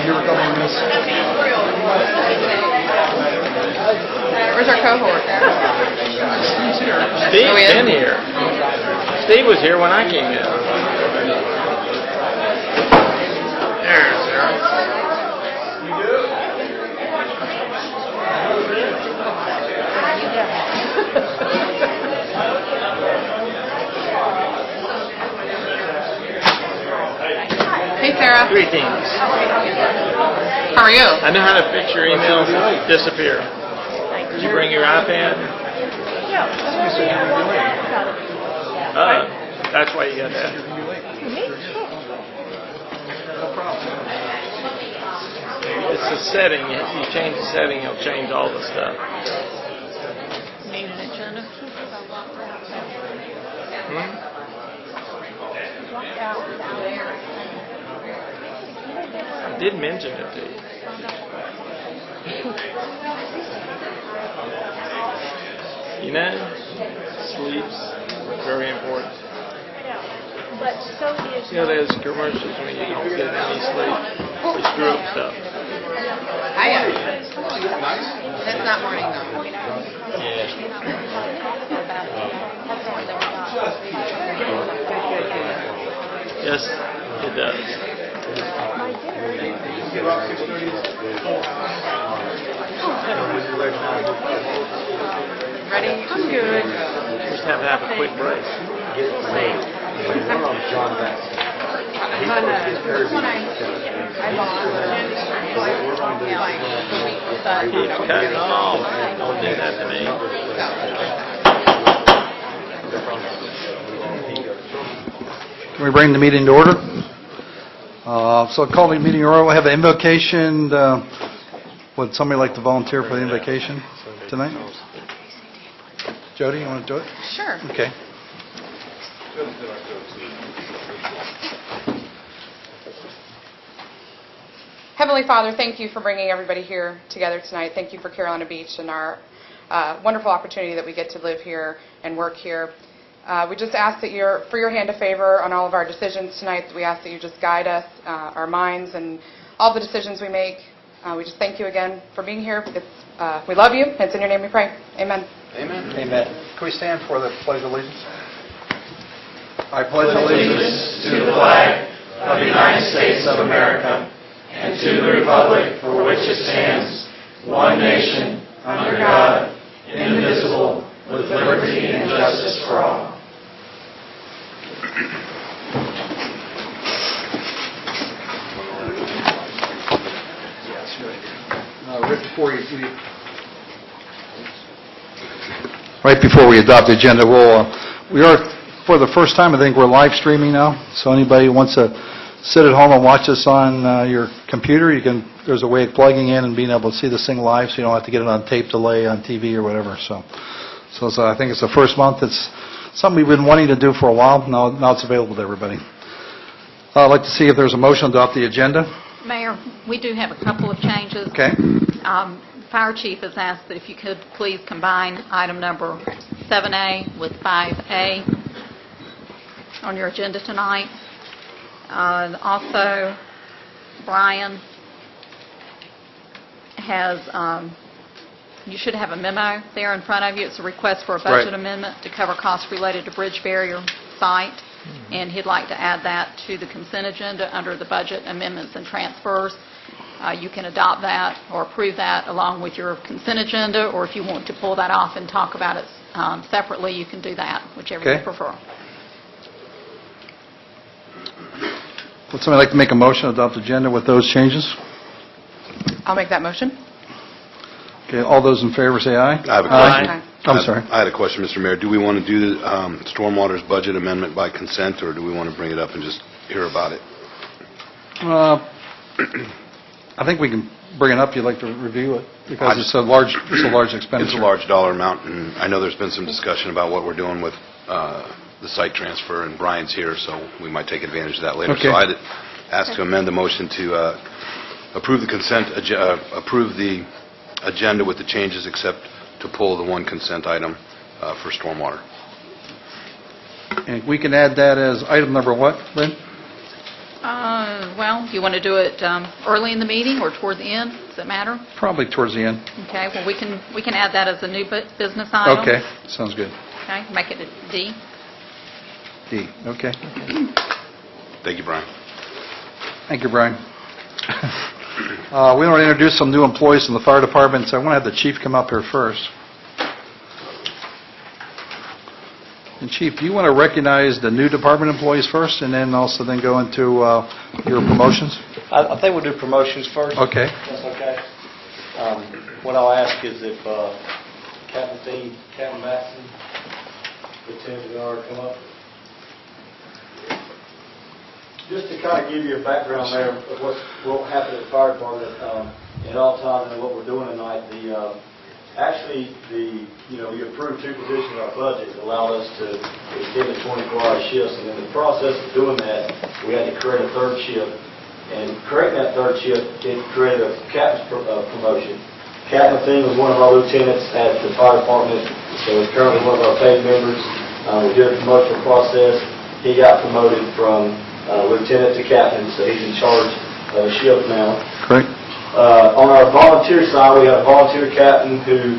here with on this? Where's our cohort? Steve's been here. Steve was here when I came in. There's Sarah. Hey, Sarah. Three teams. How are you? I know how to fix your emails disappear. Did you bring your iPad? That's why you got that. It's a setting. You change the setting, it'll change all the stuff. Need an agenda? I did mention it to you. You know, sleep's very important. But so is You know those commercials when you don't get any sleep, they screw up stuff. That's not morning though. Yeah. Yes, it does. Ready? I'm good. Just have to have a quick break. Keep cutting off. Don't do that to me. Can we bring the meeting to order? So call the meeting to order. We'll have an invocation. Would somebody like to volunteer for the invocation tonight? Jody, you want to do it? Sure. Okay. Heavenly Father, thank you for bringing everybody here together tonight. Thank you for Carolina Beach and our wonderful opportunity that we get to live here and work here. We just ask that for your hand of favor on all of our decisions tonight. We ask that you just guide us, our minds, and all the decisions we make. We just thank you again for being here. We love you. It's in your name we pray. Amen. Amen. Amen. Can we stand for the Pledge of Allegiance? I pledge allegiance to the flag of the United States of America and to the republic for which it stands, one nation, under God, indivisible, with liberty and justice for all. Right before we adopt the agenda, we are, for the first time, I think we're live streaming now. So anybody who wants to sit at home and watch us on your computer, there's a way of plugging in and being able to see this thing live, so you don't have to get it on tape delay on TV or whatever. So I think it's the first month. It's something we've been wanting to do for a while. Now it's available to everybody. I'd like to see if there's a motion to adopt the agenda. Mayor, we do have a couple of changes. Okay. Fire Chief has asked that if you could please combine item number 7A with 5A on your agenda tonight. Also, Brian has, you should have a memo there in front of you. It's a request for a budget amendment to cover costs related to bridge barrier site, and he'd like to add that to the consent agenda under the budget amendments and transfers. You can adopt that or approve that along with your consent agenda, or if you want to pull that off and talk about it separately, you can do that, whichever you prefer. Would somebody like to make a motion to adopt the agenda with those changes? I'll make that motion. Okay, all those in favor say aye. I have a question. Aye. I'm sorry. I had a question, Mr. Mayor. Do we want to do Stormwater's budget amendment by consent, or do we want to bring it up and just hear about it? I think we can bring it up. You'd like to review it because it's a large expenditure. It's a large dollar amount, and I know there's been some discussion about what we're doing with the site transfer, and Brian's here, so we might take advantage of that later. Okay. So I'd ask to amend the motion to approve the agenda with the changes, except to pull the one consent item for stormwater. And we can add that as item number what, Lynn? questions as well. Do you want to do it early in the meeting or toward the end? Does it matter? Probably towards the end. Okay, well, we can add that as a new business item. Okay, sounds good. Okay, make it a D. D, okay. Thank you, Brian. Thank you, Brian. We want to introduce some new employees in the fire department, so I want to have the chief come up here first. And Chief, do you want to recognize the new department employees first, and then go into your promotions? I think we'll do promotions first. Okay. That's okay. What I'll ask is if Captain Dean, Captain Matson, Lieutenant Bernard come up. Just to kind of give you a background there of what happened at the fire department at all times and what we're doing tonight, you approved 2 positions in our budget that allowed us to extend the 24-hour shifts, and in the process of doing that, we had to create a 3rd shift. And creating that 3rd shift, it created a captain's promotion. Captain Thing was one of our lieutenants at the fire department, so he's currently one of our paid members. We did a promotional process. He got promoted from lieutenant to captain, so he's in charge of a shift now. Great. On our volunteer side, we have a volunteer captain who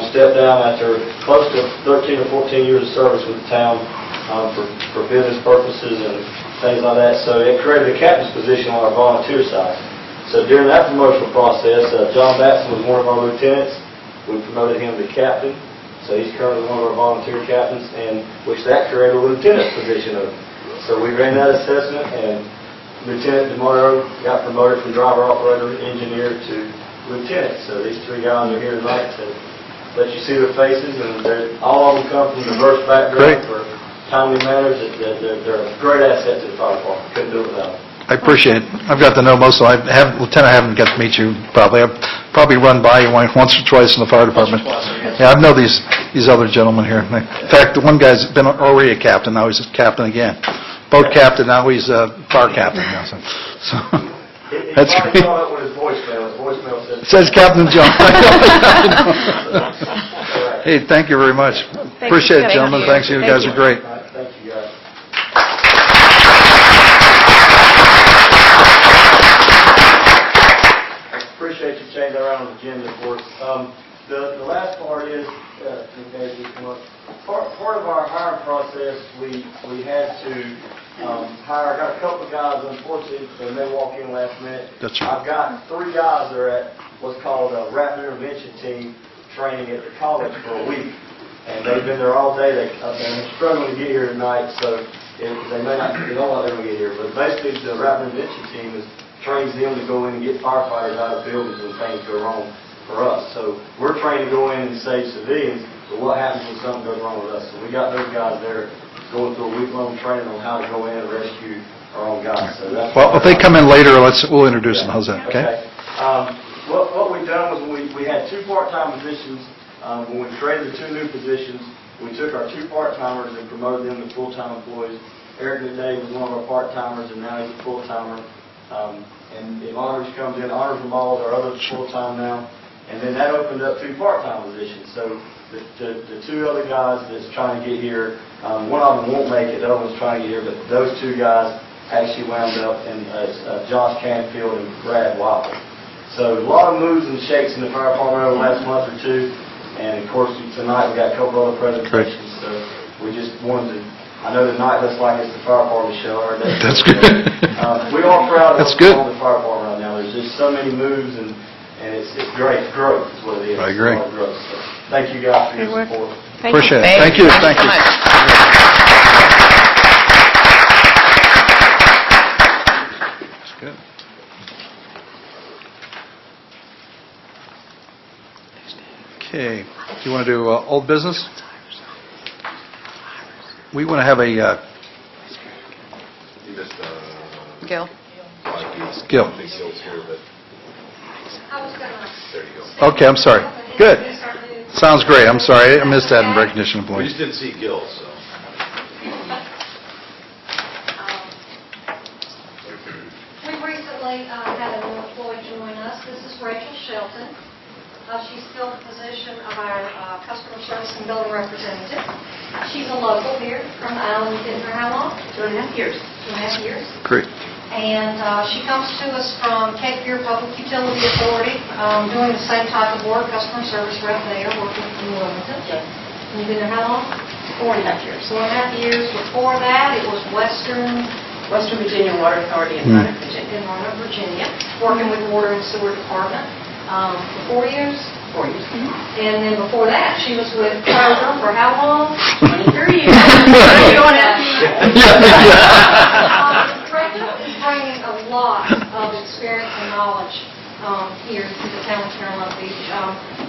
stepped down after close to 13 or 14 years of service with the town for business purposes and things like that. So it created a captain's position on our volunteer side. So during that promotional process, John Batson was one of our lieutenants. We promoted him to captain. So he's currently one of our volunteer captains, and which that created a lieutenant's position of. So we ran that assessment, and Lieutenant DeMario got promoted from driver, operator, engineer to lieutenant. So these 3 guys are here tonight to let you see their faces, and all of them come from diverse backgrounds for timely matters. They're a great asset to the fire department. Couldn't do it without them. I appreciate it. I've got to know most of them. Lieutenant, I haven't got to meet you probably. I've probably run by you once or twice in the fire department. Yeah, I know these other gentlemen here. In fact, the one guy's been already a captain, now he's a captain again. Boat captain, now he's a fire captain. Now, so that's great. He called up with his voicemail. His voicemail It says Captain John. Hey, thank you very much. Appreciate it, gentlemen. Thanks. You guys are great. Thank you, guys. Appreciate you changing around the agenda for us. The last part is, part of our hiring process, we had to hire. I got a couple of guys, unfortunately, they may walk in last minute. That's right. I've got 3 guys that are at what's called a rapid intervention team training at the college for a week. And they've been there all day. They're struggling to get here tonight, so they may not know why they're going to get here. But basically, the rapid intervention team trains them to go in and get firefighters out of buildings when things go wrong for us. So we're trained to go in and save civilians, but what happens when something goes wrong with us? So we got those guys there going through a week-long training on how to go in and rescue our own guys. So that's Well, if they come in later, we'll introduce them. How's that? Okay. What we've done was we had 2 part-time positions. When we created the 2 new positions, we took our 2 part-timers and promoted them to full-time employees. Eric today was one of our part-timers, and now he's a full-timer. And if Honors comes in, Honors and Balls are other full-time now. And then that opened up 2 part-time positions. So the 2 other guys that's trying to get here, one of them won't make it, the other one's trying to get here, but those 2 guys actually wound up in Josh Canfield and Brad Wilder. So a lot of moves and shakes in the fire department over the last month or 2. And, of course, tonight we got a couple other presentations. So we just wanted to, I know tonight looks like it's the fire department show. That's good. We are proud of That's what's good. going on in the fire department right now. There's just so many moves, and it's great. It's growth is what it is. I agree. It's a lot of growth. So thank you guys for your support. Appreciate it. Thank you. Thank you. That's good. Okay. Do you want to do old business? We want to have a Gil? Gil. Okay, I'm sorry. Good. Sounds great. I'm sorry. I missed that in recognition of We employees. just didn't see Gil, so. We recently had a new employee join us. This is Rachel Shelton. She's filled the position of our customer service and building representative. She's a local here from the island. Been here how long? 2.5 years. 2.5 years. Great. And she comes to us from Cape Fear Public Utility Authority, doing the same type of work, customer service rep there, working in Wilmington. And you've been there how long? 4.5 years. 4.5 years. Before that, it was Western Virginia Water Authority in Roanoke, Virginia. in Roanoke, Virginia, working with the Water and Sewer Department for 4 years. 4 years. And then before that, she was with Cramer for how long? 23 years. Rachel is bringing a lot of experience and knowledge here to the town of Carolina Beach.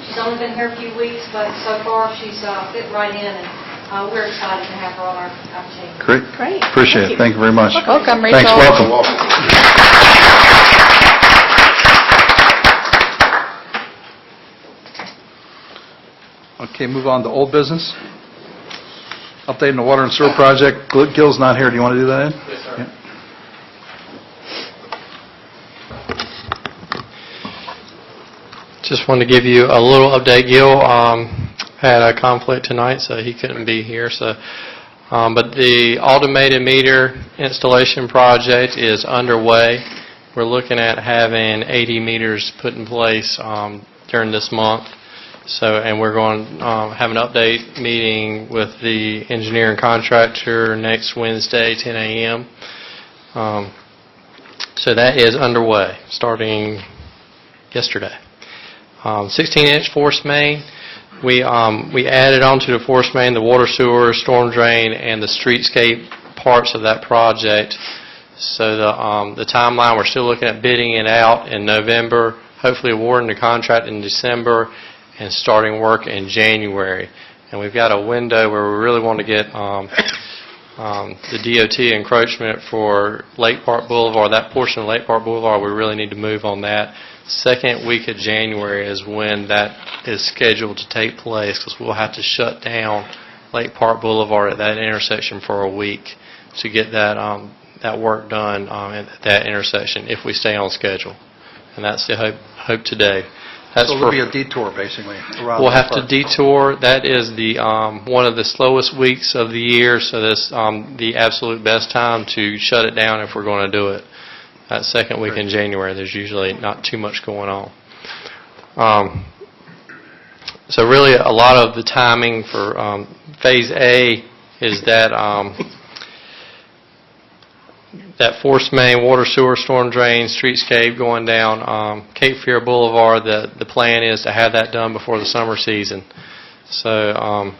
She's only been here a few weeks, but so far she's fit right in, and we're excited to have her on our team. Great. Great. Appreciate it. Thank you very much. Welcome, Rachel. Thanks, welcome. Okay, move on to old business. Updating the water and sewer project. Gil's not here. Do you want to do that, Ed? Yes, sir. Yeah. Just wanted to give you a little update. Gil had a conflict tonight, so he couldn't be here. But the automated meter installation project is underway. We're looking at having 80 meters put in place during this month. And we're going to have an update meeting with the engineer and contractor next Wednesday, 10 a.m. So that is underway, starting yesterday. 16-inch force main. We added onto the force main the water, sewer, storm drain, and the streetscape parts of that project. So the timeline, we're still looking at bidding it out in November, hopefully awarding the contract in December, and starting work in January. And we've got a window where we really want to get the DOT encroachment for Lake Park Boulevard, that portion of Lake Park Boulevard. We really need to move on that. Second week of January is when that is scheduled to take place, because we'll have to shut down Lake Park Boulevard at that intersection for a week to get that work done at that intersection if we stay on schedule. And that's the hope today. That's So it'll be a detour, basically. We'll have to detour. That is the one of the slowest weeks of the year, so that's the absolute best time to shut it down if we're going to do it. That second week in January, there's usually not too much going on. So really, a lot of the timing for Phase A is that that force main, water, sewer, storm drain, streetscape going down Cape Fear Boulevard. The plan is to have that done before the summer season. So,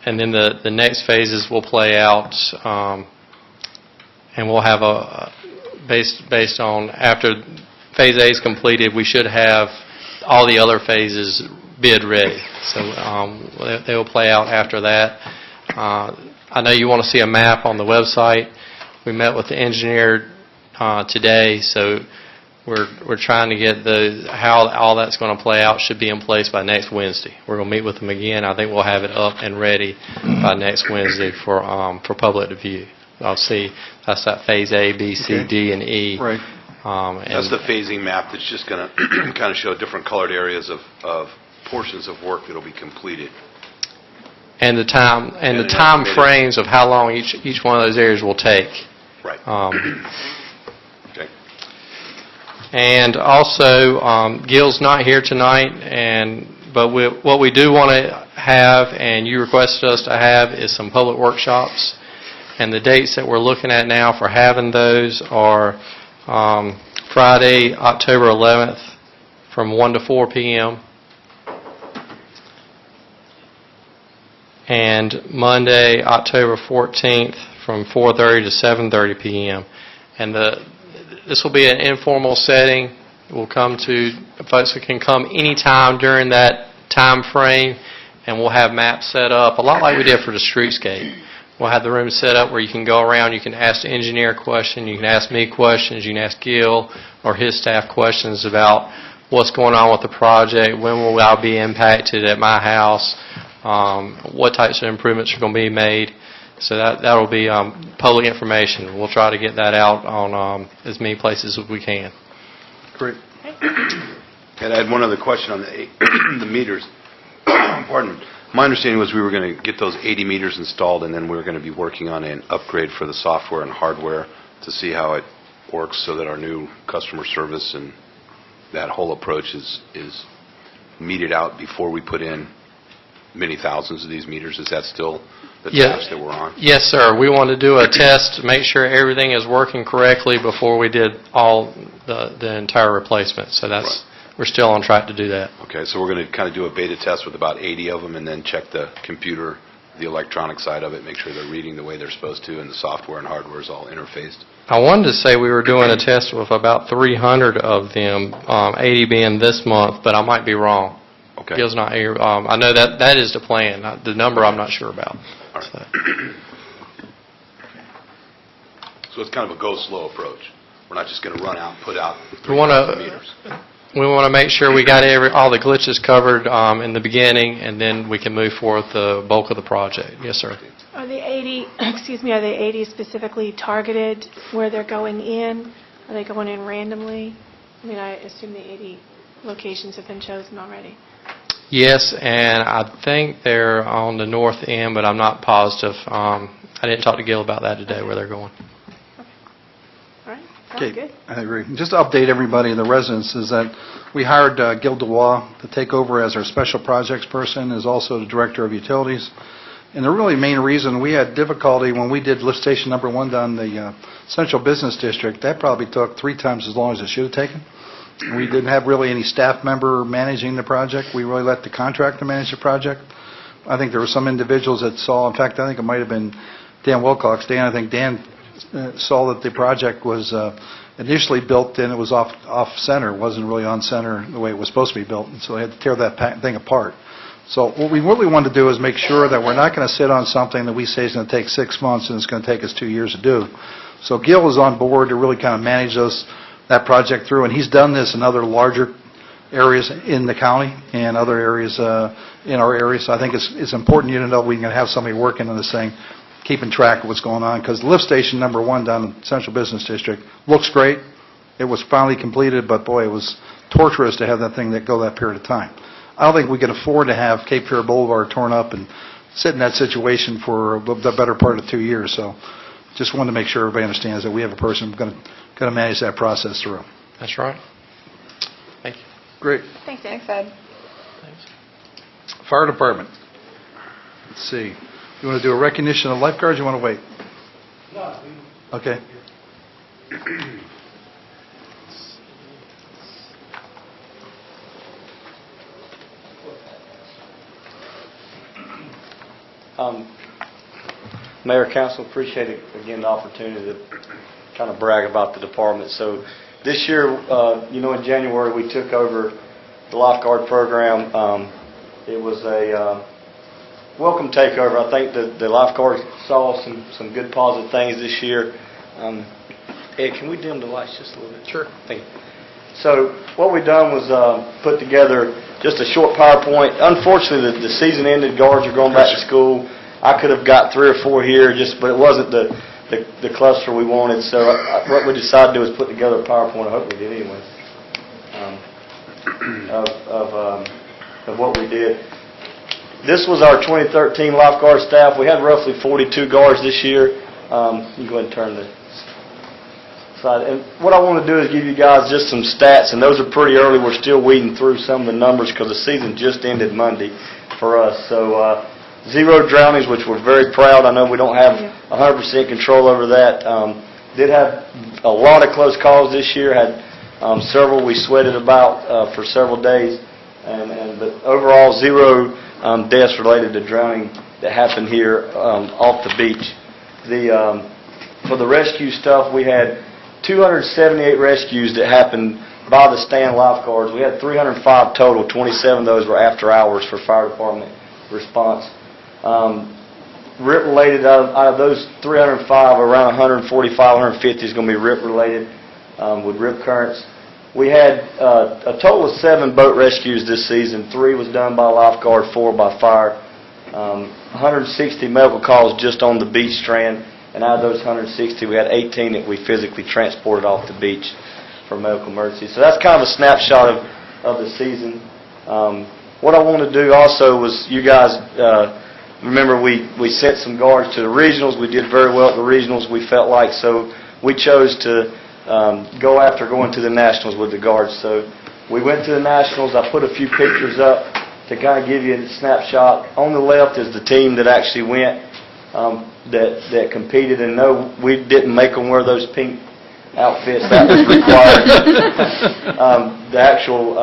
and then the next phases will play out, and we'll have based on after Phase A is completed, we should have all the other phases bid ready. So they will play out after that. I know you want to see a map on the website. We met with the engineer today, so we're trying to get how all that's going to play out. Should be in place by next Wednesday. We're going to meet with them again. I think we'll have it up and ready by next Wednesday for public to view. I'll see that's that Phase A, B, C, D, and E. Right. That's the phasing map that's just going to kind of show different colored areas of portions of work that will be completed. And the time frames of how long each one of those areas will take. Right. Okay. And also, Gil's not here tonight, but what we do want to have, and you requested us to have, is some public workshops. And the dates that we're looking at now for having those are Friday, October 11th from 1 to 4 p.m. and Monday, October 14th from 4:30 to 7:30 p.m. And this will be an informal setting. Folks can come anytime during that time frame, and we'll have maps set up, a lot like we did for the streetscape. We'll have the room set up where you can go around, you can ask the engineer questions, you can ask me questions, you can ask Gil or his staff questions about what's going on with the project, when will I be impacted at my house, what types of improvements are going to be made. So that will be public information. We'll try to get that out on as many places as we can. Great. And I had one other question on the meters. Pardon me. My understanding was we were going to get those 80 meters installed, and then we were going to be working on an upgrade for the software and hardware to see how it works so that our new customer service and that whole approach is meted out before we put in many thousands of these meters? Is that still the task that we're on? Yes, sir. We want to do a test to make sure everything is working correctly before we did all the entire replacement. So that's we're still on track to do that. Okay, so we're going to kind of do a beta test with about 80 of them and then check the computer, the electronic side of it, make sure they're reading the way they're supposed to and the software and hardware is all interfaced. I wanted to say we were doing a test with about 300 of them, 80 being this month, but I might be wrong. Okay. Gil's not here. I know that is the plan. The number I'm not sure about. All right. So it's kind of a go slow approach. We're not just going to run out and put out 3,000 meters. We want to make sure we got all the glitches covered in the beginning, and then we can move forward with the bulk of the project. Yes, sir. Are the 80, are the 80 specifically targeted where they're going in? Are they going in randomly? I mean, I assume the 80 locations have been chosen already. Yes, and I think they're on the north end, but I'm not positive. I didn't talk to Gil about that today, where they're going. All right, sounds good. I agree. Just to update everybody, the residents, is that we hired Gil Dubois to take over as our special projects person, is also the director of utilities. And the really main reason we had difficulty when we did lift station number 1 down the central business district, that probably took 3 times as long as it should have taken. We didn't have really any staff member managing the project. We really let the contractor manage the project. I think there were some individuals that saw, in fact, I think it might have been Dan Wilcox. I think Dan saw that the project was initially built and it was off-center. It wasn't really on-center the way it was supposed to be built, and so they had to tear that thing apart. So what we really want to do is make sure that we're not going to sit on something that we say is going to take 6 months and it's going to take us 2 years to do. So Gil is on board to really kind of manage that project through, and he's done this in other larger areas in the county and other areas in our area. So I think it's important you to know we can have somebody working on this thing, keeping track of what's going on, because lift station number 1 down in Central Business District looks great. It was finally completed, but boy, it was torturous to have that thing go that period of time. I don't think we can afford to have Cape Fear Boulevard torn up and sit in that situation for the better part of 2 years. So just wanted to make sure everybody understands that we have a person going to manage that process through. That's right. Thank you. Great. Thanks, Ed. Thanks, Ed. Thanks. Fire department. Let's see. You want to do a recognition of lifeguards or you want to wait? No. Okay. Mayor, Council, appreciate it, again, the opportunity to kind of brag about the department. So this year, in January, we took over the lifeguard program. It was a welcome takeover. I think the lifeguards saw some good positive things this year. Ed, can we dim the lights just a little bit? Sure. Thank you. So what we done was put together just a short PowerPoint. Unfortunately, the season ended. Guards are going back to school. I could have got 3 or 4 here, but it wasn't the cluster we wanted. So what we decided to do is put together a PowerPoint. I hope we did anyway. Of what we did. This was our 2013 lifeguard staff. We had roughly 42 guards this year. You can go ahead and turn the slide. And what I want to do is give you guys just some stats, and those are pretty early. We're still weeding through some of the numbers because the season just ended Monday for us. So 0 drownings, which we're very proud. I know we don't have 100% control over that. Did have a lot of close calls this year. Had several we sweated about for several days, but overall 0 deaths related to drowning that happened here off the beach. For the rescue stuff, we had 278 rescues that happened by the stand lifeguards. We had 305 total. 27 of those were after hours for fire department response. RIP related, out of those 305, around 145, 150 is going to be RIP related with RIP currents. We had a total of 7 boat rescues this season. 3 was done by lifeguard, 4 by fire. 160 medical calls just on the beach strand, and out of those 160, we had 18 that we physically transported off the beach for medical emergency. So that's kind of a snapshot of the season. What I want to do also was, you guys remember we sent some guards to the regionals. We did very well at the regionals, we felt like. So we chose to go after going to the Nationals with the guards. So we went to the Nationals. I put a few pictures up to kind of give you a snapshot. On the left is the team that actually went, that competed. And no, we didn't make them wear those pink outfits. That was required. The actual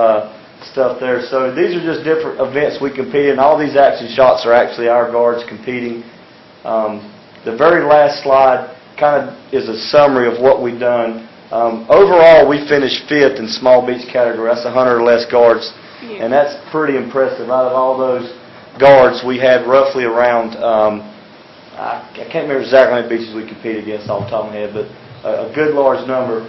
stuff there. So these are just different events we competed in. All these action shots are actually our guards competing. The very last slide kind of is a summary of what we've done. Overall, we finished 5th in small beach category. That's 100 or less guards, and that's pretty impressive. Out of all those guards, we had roughly around, I can't remember exactly how many beaches we competed against off the top of my head, but a good large number.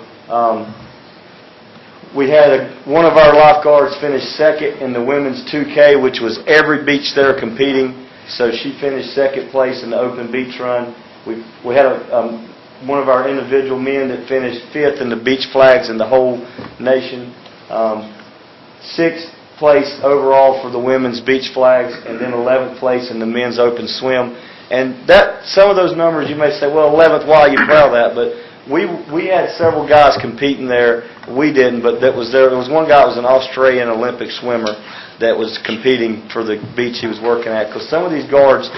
We had one of our lifeguards finish 2nd in the women's 2K, which was every beach there competing. So she finished 2nd place in the open beach run. We had one of our individual men that finished 5th in the beach flags in the whole nation. 6th place overall for the women's beach flags, and then 11th place in the men's open swim. And that some of those numbers you may say, well, 11th, why are you proud of that? But we had several guys competing there. We didn't, but that was there. There was one guy that was an Australian Olympic swimmer that was competing for the beach he was working at. Because some of these guards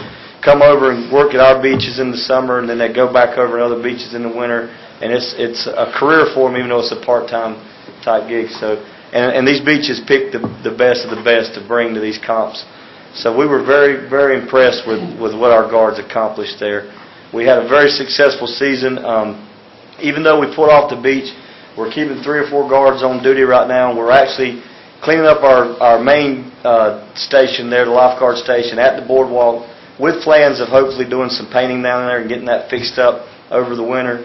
come over and work at our beaches in the summer, and then they go back over to other beaches in the winter. And it's a career for them, even though it's a part-time type gig. So, and these beaches pick the best of the best to bring to these comps. So we were very, very impressed with what our guards accomplished there. We had a very successful season. Even though we pulled off the beach, we're keeping 3 or 4 guards on duty right now. We're actually cleaning up our main station there, the lifeguard station at the boardwalk, with plans of hopefully doing some painting down there and getting that fixed up over the winter.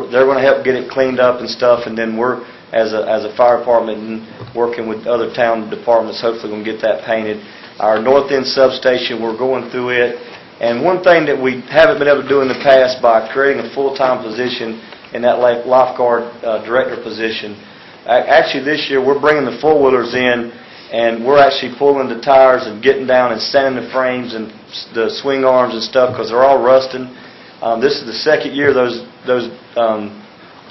They're going to help get it cleaned up and stuff, and then we're, as a fire department and working with other town departments, hopefully going to get that painted. Our north end substation, we're going through it. And one thing that we haven't been able to do in the past by creating a full-time position in that lifeguard director position, actually this year we're bringing the four-wheelers in, and we're actually pulling the tires and getting down and sanding the frames and the swing arms and stuff because they're all rusting. This is the 2nd year those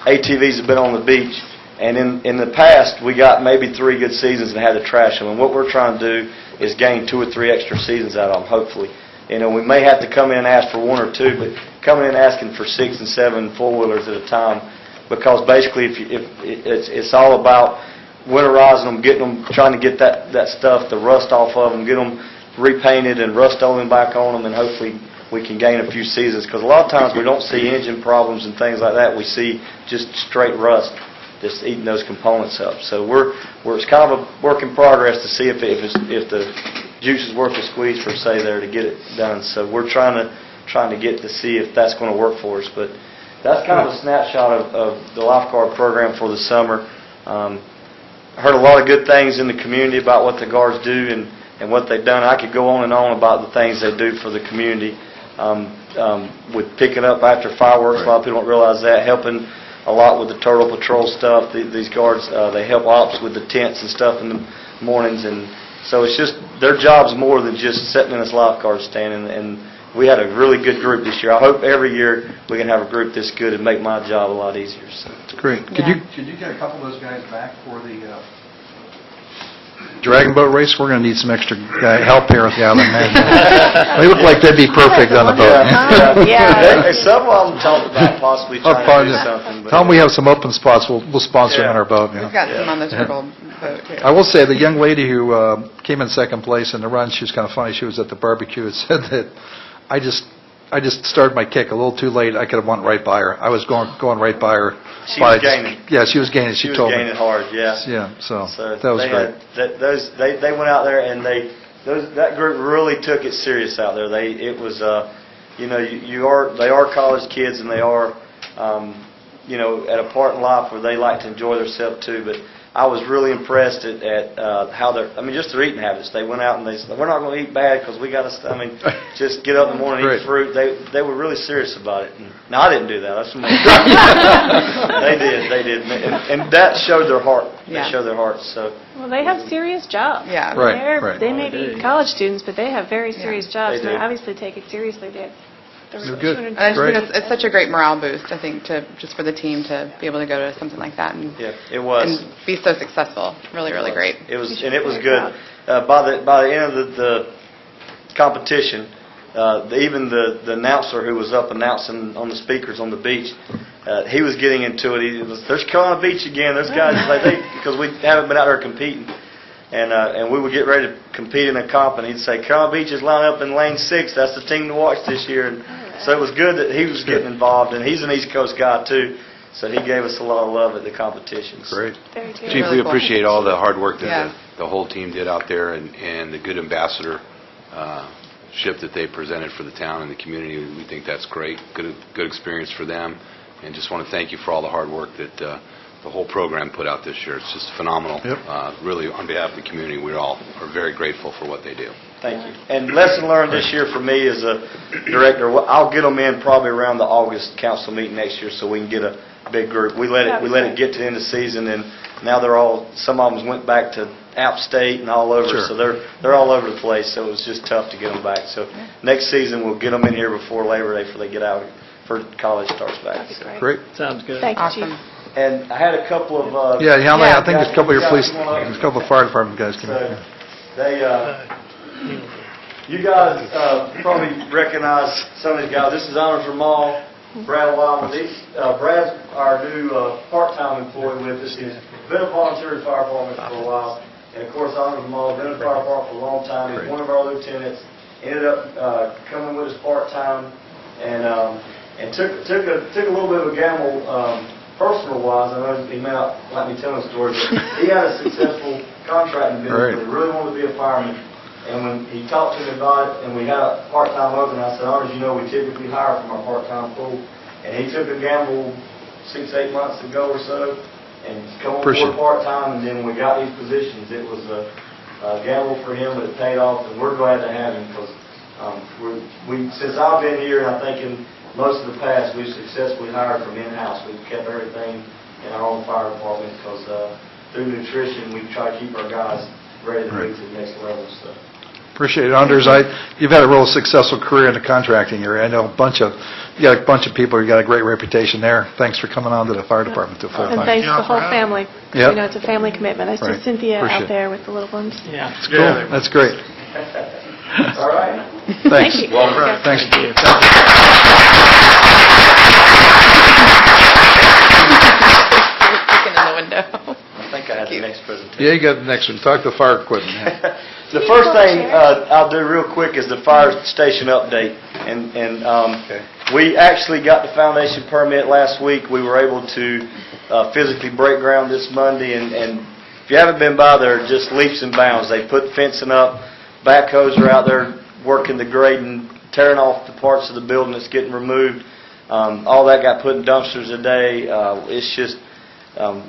ATVs have been on the beach. And in the past, we got maybe 3 good seasons and had to trash them. And what we're trying to do is gain 2 or 3 extra seasons out of them, hopefully. You know, we may have to come in and ask for 1 or 2, but coming in asking for 6 and 7 four-wheelers at a time, because basically it's all about winterizing them, getting them, trying to get that stuff, the rust off of them, get them repainted and rust-oleum back on them, and hopefully we can gain a few seasons. Because a lot of times we don't see engine problems and things like that. We see just straight rust just eating those components up. So it's kind of a work in progress to see if the juice is worth the squeeze, per se, there to get it done. So we're trying to get to see if that's going to work for us. But that's kind of a snapshot of the lifeguard program for the summer. I heard a lot of good things in the community about what the guards do and what they've done. I could go on and on about the things they do for the community, with picking up after fireworks. A lot of people don't realize that, helping a lot with the turtle patrol stuff. These guards, they help ops with the tents and stuff in the mornings, and so it's just their job's more than just sitting in this lifeguard stand. And we had a really good group this year. I hope every year we can have a group this good and make my job a lot easier. So. Great. Yeah. Could you get a couple of those guys back for the dragon boat race? We're going to need some extra help here with the island man. They look like they'd be perfect on the boat. Yeah. Some of them talked about possibly trying to do something. But Tell them we have some open spots. We'll sponsor them on our boat. We've got some on the turtle boat, too. I will say the young lady who came in 2nd place in the run, she was kind of funny. She was at the barbecue and said that I just started my kick a little too late. I could have went right by her. I was going right by her. She was gaining. Yeah, she was gaining. She told me. She was gaining hard. Yeah. Yeah. So that was they great. They went out there and that group really took it serious out there. They are college kids, and they are at a part in life where they like to enjoy themselves too. But I was really impressed at how just their eating habits. They went out and they said, we're not going to eat bad because we got to, just get up in the morning and eat fruit. They were really serious about it. Now, I didn't do that. That's They did. And that showed their heart. Yeah. They showed their hearts. So. Well, they have serious jobs. Yeah. Right. They may be college students, but they have very serious jobs, They and they do. obviously take it seriously. They're good. And I just Great. think it's such a great morale boost, I think, just for the team to be able to go to something like that and Yeah, it was. and be so successful. Really, really great. It was, You should and it be was very good. By the end of the competition, even the announcer who was up announcing on the speakers on the beach, he was getting into it. He was, "There's Carolina Beach again. Those guys," because we haven't been out there competing. And we would get ready to compete in a comp, and he'd say, "Carolina Beach is lined up in lane 6. That's the team to watch this year." And so it was good that he was getting involved, and he's an East Coast guy too, so he gave us a lot of love at the competitions. Great. Very good. Chief, Really we cool. appreciate all the hard work that Yeah. the whole team did out there and the good ambassador ship that they presented for the town and the community. We think that's great. Good experience for them. And just want to thank you for all the hard work that the whole program put out this year. It's just phenomenal. Yep. Really, on behalf of the community, we all are very grateful for what they do. Thank you. And lesson learned this year for me as a director, I'll get them in probably around the August council meeting next year so we can get a big group. We let it get to the end of the season, and now some of them went back to App State and all over, Sure. so they're all over the place, so it was just tough to get them back. So next season we'll get them in here before Labor Day before they get out for college starts back. That'd be great. Great. Sounds good. Thank you, Awesome. Chief. And I had a couple of Yeah, I think there's a couple of your guys, police, come on up. there's a couple of fire department guys came So in. they, you guys probably recognize some of these guys. This is Honors Ramal, Brad Wyman. Brad's our new part-time employee with us. He's been a volunteer in the fire department for a while. And of course, Honors Ramal has been in the fire department for a long time. He's one of our lieutenants. Ended up coming with us part-time and took a little bit of a gamble personal-wise. I know he may not like me telling the story, but he had a successful contracting business, Right. but he really wanted to be a fireman. And when he talked to me about it, and we had a part-time opening, I said, "Honors, you know we typically hire from our part-time pool." And he took a gamble 6-8 months ago or so, and come on Appreciate board it. part-time, and then we got these positions. It was a gamble for him, but it paid off, and we're glad to have him because since I've been here, and I think in most of the past, we've successfully hired from in-house. We've kept everything in our own fire department because through nutrition, we try to keep our guys ready to move to the next level. So. Appreciate it, Anders. You've had a real successful career in the contracting area. I know you got a bunch of people. You got a great reputation there. Thanks for coming on to the fire department to full And time. thanks to the whole family. Yep. You know, it's a family commitment. I see Right. Cynthia Appreciate out it. there with the little ones. Yeah. That's cool. That's great. All right. Thanks. Thank you. Welcome. Thanks. Looking in the window. I think I had the next presentation. Yeah, you got the next one. Talk to the fire equipment. Yeah. The first thing I'll do real quick is the fire station update. And we actually got the foundation permit last week. We were able to physically break ground this Monday. And if you haven't been by there, just leaps and bounds. They put fencing up. Backhoes are out there working the grading, tearing off the parts of the building that's getting removed. All that got put in dumpsters today. It's just,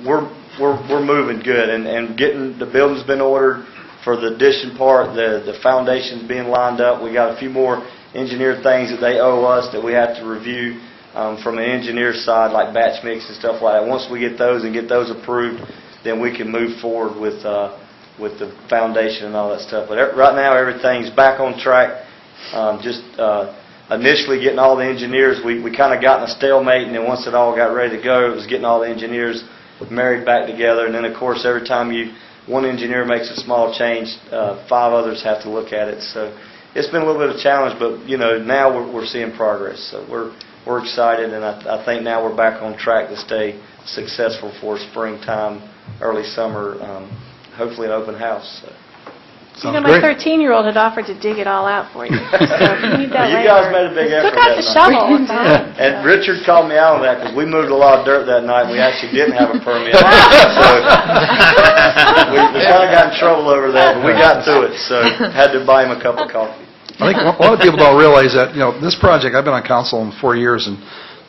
we're moving good. And getting the building's been ordered. For the addition part, the foundation's being lined up. We got a few more engineered things that they owe us that we have to review from an engineer side, like batch mix and stuff like that. Once we get those and get those approved, then we can move forward with the foundation and all that stuff. But right now, everything's back on track. Initially getting all the engineers, we kind of got in a stalemate, and then once it all got ready to go, it was getting all the engineers married back together. And then, of course, every time one engineer makes a small change, 5 others have to look at it. So it's been a little bit of a challenge, but now we're seeing progress. So we're excited, and I think now we're back on track to stay successful for springtime, early summer, hopefully an open house. So. You know, my 13-year-old had offered to dig it all out for you. So if you need that You later. guys made a big effort. Took out the shovel. It's fine. And Richard called me out on that because we moved a lot of dirt that night and we actually didn't have a permit. So we kind of got in trouble over that, but we got through it. So had to buy him a cup of coffee. I think a lot of people don't realize that, this project, I've been on council in 4 years, and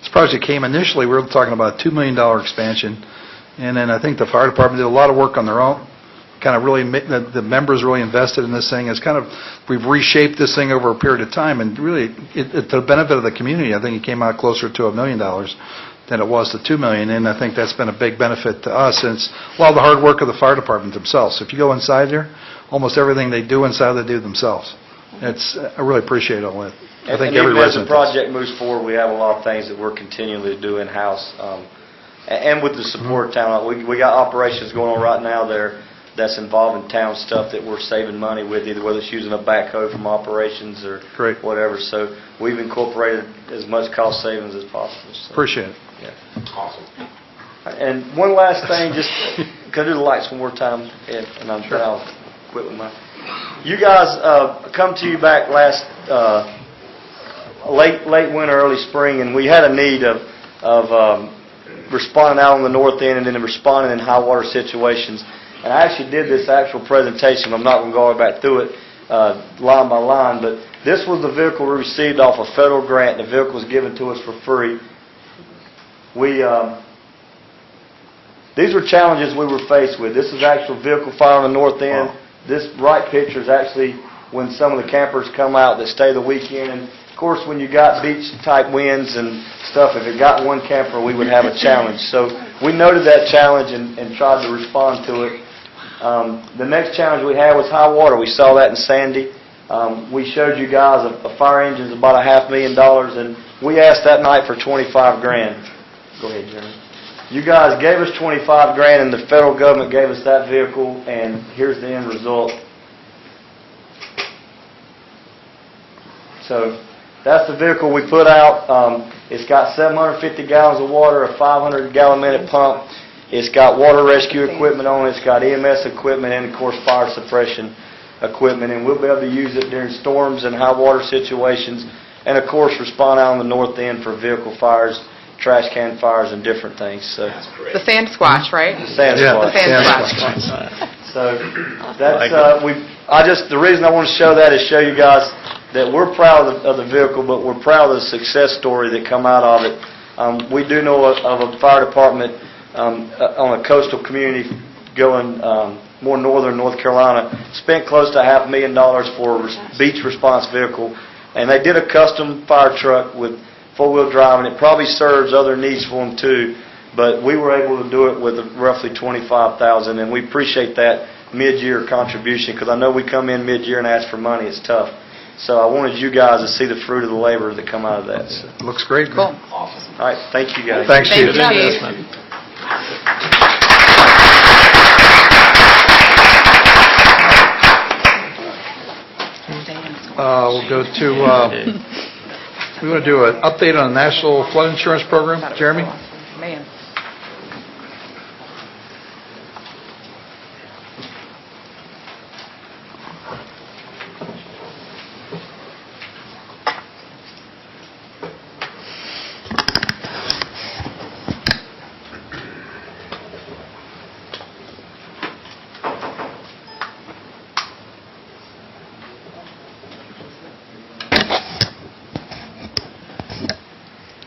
this project came initially, we were talking about a $2 million expansion, and then I think the fire department did a lot of work on their own, kind of really, the members really invested in this thing. We've reshaped this thing over a period of time, and really, to the benefit of the community, I think it came out closer to $1 million than it was to $2 million, and I think that's been a big benefit to us, and it's a lot of the hard work of the fire department themselves. If you go inside there, almost everything they do inside, they do themselves. I really appreciate all that. I think And every even as the resident does. project moves forward, we have a lot of things that we're continually to do in-house. And with the support of town, we got operations going on right now there that's involving town stuff that we're saving money with, either whether it's using a backhoe from operations or Great. whatever. So we've incorporated as much cost savings as possible. So, Appreciate it. yeah. Awesome. And one last thing, just can I do the lights one more time, Ed, and then I'll quit with mine. You guys, come to you back last late winter, early spring, and we had a need of responding out on the north end and then responding in high water situations. And I actually did this actual presentation. I'm not going to go all the way back through it line by line, but this was the vehicle we received off a federal grant. The vehicle was given to us for free. These were challenges we were faced with. This is actual vehicle fire on the north end. This right picture is actually when some of the campers come out that stay the weekend. And of course, when you got beach-type winds and stuff, if it got one camper, we would have a challenge. So we noted that challenge and tried to respond to it. The next challenge we had was high water. We saw that in Sandy. We showed you guys a fire engine is about $500,000, and we asked that night for $25,000. Go ahead, Jeremy. You guys gave us $25,000, and the federal government gave us that vehicle, and here's the end result. So that's the vehicle we put out. It's got 750 gallons of water, a 500-gallon-minute pump. It's got water rescue equipment on it. It's got EMS equipment and, of course, fire suppression equipment. And we'll be able to use it during storms and high water situations. And, of course, respond out on the north end for vehicle fires, trash can fires, and different things. So The sand squash, right? the sand Yeah, squash. The sand sand squash. So that's the reason I want to show that is show you guys that we're proud of the vehicle, but we're proud of the success story that come out of it. We do know of a fire department on a coastal community going more northern North Carolina, spent close to $500,000 for a beach response vehicle, and they did a custom fire truck with four-wheel drive, and it probably serves other needs for them too, but we were able to do it with roughly $25,000, and we appreciate that mid-year contribution, because I know we come in mid-year and ask for money. It's tough. So I wanted you guys to see the fruit of the labor that come out of that. So. Looks great. Cool. All right, thank you guys. Thanks, Thank Chief. you, Chief. We'll go to, we want to do an update on the National Flood Insurance Program. Jeremy? Man.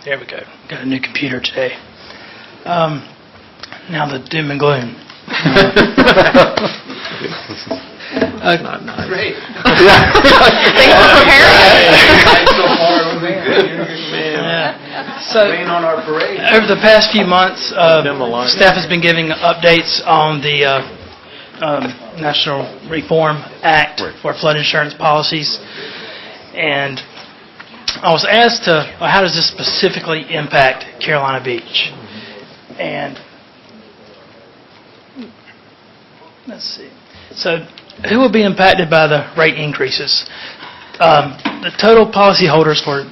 There we go. Got a new computer today. Now the doom and gloom. Great. Thanks for preparing. So Being on our parade. over the past few months, Them a lot. staff has been giving updates on the National Reform Act for flood insurance policies, and I was asked how does this specifically impact Carolina Beach? And let's see. So who will be impacted by the rate increases? The total policyholders for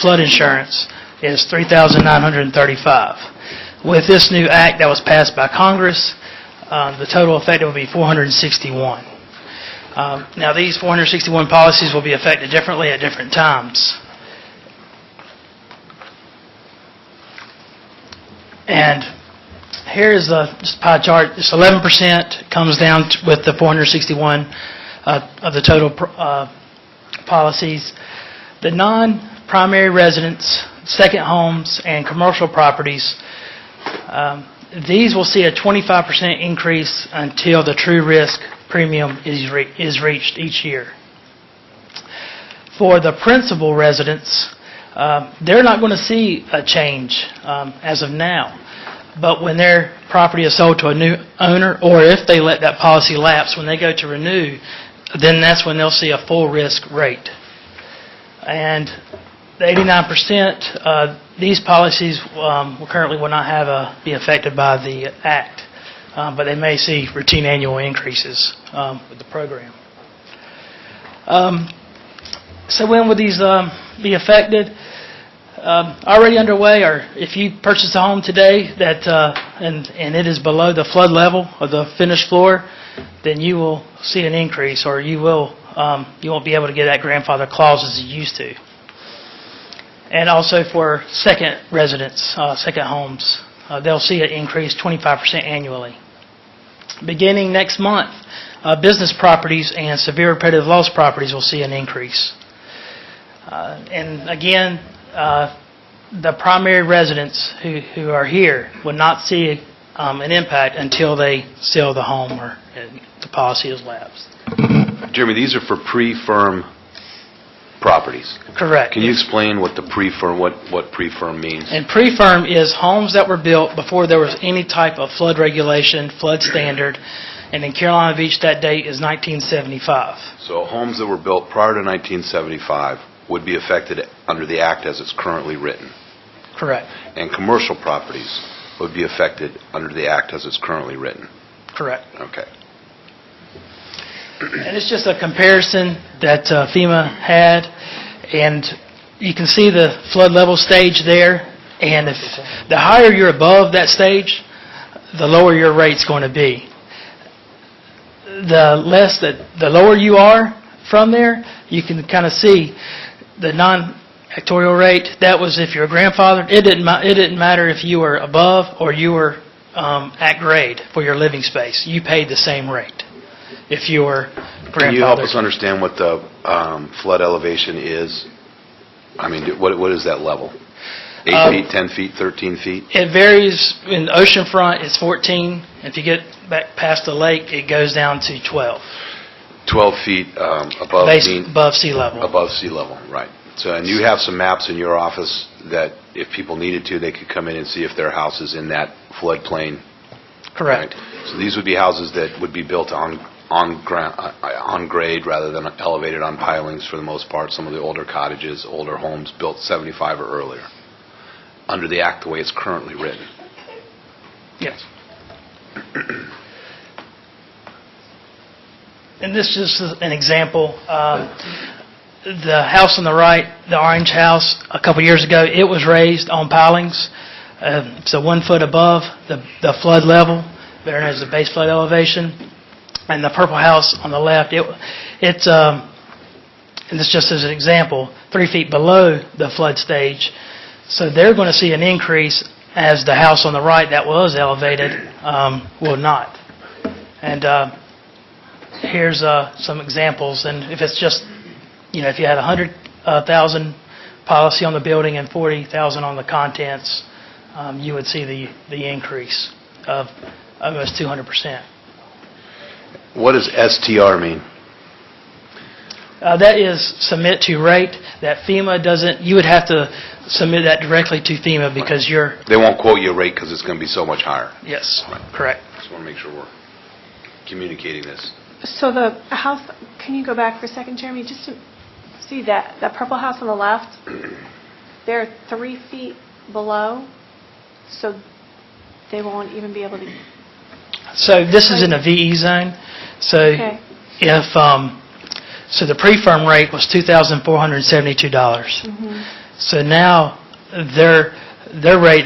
flood insurance is 3,935. With this new act that was passed by Congress, the total effective will be 461. Now these 461 policies will be affected differently at different times. And here is the pie chart. It's 11% comes down with the 461 of the total policies. The non-primary residents, second homes, and commercial properties, these will see a 25% increase until the true risk premium is reached each year. For the principal residents, they're not going to see a change as of now. But when their property is sold to a new owner, or if they let that policy lapse, when they go to renew, then that's when they'll see a full risk rate. And the 89%, these policies currently will not be affected by the Act, but they may see routine annual increases with the program. So when would these be affected? Already underway, or if you purchase a home today and it is below the flood level of the finished floor, then you will see an increase, or you won't be able to get that grandfather clause as you used to. And also for second residents, second homes, they'll see an increase 25% annually. Beginning next month, business properties and severe repetitive loss properties will see an increase. And again, the primary residents who are here will not see an impact until they sell the home or the policy is lapsed. Jeremy, these are for pre-firm properties. Correct. Can you explain what the pre-firm, what pre-firm means? And pre-firm is homes that were built before there was any type of flood regulation, flood standard, and in Carolina Beach that date is 1975. So homes that were built prior to 1975 would be affected under the Act as it's currently written. Correct. And commercial properties would be affected under the Act as it's currently written. Correct. Okay. And it's just a comparison that FEMA had, and you can see the flood level stage there, and if the higher you're above that stage, the lower your rate's going to be. The lower you are from there, you can kind of see the non-actuarial rate. That was if you're a grandfather. It didn't matter if you were above or you were at grade for your living space. You paid the same rate if you were grandfathered. Can you help us understand what the flood elevation is? I mean, what is that level? 8 feet, 10 feet, 13 feet? It varies. In the oceanfront, it's 14. If you get back past the lake, it goes down to 12. 12 feet above sea level. Above sea level, right. So, and you have some maps in your office that if people needed to, they could come in and see if their house is in that floodplain. Correct. Right? So these would be houses that would be built on grade rather than elevated on pilings for the most part. Some of the older cottages, older homes built 75 or earlier under the Act the way it's currently written. Yes. And this is an example. The house on the right, the orange house, a couple years ago, it was raised on pilings. So 1 foot above the flood level, better known as the base flood elevation. And the purple house on the left, it's and this just as an example, 3 feet below the flood stage. So they're going to see an increase as the house on the right that was elevated will not. And here's some examples. And if it's just, if you had 100,000 policy on the building and 40,000 on the contents, you would see the increase of almost 200%. What does STR mean? That is submit to rate. That FEMA doesn't. You would have to submit that directly to FEMA because you're. They won't quote you a rate because it's going to be so much higher. Yes, right. Correct. Just want to make sure we're communicating this. So the house, can you go back for a second, Jeremy, just to see that purple house on the left, they're 3 feet below, so they won't even be able to. So this is in a VE zone. So Okay. if so, the pre-firm rate was $2,472. Mm-hmm. So now their rate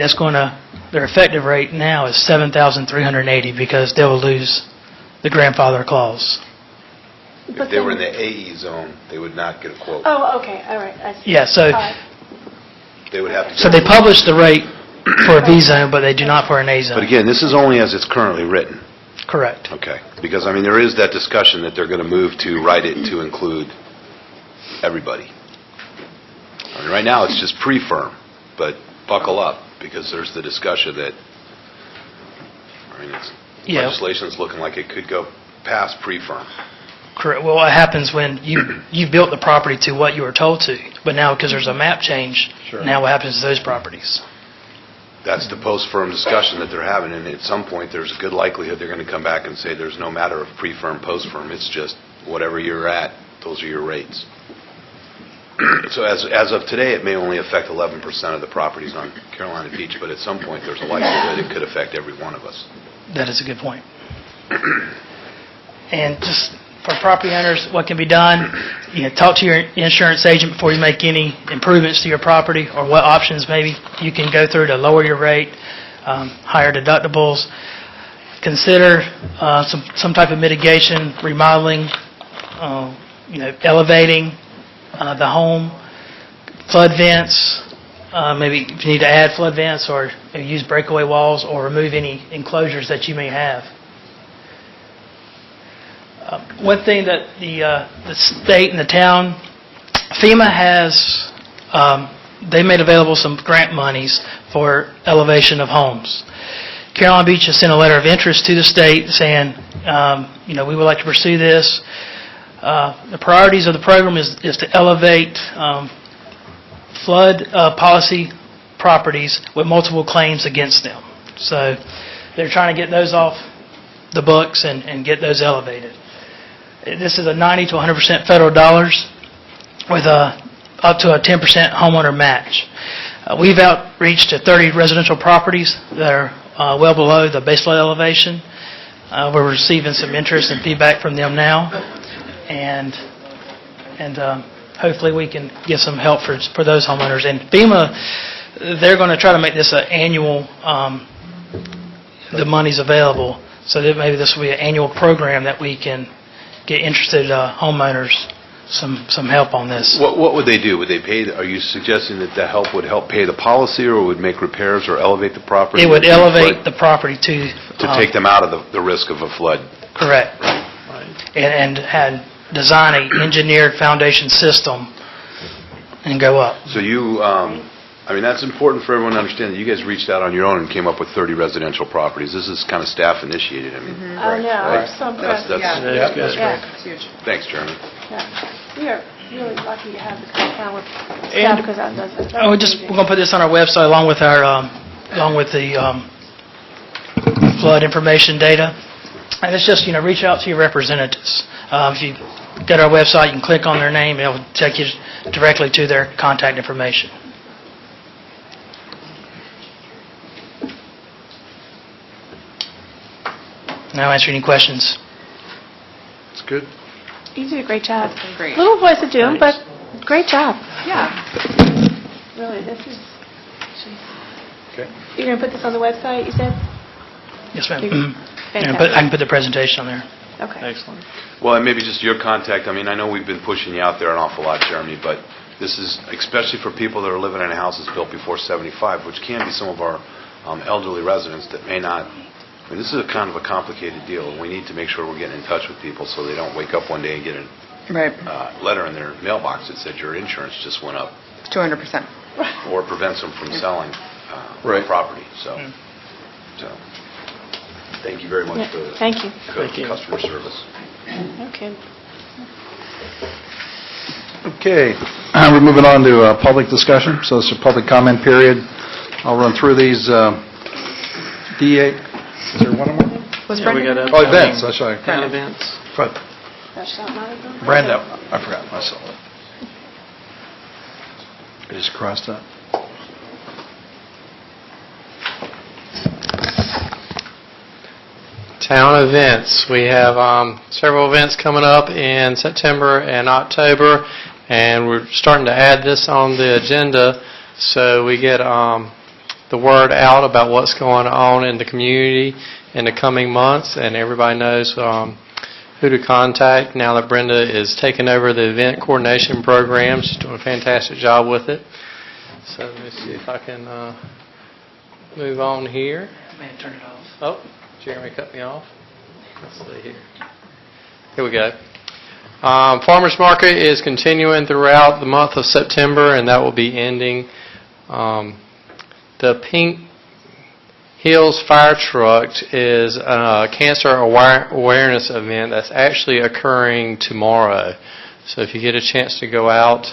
their effective rate now is $7,380 because they will lose the grandfather clause. If they were in the AE zone, they would not get a quote. Oh, okay, all right. I see. Yeah, so All right. They would have to. so they publish the rate for a V zone, but they do not for an A zone. But again, this is only as it's currently written. Correct. Okay. Because, I mean, there is that discussion that they're going to move to write it to include everybody. I mean, right now, it's just pre-firm, but buckle up, because there's the discussion that, legislation's looking like it could go past pre-firm. Correct. Well, what happens when you built the property to what you were told to, but now because there's a map change, now what happens to those properties? That's the post-firm discussion that they're having, and at some point, there's a good likelihood they're going to come back and say there's no matter of pre-firm, post-firm. It's just whatever you're at, those are your rates. So as of today, it may only affect 11% of the properties on Carolina Beach, but at some point, there's a likelihood it could affect every one of us. That is a good point. And just for property owners, what can be done, talk to your insurance agent before you make any improvements to your property, or what options maybe you can go through to lower your rate, higher deductibles. Consider some type of mitigation, remodeling, elevating the home, flood vents, maybe if you need to add flood vents or maybe use breakaway walls or remove any enclosures that you may have. One thing that the state and the town, FEMA has, they made available some grant monies for elevation of homes. Carolina Beach has sent a letter of interest to the state saying, we would like to pursue this. The priorities of the program is to elevate flood policy properties with multiple claims against them. So they're trying to get those off the books and get those elevated. This is a 90 to 100% federal dollars with up to a 10% homeowner match. We've outreached to 30 residential properties that are well below the base flood elevation. We're receiving some interest and feedback from them now, and hopefully we can get some help for those homeowners. And FEMA, they're going to try to make this an annual, the money's available, so that maybe this will be an annual program that we can get interested homeowners some help on this. What would they do? Would they pay? Are you suggesting that the help would help pay the policy, or would make repairs or elevate the property? It would elevate the property to take them out of the risk of a flood. Correct. Right. And design an engineered foundation system and go up. So you, that's important for everyone to understand that you guys reached out on your own and came up with 30 residential properties. This is kind of staff initiated. I know. I'm so impressed. That's It's great. huge. Thanks, Jeremy. Yeah. We are really lucky to have the kind of talent staff because that does it. We're going to put this on our website along with the flood information data. And it's just, reach out to your representatives. If you go to our website, you can click on their name, and it will take you directly to their contact information. Now answer any questions. It's good. You did a great job. Great. Little voice of doom, but great job. Yeah. Really, this is... Okay. You're going to put this on the website, you said? Yes, ma'am. Fantastic. I can put the presentation on there. Okay. Excellent. Well, and maybe just your contact. I know we've been pushing you out there an awful lot, Jeremy, but this is especially for people that are living in houses built before 75, which can be some of our elderly residents that may not. This is a kind of a complicated deal, and we need to make sure we're getting in touch with people so they don't wake up one day and get a letter in their mailbox that said your insurance just went up. 200%. Or prevents them from selling property. So thank you very much for the Thank you. customer service. Okay. Okay, we're moving on to public discussion. So this is a public comment period. I'll run through these. DA, is there one more? Was We Brendan? got Oh, events, that's right. Town events. That's not mine. Brenda, I forgot myself. I just crossed that. Town events. We have several events coming up in September and October, and we're starting to add this on the agenda so we get the word out about what's going on in the community in the coming months, and everybody knows who to contact now that Brenda is taking over the event coordination program. She's doing a fantastic job with it. So let me see if I can move on here. I may have turned it off. Oh, Jeremy cut me off. Let's see here. Here we go. Farmers Market is continuing throughout the month of September, and that will be ending. The Pink Hills Fire Truck is a cancer awareness event that's actually occurring tomorrow. So if you get a chance to go out,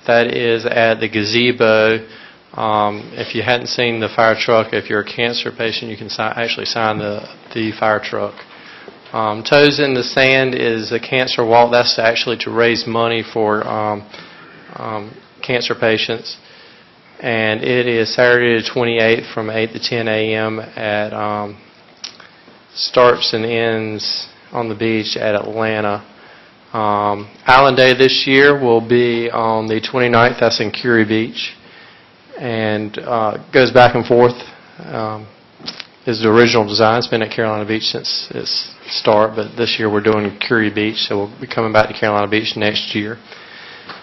that is at the gazebo. If you hadn't seen the fire truck, if you're a cancer patient, you can actually sign the fire truck Toes in the Sand is a cancer walk. That's actually to raise money for cancer patients. And it is Saturday the 28th from 8 to 10 a.m. at starts and ends on the beach at Atlanta. Island Day this year will be on the 29th. That's in Curie Beach. And goes back and forth. Is the original design. It's been at Carolina Beach since its start, but this year we're doing Curie Beach, so we'll be coming back to Carolina Beach next year.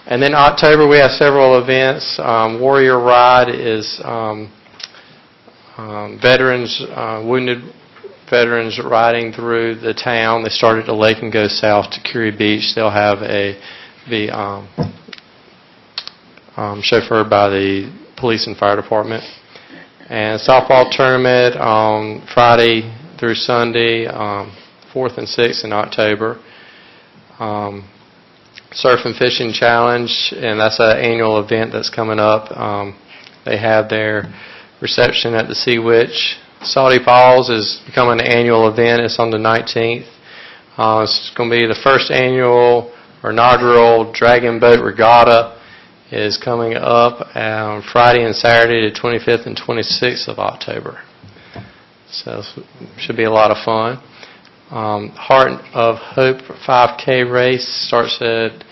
And then October we have several events. Warrior Ride is veterans, wounded veterans riding through the town. They start at the lake and go south to Curie Beach. They'll have be chauffeured by the police and fire department. And softball tournament on Friday through Sunday, 4th and 6th in October. Surf and Fishing Challenge, and that's an annual event that's coming up. They have their reception at the Sea Witch. Salty Falls is becoming an annual event. It's on the 19th. It's going to be the first annual or inaugural Dragon Boat Regatta is coming up on Friday and Saturday, the 25th and 26th of October. So it should be a lot of fun. Heart of Hope 5K race starts at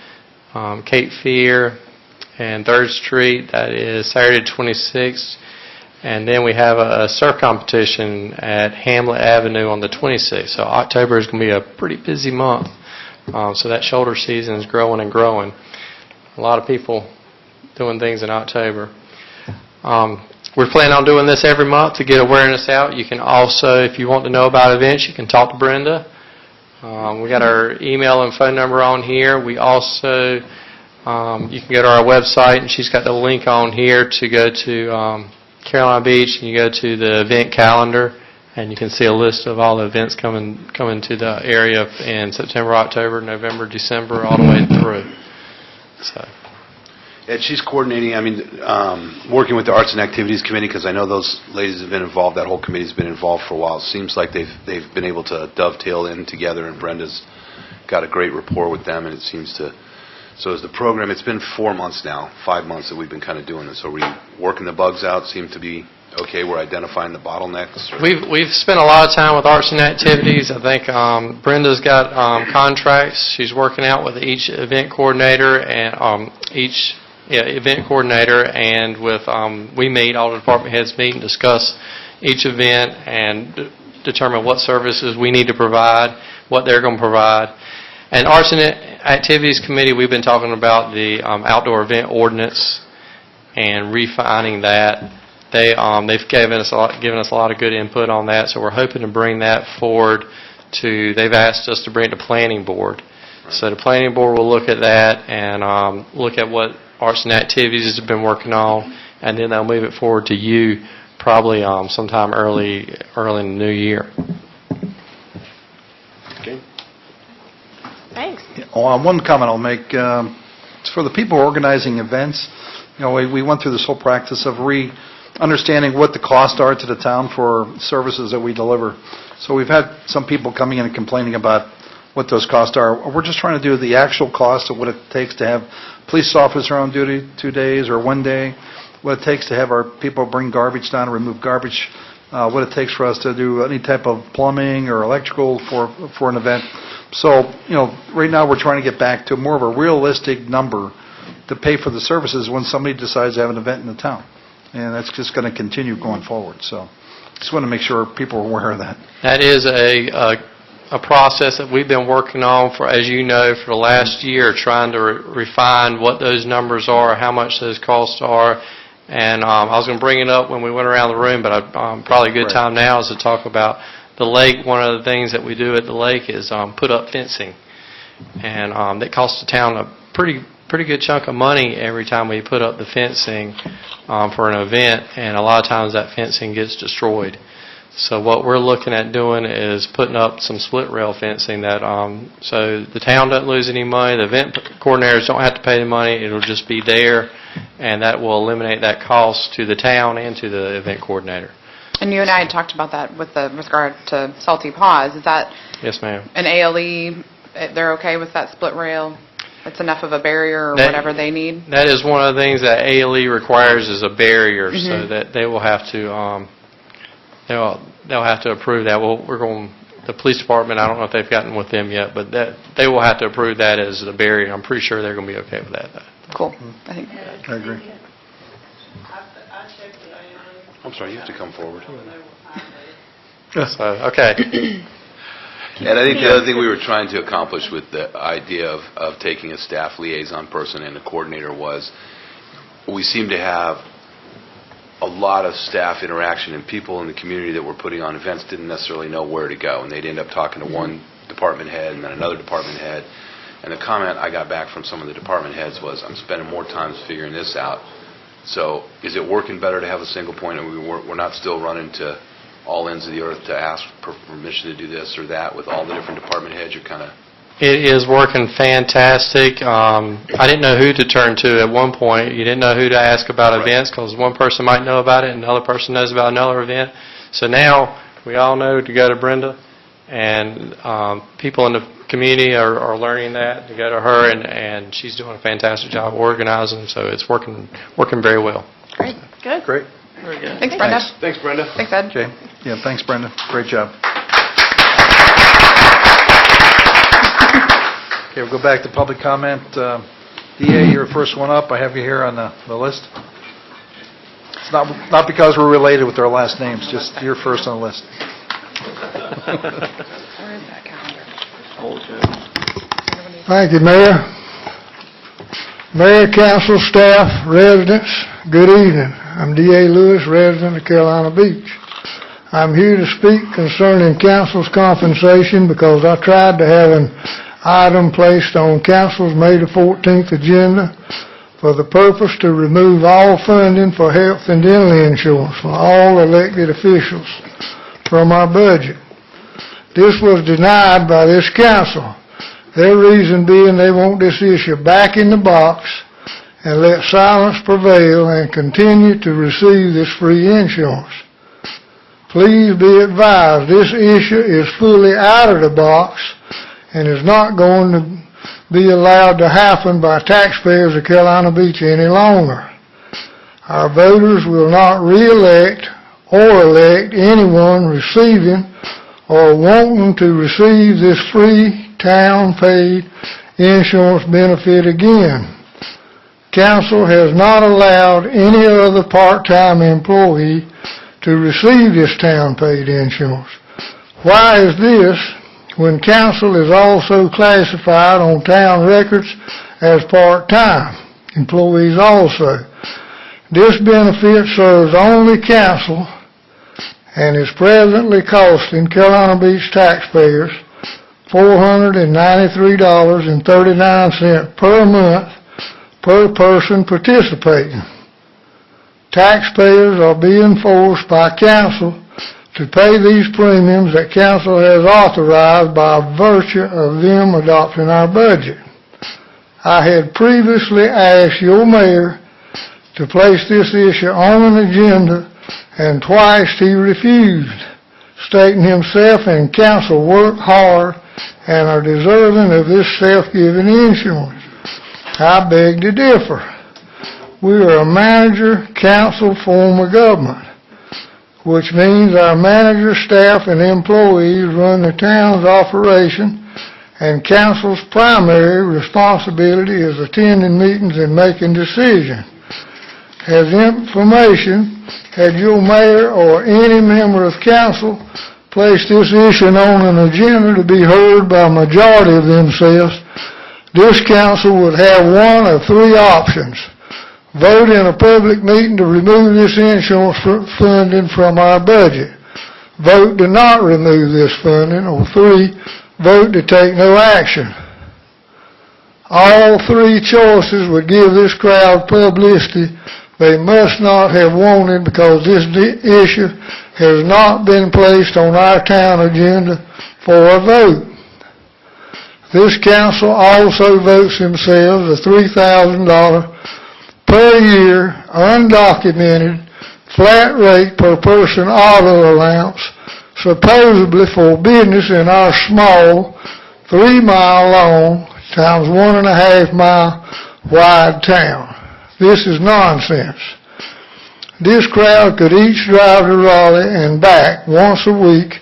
Cape Fear and 3rd Street. That is Saturday the 26th. And then we have a surf competition at Hamlet Avenue on the 26th. So October is going to be a pretty busy month. So that shoulder season is growing and growing. A lot of people doing things in October. We're planning on doing this every month to get awareness out. You can also, if you want to know about events, you can talk to Brenda. We got our email and phone number on here. We also, you can go to our website, and she's got the link on here to go to Carolina Beach, and you go to the event calendar, and you can see a list of all the events coming to the area in September, October, November, December, all the way through. So. Ed, she's coordinating, working with the Arts and Activities Committee, because I know those ladies have been involved, that whole committee's been involved for a while. It seems like they've been able to dovetail in together, and Brenda's got a great rapport with them, and it seems to, so as the program, it's been 4 months now, 5 months that we've been kind of doing this. So we're working the bugs out, seem to be okay, we're identifying the bottlenecks. We've spent a lot of time with Arts and Activities. I think Brenda's got contracts. She's working out with each event coordinator and event coordinator, and with we meet, all the department heads meet and discuss each event and determine what services we need to provide, what they're going to provide. And Arts and Activities Committee, we've been talking about the outdoor event ordinance and refining that. They've given us a lot of good input on that, so we're hoping to bring that forward to. They've asked us to bring it to Planning Board. Right. So the Planning Board will look at that and look at what Arts and Activities has been working on, and then they'll move it forward to you probably sometime early in the new year. Okay. Thanks. One comment I'll make. It's for the people organizing events. We went through this whole practice of understanding what the costs are to the town for services that we deliver. So we've had some people coming in and complaining about what those costs are. We're just trying to do the actual cost of what it takes to have a police officer on duty 2 days or 1 day, what it takes to have our people bring garbage down and remove garbage, what it takes for us to do any type of plumbing or electrical for an event. So, right now we're trying to get back to more of a realistic number to pay for the services when somebody decides to have an event in the town. And that's just going to continue going forward. So just want to make sure people are aware of that. That is a process that we've been working on for, as you know, for the last year, trying to refine what those numbers are, how much those costs are. And I was going to bring it up when we went around the room, but probably a good time now is to talk about the lake. One of the things that we do at the lake is put up fencing. And that costs the town a pretty good chunk of money every time we put up the fencing for an event, and a lot of times that fencing gets destroyed. So what we're looking at doing is putting up some split rail fencing that so the town doesn't lose any money, the event coordinators don't have to pay the money, it'll just be there, and that will eliminate that cost to the town and to the event coordinator. And you and I had talked about that with regard to Salty Paws. Is that Yes, ma'am. And ALE, they're okay with that split rail? It's enough of a barrier or whatever they need? That is one of the things that ALE requires is a barrier, so that they will have to, they'll have to approve that. Well, the police department, I don't know if they've gotten with them yet, but they will have to approve that as a barrier. I'm pretty sure they're going to be okay with that. Cool. I think. I agree. I'm sorry, you have to come forward. So, okay. And I think the other thing we were trying to accomplish with the idea of taking a staff liaison person and a coordinator was we seem to have a lot of staff interaction, and people in the community that were putting on events didn't necessarily know where to go, and they'd end up talking to one department head and then another department head. And the comment I got back from some of the department heads was, I'm spending more time figuring this out. So is it working better to have a single point, and we're not still running to all ends of the earth to ask for permission to do this or that with all the different department heads? You're kind of... It is working fantastic. I didn't know who to turn to at one point. You didn't know who to ask about events because one person might know about it and another person knows about another event. So now we all know to go to Brenda, and people in the community are learning that to go to her, and she's doing a fantastic job organizing, so it's working very well. Great. Good. Great. Very good. Thanks, Brenda. Thanks, Brenda. Thanks, Ed. Okay. Yeah, thanks, Brenda. Great job. Okay, we'll go back to public comment. DA, you're the first one up. I have you here on the list. It's not because we're related with our last names, just you're first on the list. Where is that calendar? Thank you, Mayor. Mayor, council, staff, residents, good evening. I'm D.A. Lewis, resident of Carolina Beach. I'm here to speak concerning council's compensation because I tried to have an item placed on council's May the 14th agenda for the purpose to remove all funding for health and dental insurance for all elected officials from our budget. This was denied by this council. Their reason being they want this issue back in the box and let silence prevail and continue to receive this free insurance. Please be advised this issue is fully out of the box and is not going to be allowed to happen by taxpayers of Carolina Beach any longer. Our voters will not re-elect or elect anyone receiving or wanting to receive this free town-paid insurance benefit again. Council has not allowed any other part-time employee to receive this town-paid insurance. Why is this when council is also classified on town records as part-time employees also? This benefit serves only council and is presently costing Carolina Beach taxpayers $493.39 per month per person participating. Taxpayers are being forced by council to pay these premiums that council has authorized by virtue of them adopting our budget. I had previously asked your mayor to place this issue on an agenda, and twice he refused, stating himself and council work hard and are deserving of this self-giving insurance. I beg to differ. We are a manager, council form of government, which means our manager, staff, and employees run the town's operation, and council's primary responsibility is attending meetings and making decisions. As information, had your mayor or any member of council placed this issue on an agenda to be heard by a majority of themselves, this council would have one of three options: vote in a public meeting to remove this insurance funding from our budget, vote to not remove this funding, or 3, vote to take no action. All three choices would give this crowd publicity they must not have wanted because this issue has not been placed on our town agenda for a vote. This council also votes themselves a $3,000 per year undocumented flat rate per person auto allowance supposedly for business in our small 3-mile long times 1.5 mile wide town. This is nonsense. This crowd could each drive to Raleigh and back once a week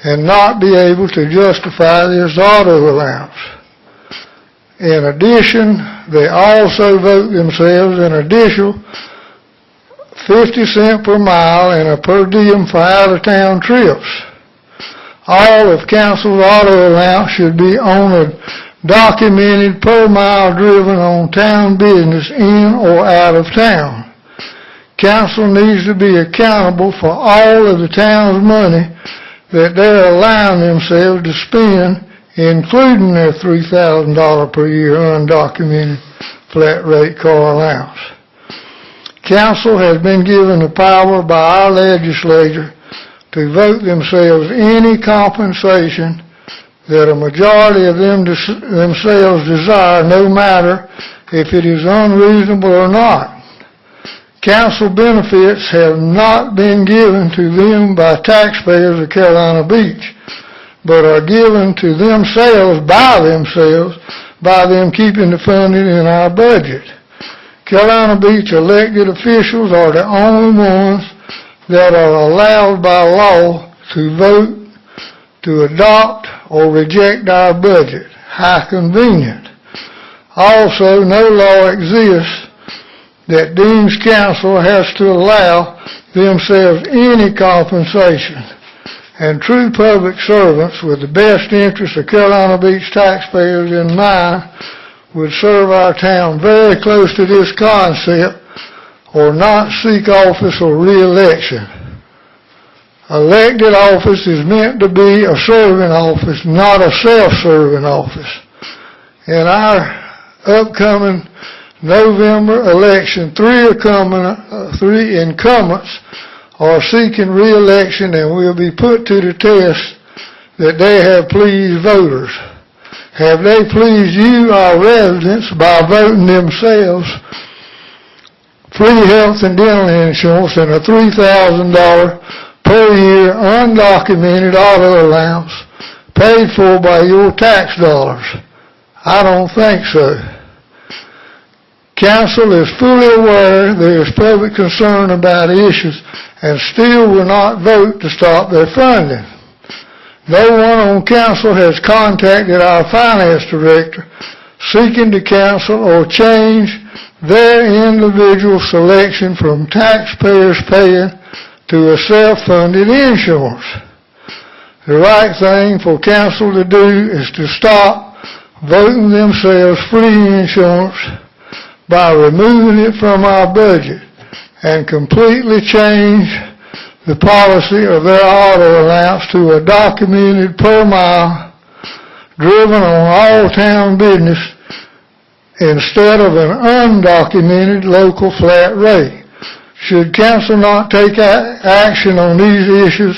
and not be able to justify this auto allowance. In addition, they also vote themselves an additional 50 cents per mile and a per diem for out-of-town trips. All of council's auto allowance should be on a documented per mile driven on town business in or out of town. Council needs to be accountable for all of the town's money that they're allowing themselves to spend, including their $3,000 per year undocumented flat rate car allowance. Council has been given the power by our legislature to vote themselves any compensation that a majority of them themselves desire, no matter if it is unreasonable or not. Council benefits have not been given to them by taxpayers of Carolina Beach, but are given to themselves by them keeping the funding in our budget. Carolina Beach elected officials are the only ones that are allowed by law to vote to adopt or reject our budget. How convenient. Also, no law exists that deems council has to allow themselves any compensation. And true public servants with the best interests of Carolina Beach taxpayers in mind would serve our town very close to this concept or not seek office or re-election. Elected office is meant to be a serving office, not a self-serving office. In our upcoming November election, three incumbents are seeking re-election and will be put to the test that they have pleased voters. Have they pleased you, our residents, by voting themselves free health and dental insurance and a $3,000 per year undocumented auto allowance paid for by your tax dollars? I don't think so. Council is fully aware there is public concern about issues and still will not vote to stop their funding. No one on council has contacted our finance director seeking to cancel or change their individual selection from taxpayers paying to a self-funded insurance. The right thing for council to do is to stop voting themselves free insurance by removing it from our budget and completely change the policy of their auto allowance to a documented per mile driven on all town business instead of an undocumented local flat rate. Should council not take action on these issues,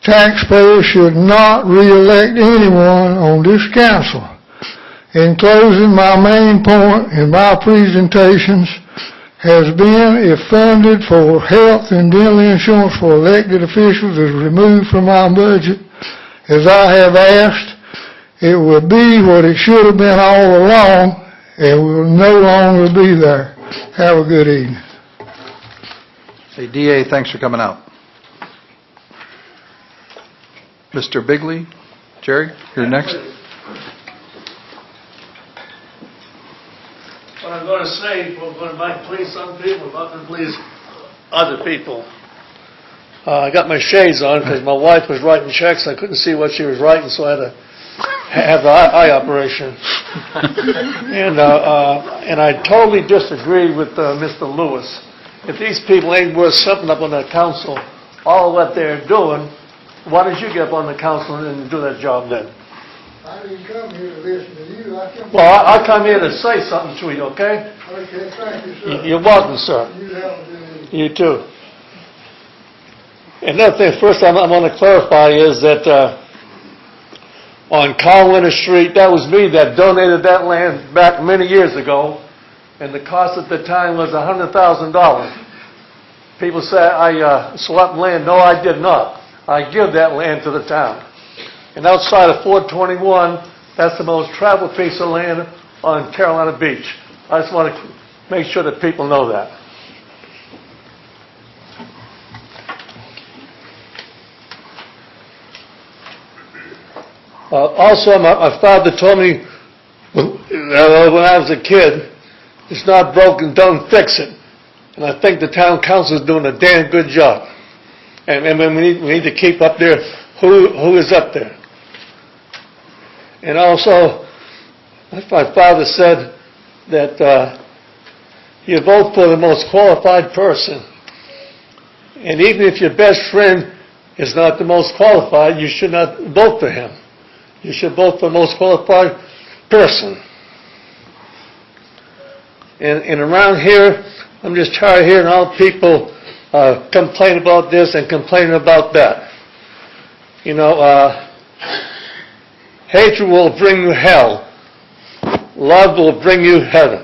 taxpayers should not re-elect anyone on this council. In closing, my main point in my presentations has been if funded for health and dental insurance for elected officials is removed from our budget, as I have asked, it will be what it should have been all along and will no longer be there. Have a good evening. Hey, DA, thanks for coming out. Mr. Bigley, Jerry, you're next. What I'm going to say, we're going to please some people, we're not going to please other people. I got my shades on because my wife was writing checks. I couldn't see what she was writing, so I had to have the eye operation. And I totally disagree with Mr. Lewis. If these people ain't worth something up on that council, all what they're doing, why did you get up on the council and do that job then? I didn't come here to listen to you. I come here to say something to you, okay? Okay, thank you, sir. You're welcome, sir. You have a good evening. You too. Another thing, first I want to clarify is that on Colwinter Street, that was me that donated that land back many years ago, and the cost at the time was $100,000. People say I swapped land. No, I did not. I give that land to the town. And outside of 421, that's the most traveled piece of land on Carolina Beach. I just want to make sure that people know that. Also, my father told me when I was a kid, it's not broken, don't fix it. And I think the town council is doing a damn good job. And we need to keep up there who is up there. And also, my father said that you vote for the most qualified person. And even if your best friend is not the most qualified, you should not vote for him. You should vote for the most qualified person. And around here, I'm just tired of hearing all people complain about this and complain about that. You know, hatred will bring you hell. Love will bring you heaven.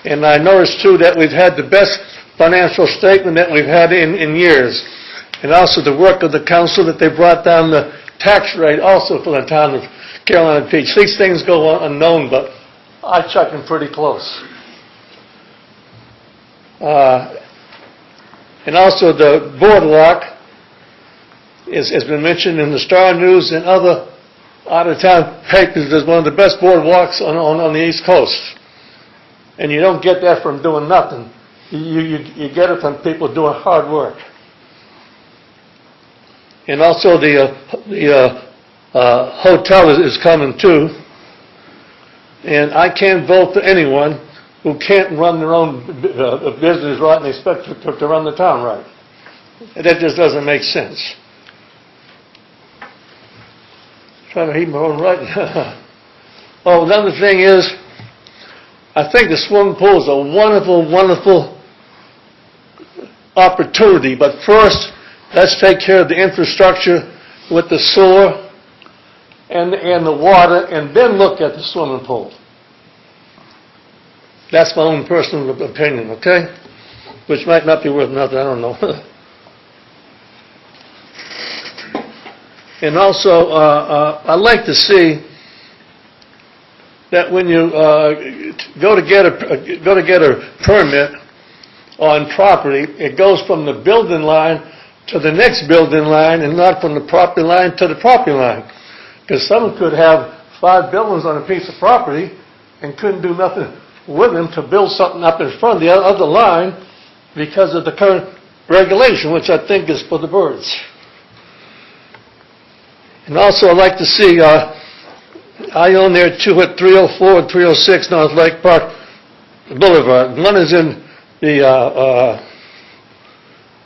And I noticed, too, that we've had the best financial statement that we've had in years. And also the work of the council that they brought down the tax rate also for the town of Carolina Beach. These things go unknown, but I check them pretty close. And also the Boardwalk has been mentioned in the Star News and other out-of-town papers as one of the best boardwalks on the East Coast. And you don't get that from doing nothing. You get it from people doing hard work. And also the hotel is coming too. And I can't vote for anyone who can't run their own business right and expect to run the town right. That just doesn't make sense. Trying to heat my own right. Oh, another thing is, I think the swimming pool is a wonderful, wonderful opportunity. But first, let's take care of the infrastructure with the sewer and the water, and then look at the swimming pool. That's my own personal opinion, okay? Which might not be worth nothing, I don't know. And also, I'd like to see that when you go to get a permit on property, it goes from the building line to the next building line and not from the property line to the property line. Because someone could have 5 buildings on a piece of property and couldn't do nothing with them to build something up in front of the other line because of the current regulation, which I think is for the birds. And also I'd like to see, I own there 2 at 304 and 306 North Lake Park Boulevard. One is in the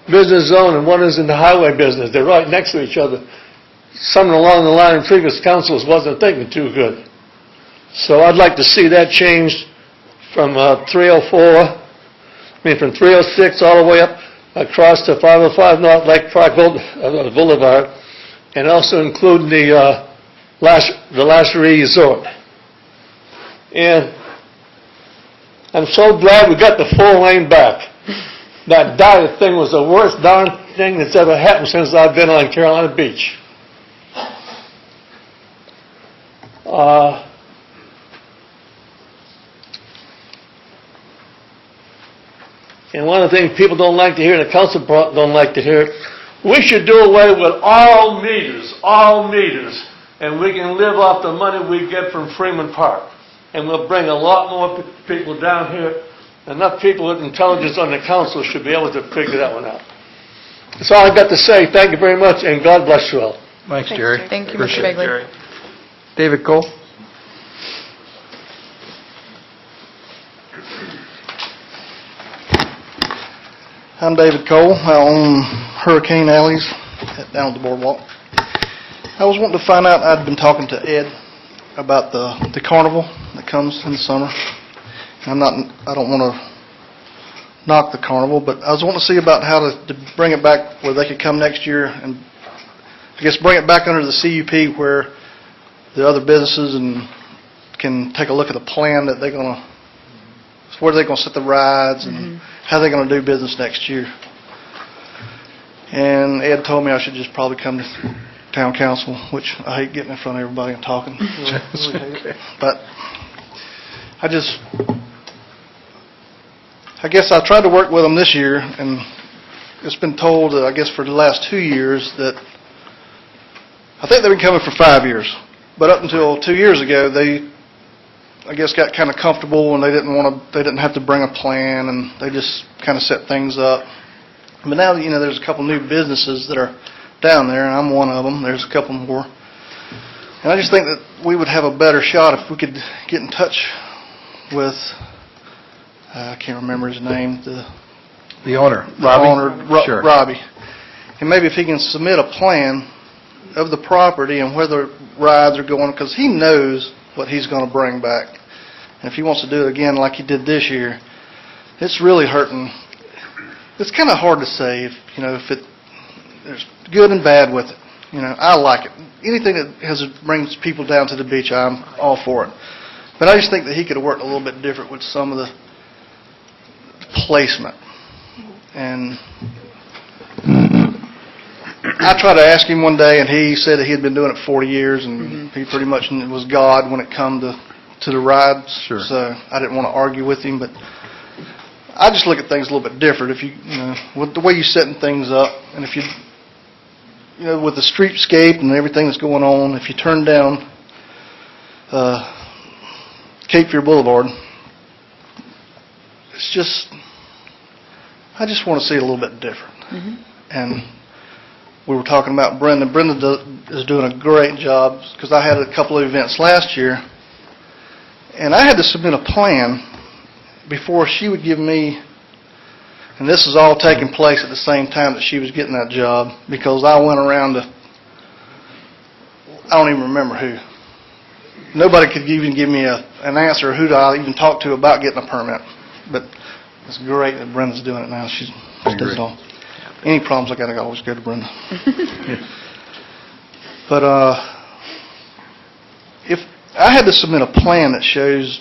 business zone and one is in the highway business. They're right next to each other. Something along the line in previous councils wasn't thinking too good. So I'd like to see that changed from 306 all the way up across to 505 North Lake Park Boulevard, and also including the last resort. And I'm so glad we got the 4-lane back. That diet thing was the worst darn thing that's ever happened since I've been on Carolina Beach. And one of the things people don't like to hear, and the council don't like to hear, we should do away with all meters, and we can live off the money we get from Freeman Park. And we'll bring a lot more people down here. Enough people with intelligence on the council should be able to figure that one out. That's all I've got to say. Thank you very much, and God bless you all. Thanks, Jerry. Thank you, Mr. Appreciate it. Begley. David Cole? I'm David Cole. I own Hurricane Alleys down at the Boardwalk. I was wanting to find out, I'd been talking to Ed about the carnival that comes in the summer. I don't want to knock the carnival, but I was wanting to see about how to bring it back where they could come next year and I guess bring it back under the CUP where the other businesses can take a look at the plan that they're going to, where they're going to set the rides and how they're going to do business next year. And Ed told me I should just probably come to town council, which I hate getting in front of everybody and talking. Really hate it. But I guess I tried to work with them this year, and it's been told, I guess for the last 2 years, that I think they've been coming for 5 years. But up until 2 years ago, they, I guess, got kind of comfortable, and they didn't have to bring a plan, and they just kind of set things up. But now, there's a couple new businesses that are down there, and I'm one of them. There's a couple more. And I just think that we would have a better shot if we could get in touch with, I can't remember his name, The owner, the Robbie? owner, Sure. Robbie. And maybe if he can submit a plan of the property and where the rides are going, because he knows what he's going to bring back. And if he wants to do it again like he did this year, it's really hurting. It's kind of hard to say if there's good and bad with it. I like it. Anything that brings people down to the beach, I'm all for it. But I just think that he could have worked a little bit different with some of the placement. And I tried to ask him one day, and he said that he had been doing it 40 years, and he pretty much was God when it come to the rides. Sure. So I didn't want to argue with him, but I just look at things a little bit different. If with the way you're setting things up, and if with the streetscape and everything that's going on, if you turn down Cape Fear Boulevard, it's just, I just want to see it a little bit different. And we were talking about Brenda. Brenda is doing a great job, because I had a couple of events last year, and I had to submit a plan before she would give me, and this is all taking place at the same time that she was getting that job, because I went around to, I don't even remember who. Nobody could even give me an answer who I even talk to about getting a permit. But it's great that Brenda's doing it now. She does it all. Any problems I always go to Brenda. But if I had to submit a plan that shows,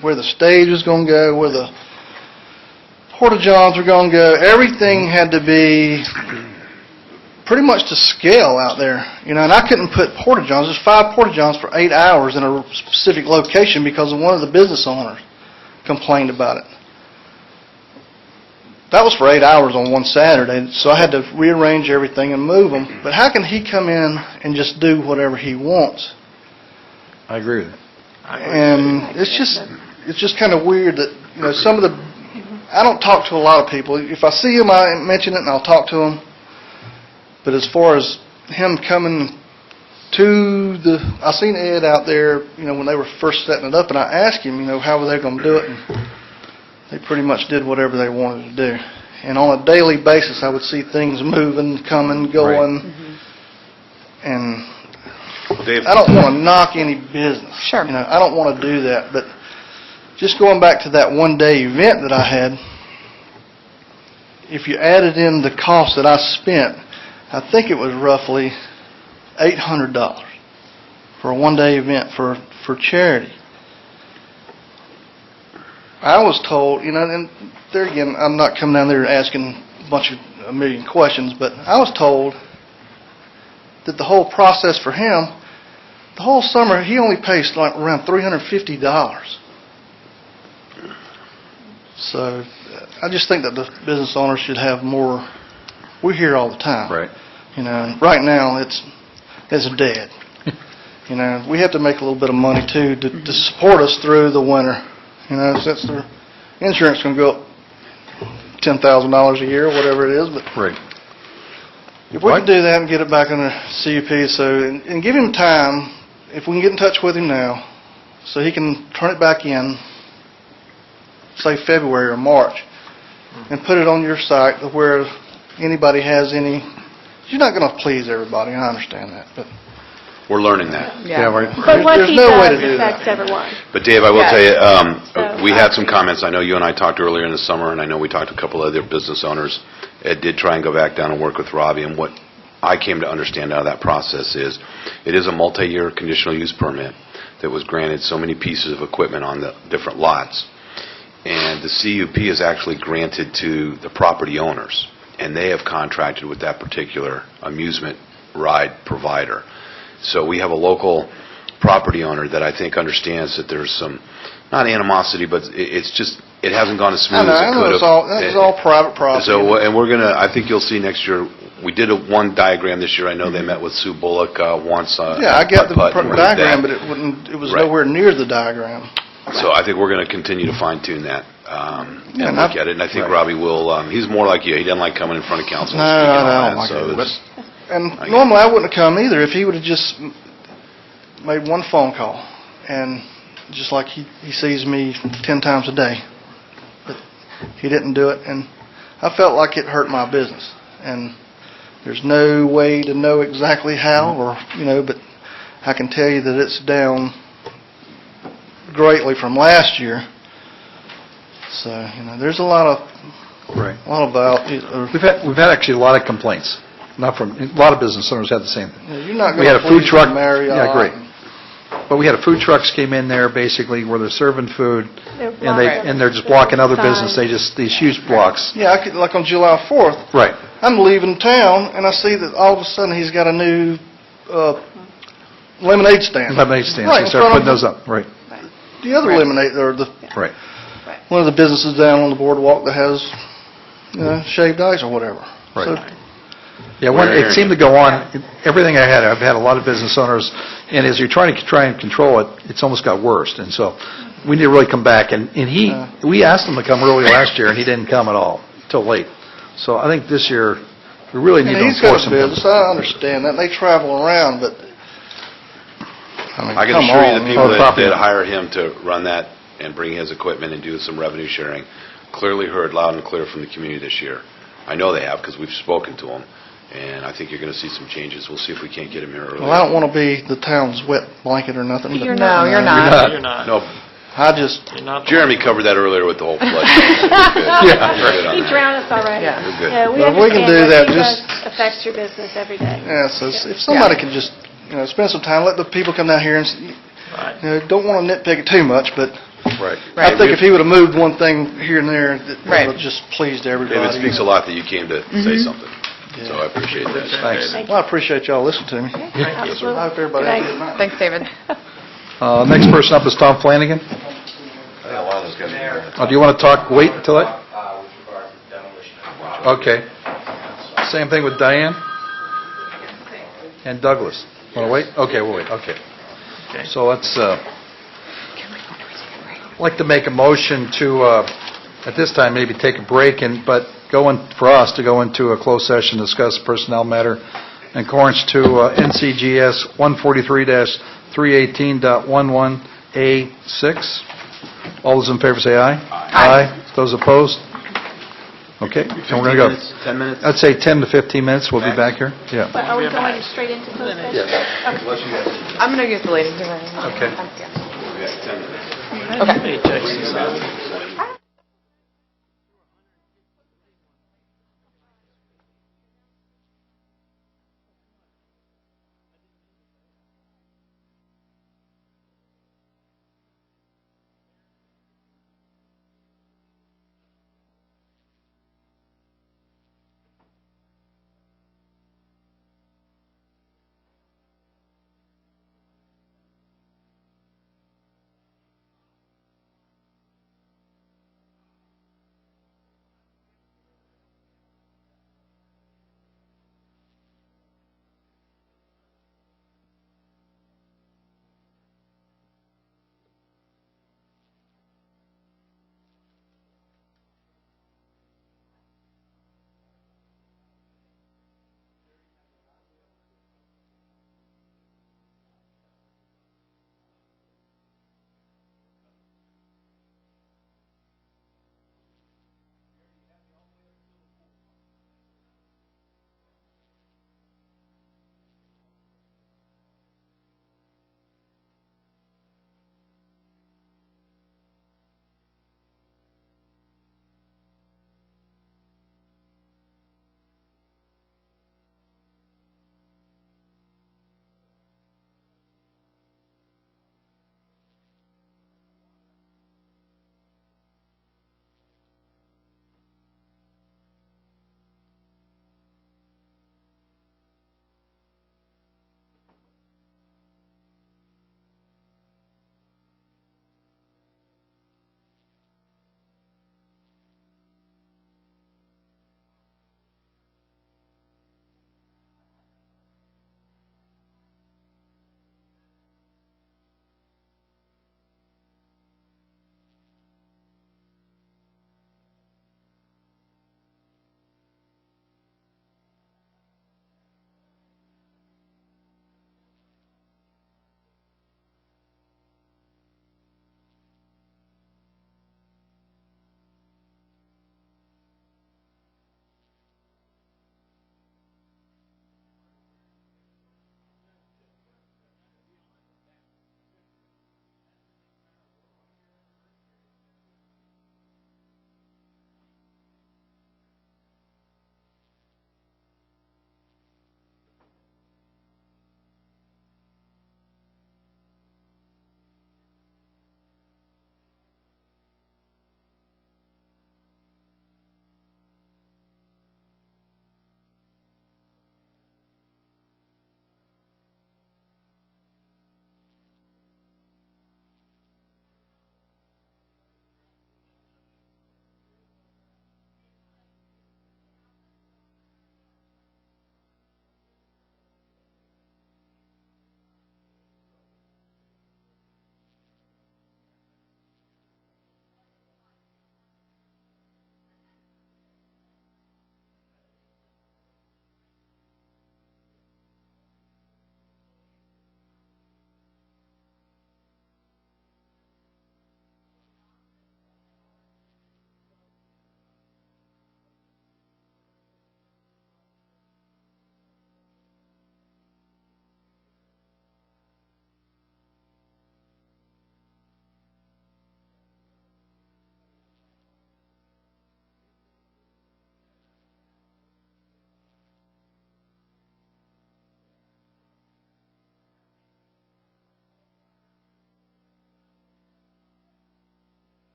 where the stage is going to go, where the porta-johns are going to go, everything had to be pretty much to scale out there. And I couldn't put porta-johns. There's 5 porta-johns for 8 hours in a specific location because of one of the business owners complained about it. That was for 8 hours on one Saturday, so I had to rearrange everything and move them. But how can he come in and just do whatever he wants? I agree with you. And it's just kind of weird that some of the, I don't talk to a lot of people. If I see him, I mention it and I'll talk to him. But as far as him coming to I seen Ed out there, when they were first setting it up, and I asked him, how were they going to do it? And they pretty much did whatever they wanted to do. And on a daily basis, I would see things moving, coming, going. Mm-hmm. And Dave, I don't want to knock any business. Sure. I don't want to do that. But just going back to that one-day event that I had, if you added in the cost that I spent, I think it was roughly $800 for a one-day event for charity. I was told, and there again, I'm not coming down there asking a million questions, but I was told that the whole process for him, the whole summer, he only pays like around $350. So I just think that the business owners should have more. We're here all the time. Right. Right now it's dead. We have to make a little bit of money too to support us through the winter. Since the insurance can go up $10,000 a year or whatever it is, but Right. if we can do that and get it back under CUP, and give him time, if we can get in touch with him now, so he can turn it back in, say February or March, and put it on your site where anybody has any. You're not going to please everybody, I understand that, but we're learning that. Yeah. Right. But what There's he no way does to do that. affects everyone. But Dave, I will Yes. tell you, So, we had some comments. I know you and I talked earlier in the summer, and I know we talked to a couple other business owners. Ed did try and go back down and work with Robbie, and what I came to understand out of that process is it is a multi-year conditional use permit that was granted so many pieces of equipment on the different lots. And the CUP is actually granted to the property owners. and they have contracted with that particular amusement ride provider. So we have a local property owner that I think understands that there's some, not animosity, but it's just, it hasn't gone as smooth as it could have. It's all private property. So, and we're going to, I think you'll see next year, we did one diagram this year. I know they met with Sue Bullock once. Yeah, I got the putt-putt, and we did diagram, that. but it was Right. nowhere near the diagram. So I think we're going to continue to fine-tune that and and look at it. And I think Robbie will, he's more like you. He doesn't like coming in front of council No, and speaking I all don't that. like So it, it's- And normally I wouldn't have come either if he would have just made one phone call, and just like he sees me 10 times a day. But he didn't do it, and I felt like it hurt my business. And there's no way to know exactly how, or but I can tell you that it's down greatly from last year. So there's a lot of We've had actually a lot of complaints. Not from, a lot of business owners had the same thing. You're not We going had to a food please truck. Marriott. Yeah, great. But we had a food trucks came in there basically where they're serving food and they're just blocking other business. They just, these huge blocks. Yeah, I could, like on July 4th, Right. I'm leaving town, and I see that all of a sudden he's got a new lemonade stand. Lemonade stands. Right They in start front putting of those up. Right. the other lemonade, or Right. one of the businesses down on the boardwalk that has shaved ice or whatever. Right. So, Yeah, it seemed to go on, everything I've had a lot of business owners, and as you're trying to control it, it's almost got worse. And so we need to really come back. And we asked him to come early last year, and he didn't come at all, till late. So I think this year, we really need to he's got enforce a him. business, I understand that. They travel around, but I can assure you the people that hire him to run that and bring his equipment and do some revenue sharing clearly heard loud and clear from the community this year. I know they have because we've spoken to them, and I think you're going to see some changes. We'll see if we can't get him here early. Well, I don't want to be the town's wet blanket or nothing. But You're not. You're not. You're not. No, I just, You're not the Jeremy covered that earlier with the whole flood. He drowned us already. Yeah. You're good. Yeah, we Well, if we can understand do what that, he just- does affects your business every day. so if somebody could just, spend some time, let the people come down here and, Right. don't want to nitpick it too much, but Right. I think if he would have moved one thing here and there, that Right. would have just pleased everybody. David, it speaks a lot that you came to say something. So I appreciate that. Thanks. Well, I appreciate y'all listening to me. Absolutely. I hope everybody Good has a night. good night. Thanks, David. Next person up is Tom Flanagan. Do you want to talk, wait until that? Okay. Same thing with Diane? And Douglas. Want to wait? Okay, we'll wait, okay. So let's, I'd like to make a motion to, at this time, maybe take a break, but for us to go into a closed session, discuss personnel matter in accordance to NCGS 143-318.11A6. All those in favor say aye. Aye. Those opposed? Okay, so we're going to go. 10 minutes? I'd say 10 to 15 minutes, we'll be back here. Yeah. But are we going straight into closed session? Yes. I'm going to use the ladies' room. Okay. Okay. Check this out.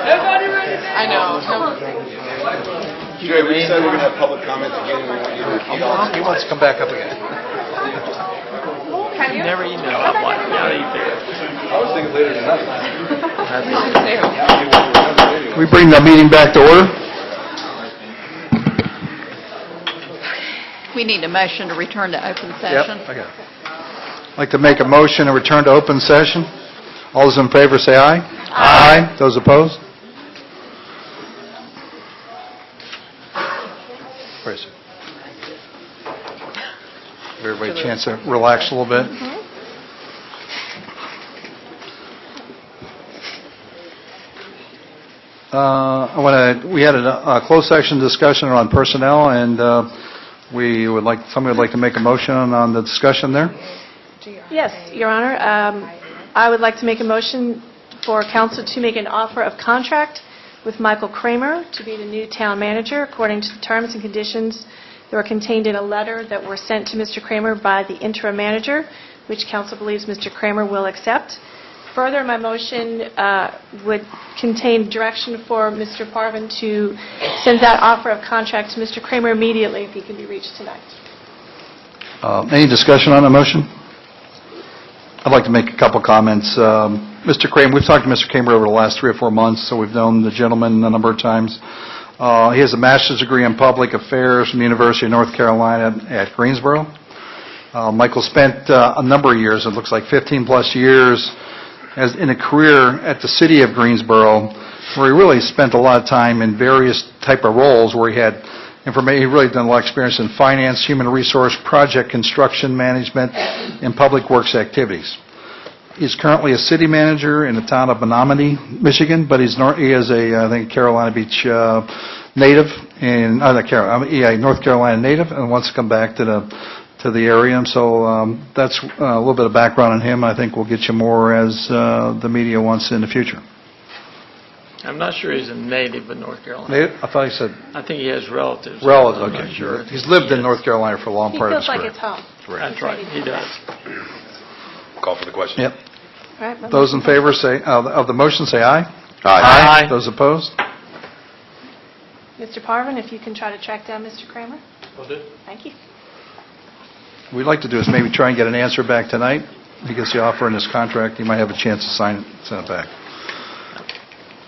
I know. Jay, we said we're going to have public comments again. We want you to repeat all. He wants to come back up again. Have you? Never email. Now that you figure. I was thinking later tonight. We bring the meeting back to order. We need a motion to return to open session. I got it. I'd like to make a motion to return to open session. All those in favor say aye. Aye. Those opposed? Praise. Give everybody a chance to relax a little bit. We had a closed session discussion on personnel, and somebody would like to make a motion on the discussion there. Yes, Your Honor. I would like to make a motion for council to make an offer of contract with Michael Cramer to be the new town manager according to the terms and conditions that were contained in a letter that were sent to Mr. Cramer by the interim manager, which council believes Mr. Cramer will accept. Further, my motion would contain direction for Mr. Parvin to send that offer of contract to Mr. Cramer immediately if he can be reached tonight. Any discussion on the motion? I'd like to make a couple comments. Mr. Cramer, we've talked to Mr. Cramer over the last 3 or 4 months, so we've known the gentleman a number of times. He has a master's degree in public affairs from the University of North Carolina at Greensboro. Michael spent a number of years, it looks like 15-plus years, in a career at the city of Greensboro, where he really spent a lot of time in various type of roles where he had information. He really done a lot of experience in finance, human resource, project construction management, and public works activities. He's currently a city manager in the town of Menominee, Michigan, but he is a, I think, Carolina Beach native, North Carolina native, and wants to come back to the area. And so that's a little bit of background on him. I think we'll get you more as the media wants in the future. I'm not sure he's a native of North Carolina. Native? I thought he said... I think he has relatives. Relatives, okay, sure. He's lived in North Carolina for a long part of his career. He feels like it's home. That's right, he does. Call for the question. Yep. All right, Those in favor of the motion say aye. Aye. Those opposed? Mr. Parvin, if you can try to track down Mr. Cramer. Will do. Thank you. What we'd like to do is maybe try and get an answer back tonight. He gets the offer in his contract, he might have a chance to sign it, send it back.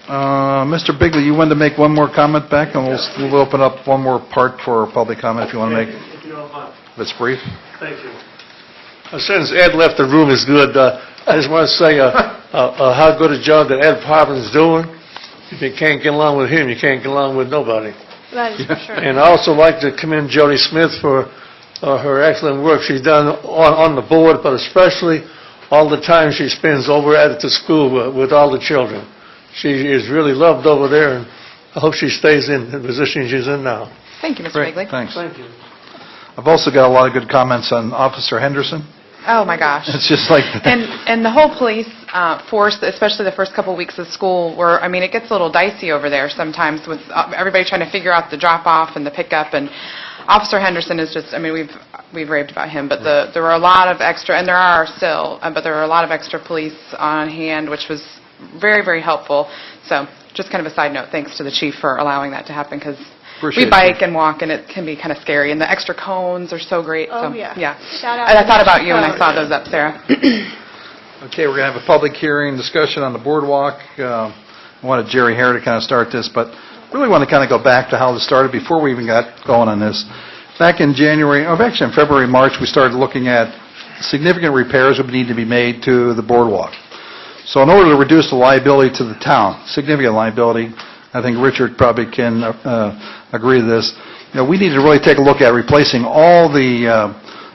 Mr. Bigley, you wanted to make one more comment back, and we'll open up one more part for public comment if you want to make it. If you don't mind. If it's brief. Thank you. Since Ed left the room is good, I just want to say how good a job that Ed Parvin's doing. If you can't get along with him, you can't get along with nobody. That is for sure. And I also like to commend Jody Smith for her excellent work she's done on the board, but especially all the time she spends over at the school with all the children. She is really loved over there, and I hope she stays in the position she's in now. Thank you, Mr. Great, Bigley. thanks. Thank you. I've also got a lot of good comments on Officer Henderson. Oh, my gosh. It's just like... And the whole police force, especially the first couple of weeks of school, it gets a little dicey over there sometimes with everybody trying to figure out the drop-off and the pickup. And Officer Henderson is just, we've raved about him, but there were a lot of extra, and there are still, but there were a lot of extra police on hand, which was very, very helpful. So just kind of a side note, thanks to the chief for allowing that to happen, because we bike and walk, and it can be kind of scary. And the extra cones are so great. Oh, so, yeah. Shout out. And I thought about you when I saw those up, Sarah. Okay, we're going to have a public hearing discussion on the boardwalk. I wanted Jerry Hare to kind of start this, but really want to kind of go back to how this started before we even got going on this. Back in in February, March, we started looking at significant repairs that would need to be made to the boardwalk. So in order to reduce the liability to the town, significant liability, I think Richard probably can agree to this, we need to really take a look at replacing all the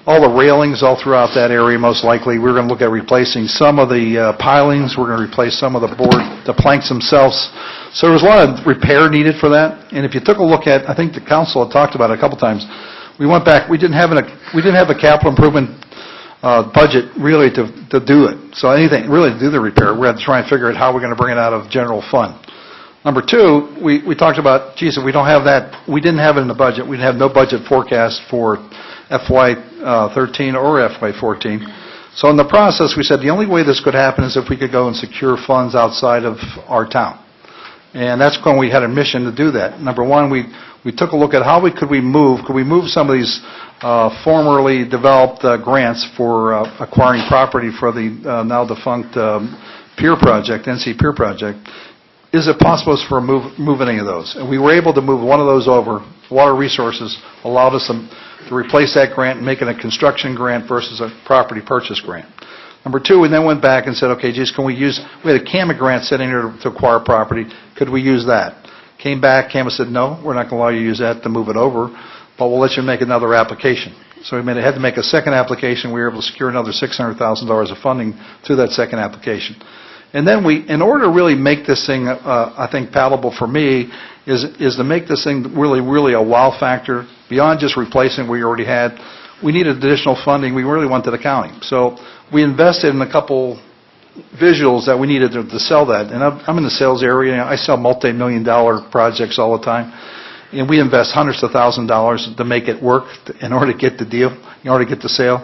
railings all throughout that area, most likely. We're going to look at replacing some of the pilings. We're going to replace some of the planks themselves. So there was a lot of repair needed for that. And if you took a look at, I think the council had talked about it a couple times, we went back, we didn't have a capital improvement budget really to do it. So anything really to do the repair, we had to try and figure out how we're going to bring it out of general fund. Number two, we talked about, geez, if we don't have that, we didn't have it in the budget. We didn't have no budget forecast for FY13 or FY14. So in the process, we said the only way this could happen is if we could go and secure funds outside of our town. And that's when we had a mission to do that. Number one, we took a look at how could we move some of these formerly developed grants for acquiring property for the now defunct Pier Project, NC Pier Project. Is it possible for move any of those? And we were able to move one of those over. Water Resources allowed us to replace that grant and make it a construction grant versus a property purchase grant. Number two, we then went back and said, okay, geez, we had a CAMA grant sitting there to acquire property. Could we use that? Came back, CAMA said, no, we're not going to allow you to use that to move it over, but we'll let you make another application. So we had to make a second application. We were able to secure another $600,000 of funding through that second application. And then in order to really make this thing, I think, palatable for me, is to make this thing really, really a wow factor, beyond just replacing what we already had. We needed additional funding. We really went to the county. So we invested in a couple visuals that we needed to sell that. And I'm in the sales area. I sell multi-million-dollar projects all the time. And we invest hundreds of thousands of dollars to make it work in order to get the deal, in order to get the sale.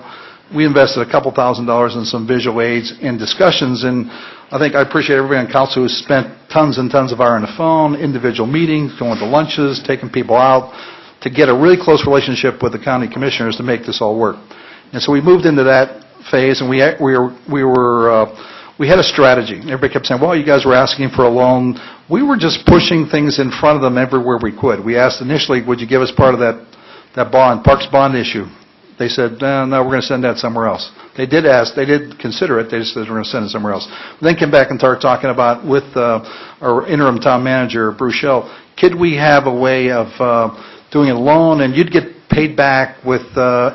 We invested a couple $1,000s in some visual aids and discussions. And I think I appreciate everybody on council who spent tons and tons of hours on the phone, individual meetings, going to lunches, taking people out, to get a really close relationship with the county commissioners to make this all work. And so we moved into that phase, and we had a strategy. Everybody kept saying, well, you guys were asking for a loan. We were just pushing things in front of them everywhere we could. We asked initially, would you give us part of that bond, Parks bond issue? They said, no, we're going to send that somewhere else. They did consider it. They just said, we're going to send it somewhere else. We then came back and started talking about, with our interim town manager, Bruce Shell, could we have a way of doing a loan, and you'd get paid back with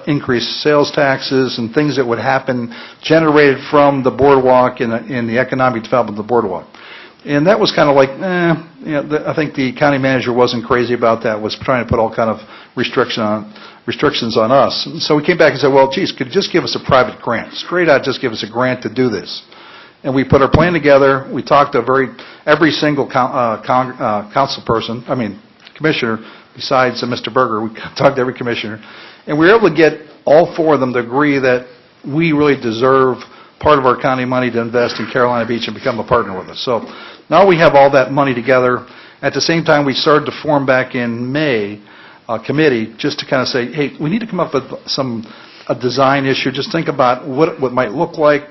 increased sales taxes and things that would happen generated from the boardwalk and the economic development of the boardwalk. And that was kind of like, I think the county manager wasn't crazy about that, was trying to put all kind of restrictions on us. And so we came back and said, well, geez, could you just give us a private grant? Straight out, just give us a grant to do this. And we put our plan together. We talked to every single commissioner, besides Mr. Berger. We talked to every commissioner. And we were able to get all four of them to agree that we really deserve part of our county money to invest in Carolina Beach and become a partner with us. So now we have all that money together. At the same time, we started to form back in May a committee just to kind of say, hey, we need to come up with a design issue. Just think about what it might look like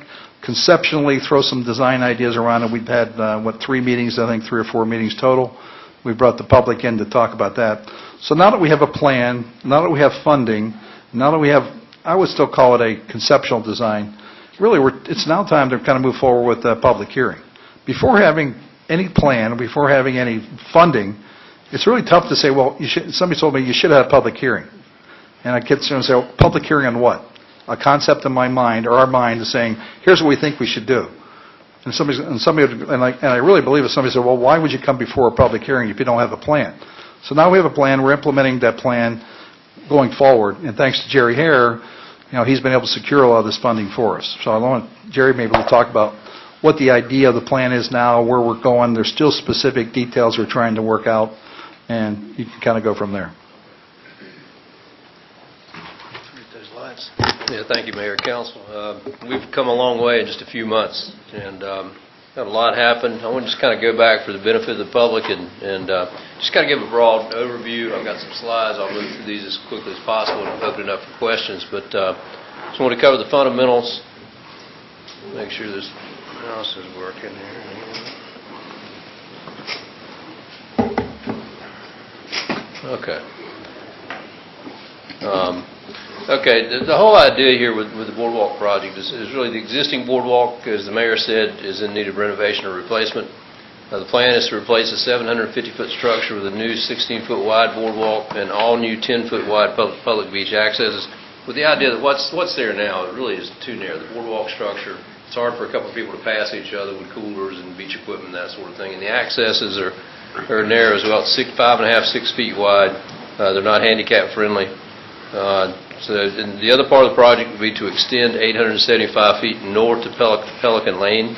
conceptually, throw some design ideas around it. We've had, 3 meetings, I think 3 or 4 meetings total. We brought the public in to talk about that. So now that we have a plan, now that we have funding, now that we have, I would still call it a conceptual design, really it's now time to kind of move forward with the public hearing. Before having any plan, before having any funding, it's really tough to say, well, somebody told me you should have a public hearing. And I get to say, well, public hearing on what? A concept in my mind, or our mind, is saying, here's what we think we should do. And I really believe if somebody said, well, why would you come before a public hearing if you don't have a plan? So now we have a plan. We're implementing that plan going forward. And thanks to Jerry Hare, he's been able to secure a lot of this funding for us. So I want Jerry maybe to talk about what the idea of the plan is now, where we're going. There's still specific details we're trying to work out, and you can kind of go from there. Yeah, thank you, Mayor, Council. We've come a long way in just a few months, and had a lot happen. I want to just kind of go back for the benefit of the public and just kind of give a broad overview. I've got some slides. I'll move through these as quickly as possible and open it up for questions. But just want to cover the fundamentals. Make sure this mouse is working here. Okay. The whole idea here with the Boardwalk project is really the existing boardwalk, as the mayor said, is in need of renovation or replacement. The plan is to replace a 750-foot structure with a new 16-foot wide boardwalk and all new 10-foot wide public beach accesses, with the idea that what's there now, it really is too narrow. The boardwalk structure, it's hard for a couple of people to pass each other with coolers and beach equipment and that sort of thing. And the accesses are narrow as well, 5.5, 6 feet wide. They're not handicap friendly. So the other part of the project would be to extend 875 feet north to Pelican Lane.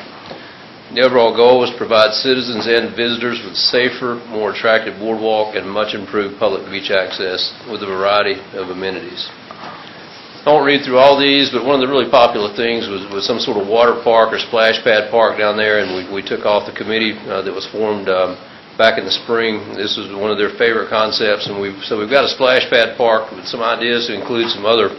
The overall goal is to provide citizens and visitors with safer, more attractive boardwalk and much improved public beach access with a variety of amenities. I won't read through all these, but one of the really popular things was some sort of water park or splash pad park down there, and we took off the committee that was formed back in the spring. This was one of their favorite concepts, and we've got a splash pad park with some ideas to include some other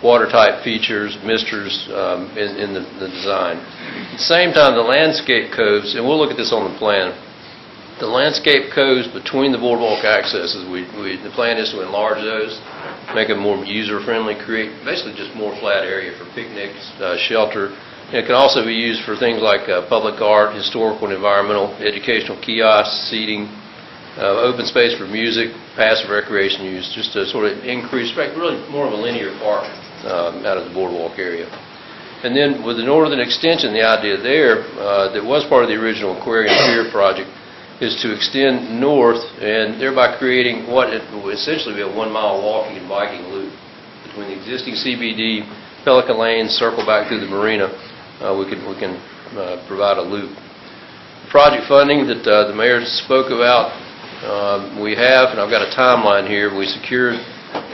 water-type features, misters in the design. At the same time, the landscape coves, and we'll look at this on the plan, the landscape coves between the boardwalk accesses, the plan is to enlarge those, make them more user-friendly, create basically just more flat area for picnics, shelter. And it can also be used for things like public art, historical and environmental, educational kiosks, seating, open space for music, passive recreation use, just to sort of increase, really more of a linear park out of the boardwalk area. And then with the northern extension, the idea there, that was part of the original Aquarium Pier project, is to extend north and thereby creating what it will essentially be a 1-mile walking and biking loop between the existing CBD, Pelican Lane, circle back through the marina. We can provide a loop. Project funding that the mayor spoke about, we have, and I've got a timeline here. We secured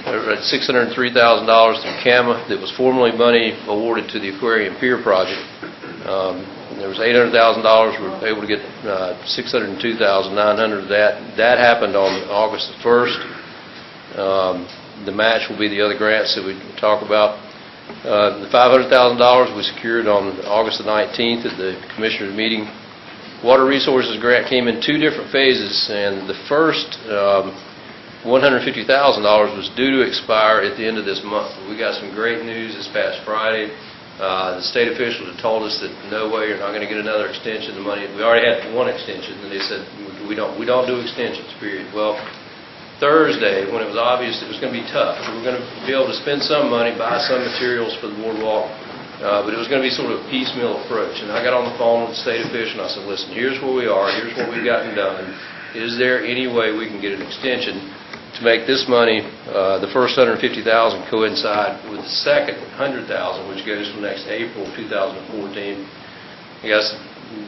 $603,000 through CAMA that was formerly money awarded to the Aquarium Pier project. There was $800,000. We were able to get $602,900 of that. That happened on August the 1st. The match will be the other grants that we talk about. The $500,000 we secured on August the 19th at the commissioners' meeting. Water Resources grant came in 2 different phases, and the first $150,000 was due to expire at the end of this month. We got some great news this past Friday. The state officials had told us that no way, you're not going to get another extension. The money, we already had one extension, and they said we don't do extensions, period. Well, Thursday, when it was obvious it was going to be tough, we were going to be able to spend some money, buy some materials for the boardwalk, but it was going to be sort of a piecemeal approach. And I got on the phone with the state official, and I said, listen, here's where we are, here's what we've gotten done. Is there any way we can get an extension to make this money, the first $150,000, coincide with the second $100,000, which goes from next April 2014? I guess,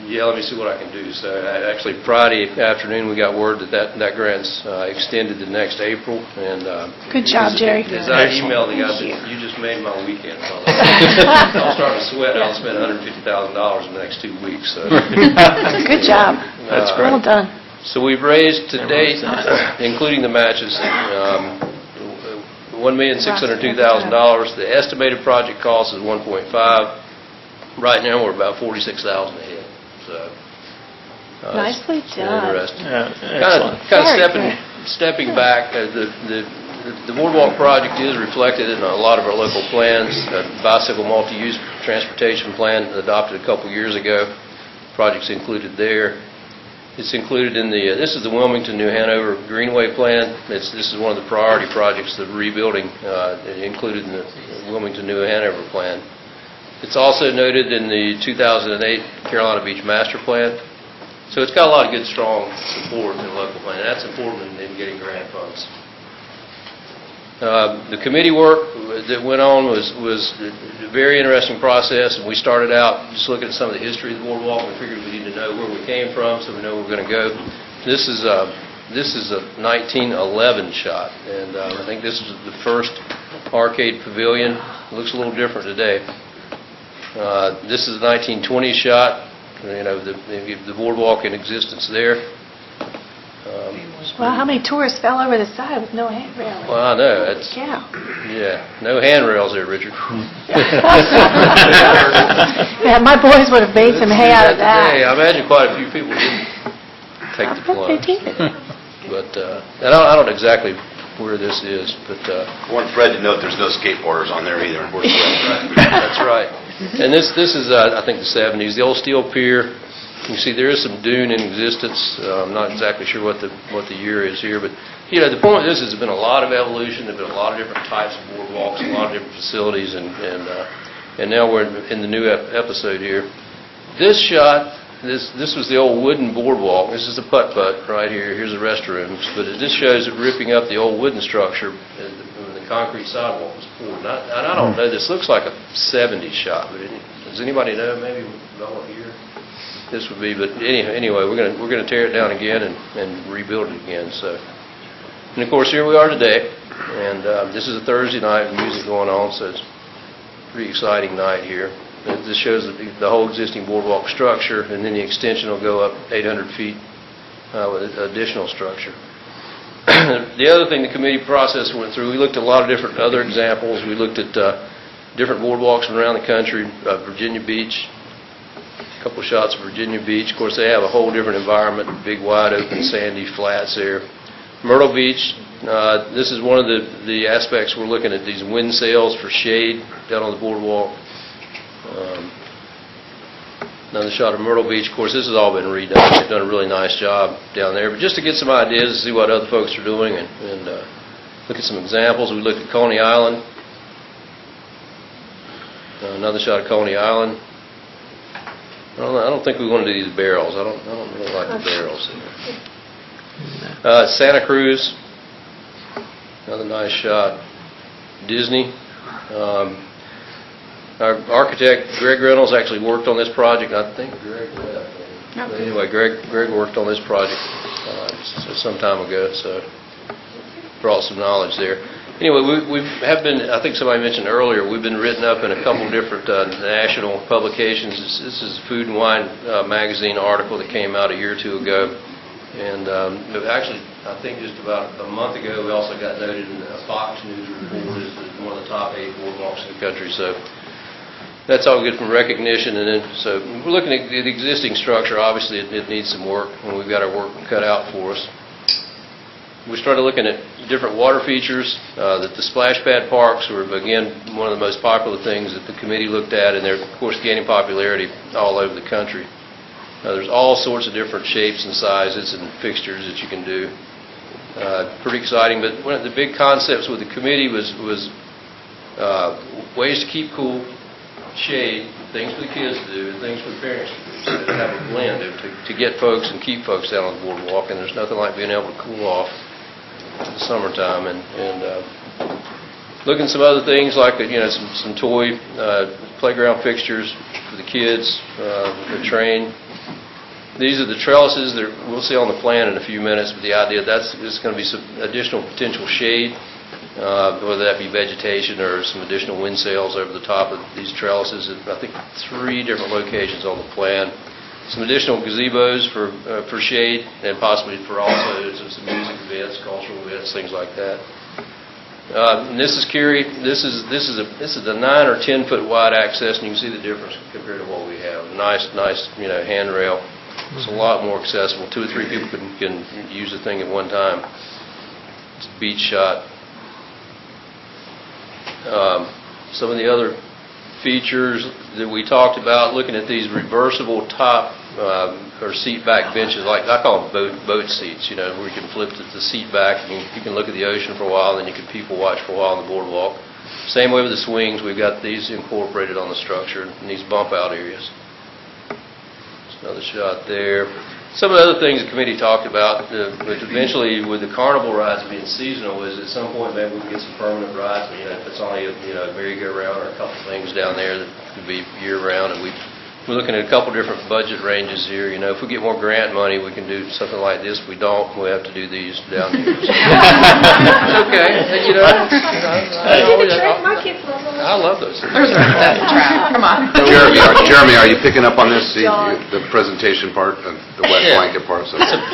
yeah, let me see what I can do. So actually Friday afternoon we got word that grant's extended to next April. And good job, Jerry. As I emailed the guy, you just made my weekend. I'll start to sweat. I'll spend $150,000 in the next 2 weeks. So. Good job. That's great. Well done. So we've raised to date, including the matches, $1,602,000. The estimated project cost is $1.5. Right now we're about $46,000 ahead. So nicely done. Interesting. Kind of stepping back. The boardwalk project is reflected in a lot of our local plans. Bicycle multi-use transportation plan adopted a couple years ago. Projects included there. It's included in the, this is the Wilmington, New Hanover Greenway Plan. This is one of the priority projects, the rebuilding included in the Wilmington, New Hanover Plan. It's also noted in the 2008 Carolina Beach Master Plan. So it's got a lot of good, strong support in the local plan. That's important in getting grant funds. The committee work that went on was a very interesting process, and we started out just looking at some of the history of the boardwalk. We figured we need to know where we came from so we know where we're going to go. This is a 1911 shot, and I think this is the first arcade pavilion. It looks a little different today. This is a 1920 shot. You know, the boardwalk in existence there. Well, how many tourists fell over the side with no handrail? Well, I know. It's, yeah. Yeah. No handrails there, Richard. Yeah, my boys would have made some hay out of that. I imagine quite a few people didn't take the plunge. But and I don't know exactly where this is, but I want Fred to note there's no skateboarders on there either. That's right. And this is I think the 70s, the old steel pier. You can see there is some dune in existence. I'm not exactly sure what the year is here, but you know the point of this is there's been a lot of evolution. There've been a lot of different types of boardwalks, a lot of different facilities, and now we're in the new episode here. This shot, this was the old wooden boardwalk. This is the putt-putt right here. Here's the restrooms, but this shows it ripping up the old wooden structure when the concrete sidewalk was poured. And I don't know. This looks like a 70s shot, but does anybody know maybe about what year this would be? But anyway, we're gonna tear it down again and rebuild it again. So, and of course here we are today, and this is a Thursday night with music going on, so it's a pretty exciting night here. This shows the whole existing boardwalk structure, and then the extension will go up 800 feet with additional structure. The other thing the committee process went through, we looked at a lot of different other examples. We looked at different boardwalks from around the country, Virginia Beach, a couple shots of Virginia Beach. Of course, they have a whole different environment, big, wide open, sandy flats there. Myrtle Beach, this is one of the aspects we're looking at, these wind sails for shade down on the boardwalk. Another shot of Myrtle Beach. Of course, this has all been redone. They've done a really nice job down there. But just to get some ideas, to see what other folks are doing, and look at some examples. We looked at Coney Island. Another shot of Coney Island. I don't think we want to do these barrels. I don't really like the barrels. Santa Cruz. Another nice shot. Disney. Our architect, Greg Reynolds, actually worked on this project. I think Greg left. But anyway, Greg worked on this project some time ago, so brought some knowledge there. Anyway, we have been, I think somebody mentioned earlier, we've been written up in a couple different national publications. This is a Food and Wine magazine article that came out a year or two ago. And actually, I think just about a month ago, we also got noted in a Fox News report as one of the top 8 boardwalks in the country. So that's all good from recognition. And then, so we're looking at the existing structure. Obviously, it needs some work, and we've got our work cut out for us. We started looking at different water features. That the splash pad parks were, again, one of the most popular things that the committee looked at, and they're, of course, gaining popularity all over the country. There's all sorts of different shapes and sizes and fixtures that you can do. Pretty exciting, but one of the big concepts with the committee was ways to keep cool, shade, things for the kids to do, and things for the parents to do. So to have a blend to get folks and keep folks down on the boardwalk, and there's nothing like being able to cool off in the summertime. And looking at some other things like some toy playground fixtures for the kids, the train. These are the trellises that we'll see on the plan in a few minutes, but the idea that's going to be some additional potential shade, whether that be vegetation or some additional wind sails over the top of these trellises. I think 3 different locations on the plan. Some additional gazebos for shade, and possibly for also some music events, cultural events, things like that. And this is Curie. This is a 9 or 10 foot wide access, and you can see the difference compared to what we have. Nice handrail. It's a lot more accessible. 2 or 3 people can use the thing at one time. It's a beach shot. Some of the other features that we talked about, looking at these reversible top or seat back benches, like I call them boat seats, where you can flip the seat back and you can look at the ocean for a while, and then you can people watch for a while on the boardwalk. Same way with the swings. We've got these incorporated on the structure in these bump out areas. Another shot there. Some of the other things the committee talked about, but eventually with the carnival rides being seasonal, is at some point maybe we can get some permanent rides. If it's only a merry-go-round or a couple things down there that could be year-round. And we're looking at a couple different budget ranges here. If we get more grant money, we can do something like this. If we don't, we have to do these down here. Okay. I love those. Come on. Jeremy, are you picking up on this? The presentation part, the wet blanket part? So It's a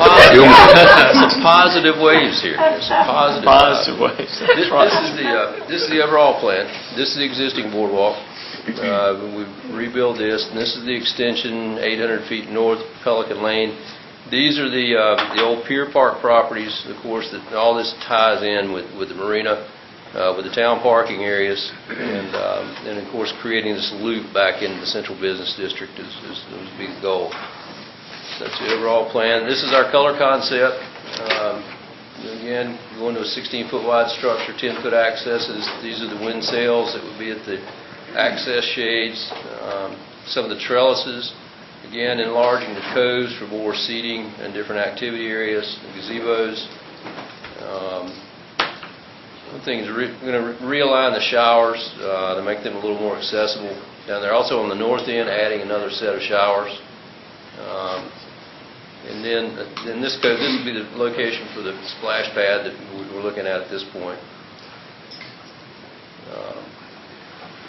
positive waves here. It's a positive waves. This is the overall plan. This is the existing boardwalk. We've rebuilt this, and this is the extension 800 feet north Pelican Lane. These are the old Pier Park properties, of course, that all this ties in with the marina, with the town parking areas, and of course creating this loop back into the central business district is the big goal. That's the overall plan. This is our color concept. Again, going to a 16-foot wide structure, 10-foot accesses. These are the wind sails that would be at the access shades, some of the trellises, again enlarging the coves for more seating and different activity areas, the gazebos. One thing is we're going to realign the showers to make them a little more accessible down there. Also on the north end, adding another set of showers. And then this would be the location for the splash pad that we're looking at this point.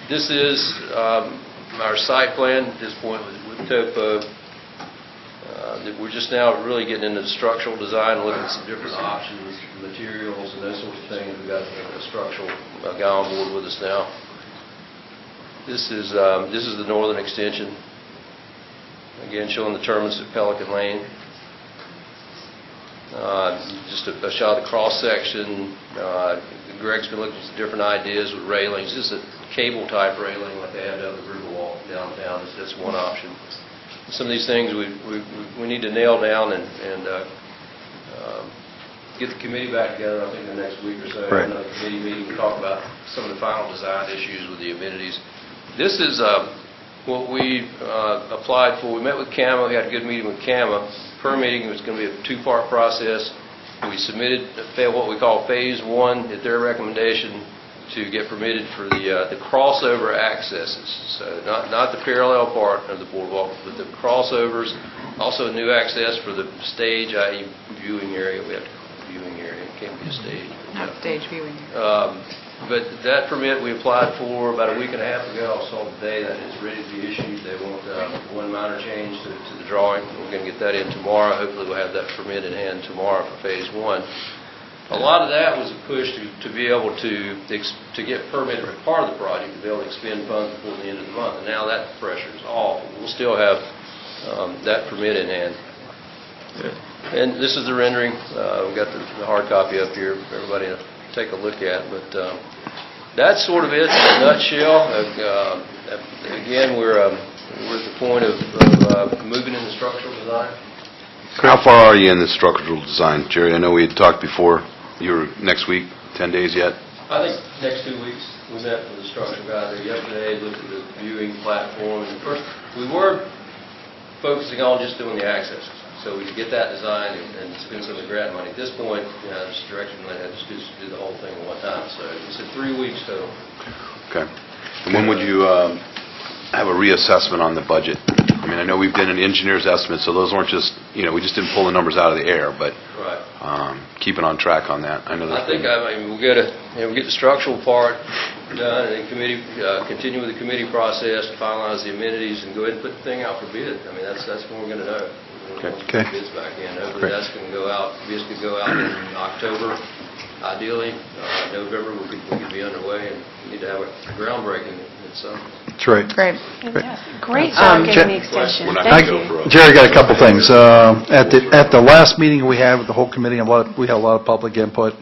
This is our site plan at this point with topo. We're just now really getting into the structural design, looking at some different options, materials, and those sorts of things. We've got a structural guy on board with us now. This is the northern extension. Again, showing the terminus at Pelican Lane. Just a shot of the cross-section. Greg's been looking at some different ideas with railings. This is a cable-type railing like they have down the Riverwalk downtown. That's one option. Some of these things we need to nail down and get the committee back together, I think, in the next week or so. Right. Another committee meeting to talk about some of the final design issues with the amenities. This is what we applied for. We met with CAMA. We had a good meeting with CAMA. Per meeting, it was going to be a two-part process. We submitted what we call Phase 1 at their recommendation to get permitted for the crossover accesses. So not the parallel part of the boardwalk, but the crossovers. Also new access for the stage, i.e. viewing area. We have to call it a viewing area. It can't be a stage. Not stage viewing. But that permit we applied for about a week and a half ago. I saw today that it's ready to be issued. They want one minor change to the drawing. We're going to get that in tomorrow. Hopefully we'll have that permit in hand tomorrow for Phase 1. A lot of that was a push to be able to get permitted for part of the project, to be able to expend funds before the end of the month. And now that pressure is off. We'll still have that permit in hand. And this is the rendering. We've got the hard copy up here for everybody to take a look at. But that's sort of it in a nutshell. Again, we're at the point of moving into structural design. How far are you in the structural design, Jerry? I know we had talked before. You were next week, 10 days yet? I think next 2 weeks. We met with the structural guy there yesterday, looked at the viewing platform. And first, we were focusing on just doing the accesses, so we could get that designed and spend some of the grant money. At this point, this direction, I had just do the whole thing at one time. So we said 3 weeks total. Okay. And when would you have a reassessment on the budget? I mean, I know we've done an engineer's estimate, so those weren't just, we just didn't pull the numbers out of the air, but right. Keeping on track on that. I know that. I think we'll get the structural part done, and then continue with the committee process to finalize the amenities and go ahead and put the thing out for bid. I mean, that's when we're going to know. Okay. Bids back in. Hopefully that's going to go out. Bids could go out in October. Ideally, November we could be underway, and we need to have a groundbreaking at some. That's right. Great. Great job getting the extension. Thank you. Jerry, got a couple things. At the last meeting we had with the whole committee, we had a lot of public input.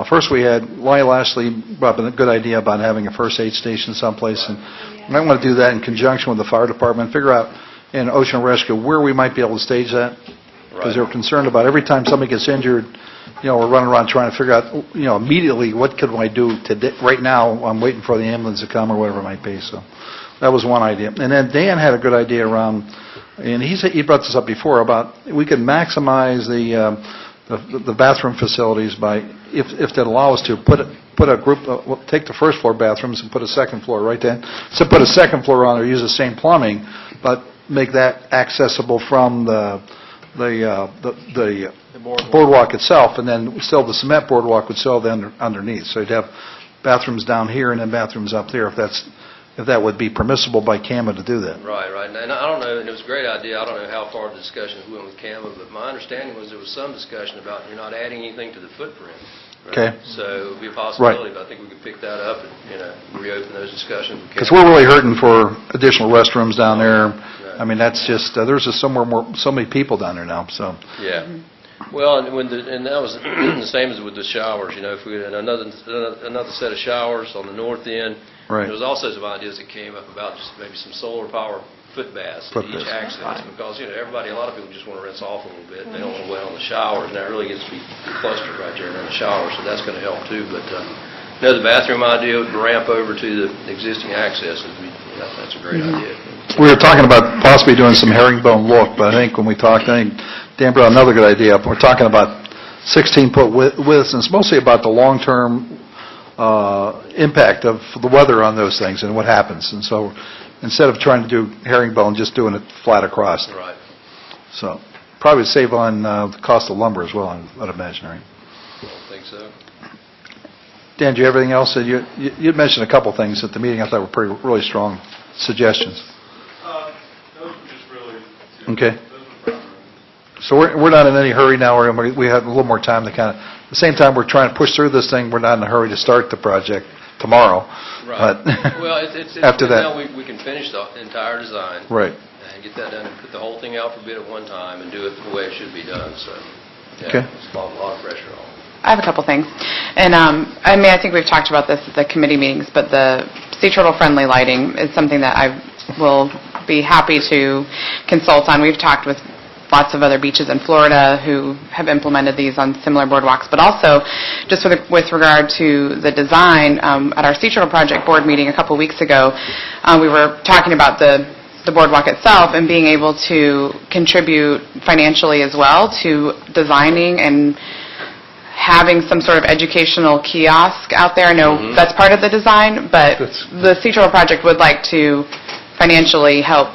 First, we had Lyle Ashley brought up a good idea about having a first aid station someplace, and we might want to do that in conjunction with the fire department, figure out in ocean rescue where we might be able to stage that, because they're concerned about every time somebody gets injured, we're running around trying to figure out, immediately what could I do today. Right now, I'm waiting for the ambulance to come or whatever it might be. So that was one idea. And then Dan had a good idea around, and he brought this up before, about we could maximize the bathroom facilities by, if they'd allow us to put a group, take the first floor bathrooms and put a second floor right then. So put a second floor on there, use the same plumbing, but make that accessible from the boardwalk itself, and then still the cement boardwalk would still then underneath. So you'd have bathrooms down here and then bathrooms up there, if that would be permissible by CAMA to do that. Right. And I don't know, and it was a great idea. I don't know how far the discussions went with CAMA, but my understanding was there was some discussion about you're not adding anything to the footprint. Right? Okay. So it would be a possibility, but I think we could pick that up and reopen those discussions. Because we're really hurting for additional restrooms down there. Right. I mean, that's just there's just so many people down there now. So yeah. Well, and that was the same as with the showers. If we had another set of showers on the north end. Right. There was also some ideas that came up about just maybe some solar power foot baths at each access, because a lot of people just want to rinse off a little bit. They don't want to wait on the showers, and that really gets to be clustered right there in the shower, so that's going to help too. But the bathroom idea would ramp over to the existing accesses. That's a great idea. We were talking about possibly doing some herringbone look, but I think when we talked, I think Dan brought another good idea up. We're talking about 16-foot widths, and it's mostly about the long-term impact of the weather on those things and what happens. And so instead of trying to do herringbone, just doing it flat across. Right. So probably save on the cost of lumber as well, I'd imagine, right? I don't think so. Dan, do you have anything else? You'd mentioned a couple things at the meeting I thought were really strong suggestions. Those were just really... Okay. So we're not in any hurry now. We have a little more time to kind of, at the same time, we're trying to push through this thing. We're not in a hurry to start the project tomorrow. Right. But Well, it's after that. now we can finish the entire design. Right. And get that done and put the whole thing out for bid at one time and do it the way it should be done, so. Yeah, Okay. it's a lot of pressure on. I have a couple things. And I mean, I think we've talked about this at the committee meetings, but the sea turtle friendly lighting is something that I will be happy to consult on. We've talked with lots of other beaches in Florida who have implemented these on similar boardwalks, but also just with regard to the design, at our Sea Turtle Project board meeting a couple weeks ago, we were talking about the boardwalk itself and being able to contribute financially as well to designing and having some sort of educational kiosk out there. I know that's part of the design, but the Sea Turtle Project would like to financially help.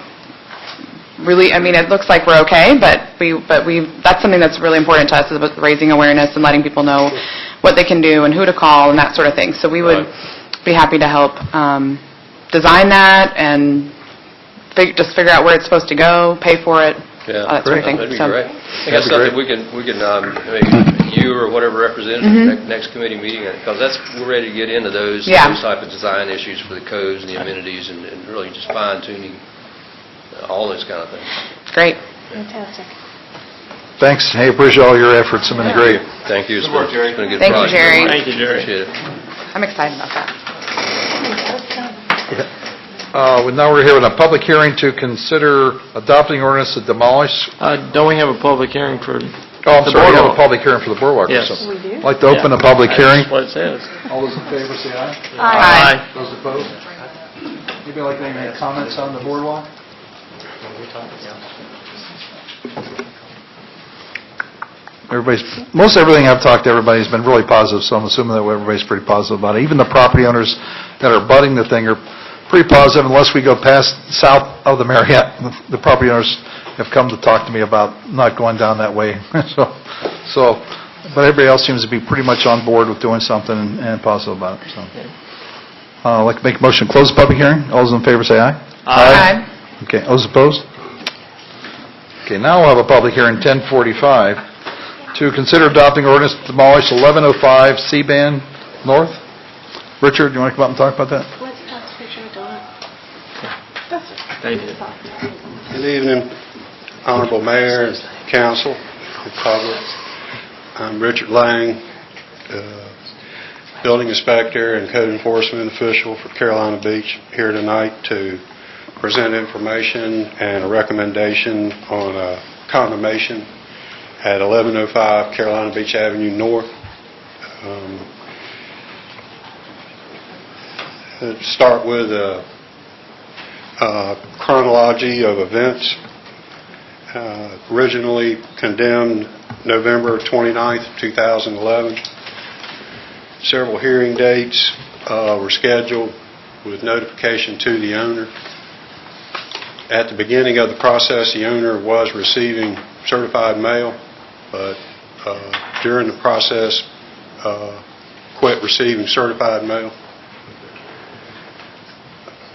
Really, I mean, it looks like we're okay, but that's something that's really important to us, is raising awareness and letting people know what they can do and who to call and that sort of thing. So we would be happy to help design that and just figure out where it's supposed to go, pay for it, all that sort of thing. That'd be great. I think that's something we can maybe you or whatever representative next committee meeting, because we're ready to get into those type of design issues for the codes and the amenities and really just fine tuning all those kind of things. Great. Fantastic. Thanks. Hey, appreciate all your efforts. It's been great. Thank you. It's been a good Thank you, project. Jerry. Thank you, Jerry. Appreciate it. I'm excited about that. Now we're here with a public hearing to consider adopting ordinance to demolish. Don't we have a public hearing for? Oh, I'm the sorry, we have a boardwalk? public hearing for the boardwalk. Yes. So We do? I'd like to open a public hearing. That's what it says. All those in favor say aye. Aye. Those opposed? Anybody like to make any comments on the boardwalk? Most everything I've talked to everybody has been really positive, so I'm assuming that everybody's pretty positive about it. Even the property owners that are butting the thing are pretty positive, unless we go past south of the Marriott. The property owners have come to talk to me about not going down that way. But everybody else seems to be pretty much on board with doing something and positive about it. So, I'd like to make a motion to close the public hearing. All those in favor say aye. Aye. Okay, those opposed? Okay, now we'll have a public hearing, 10:45, to consider adopting ordinance to demolish 1105 C-Band North. Richard, you want to come up and talk about that? Let's pass the picture of Donna. Thank you. Good evening, Honorable Mayor and Council and public. I'm Richard Lang, Building Inspector and Code Enforcement Official for Carolina Beach, here tonight to present information and a recommendation on a condemnation at 1105 Carolina Beach Avenue North. Start with a chronology of events. Originally condemned November 29th, 2011. Several hearing dates were scheduled with notification to the owner. At the beginning of the process, the owner was receiving certified mail, but during the process, quit receiving certified mail.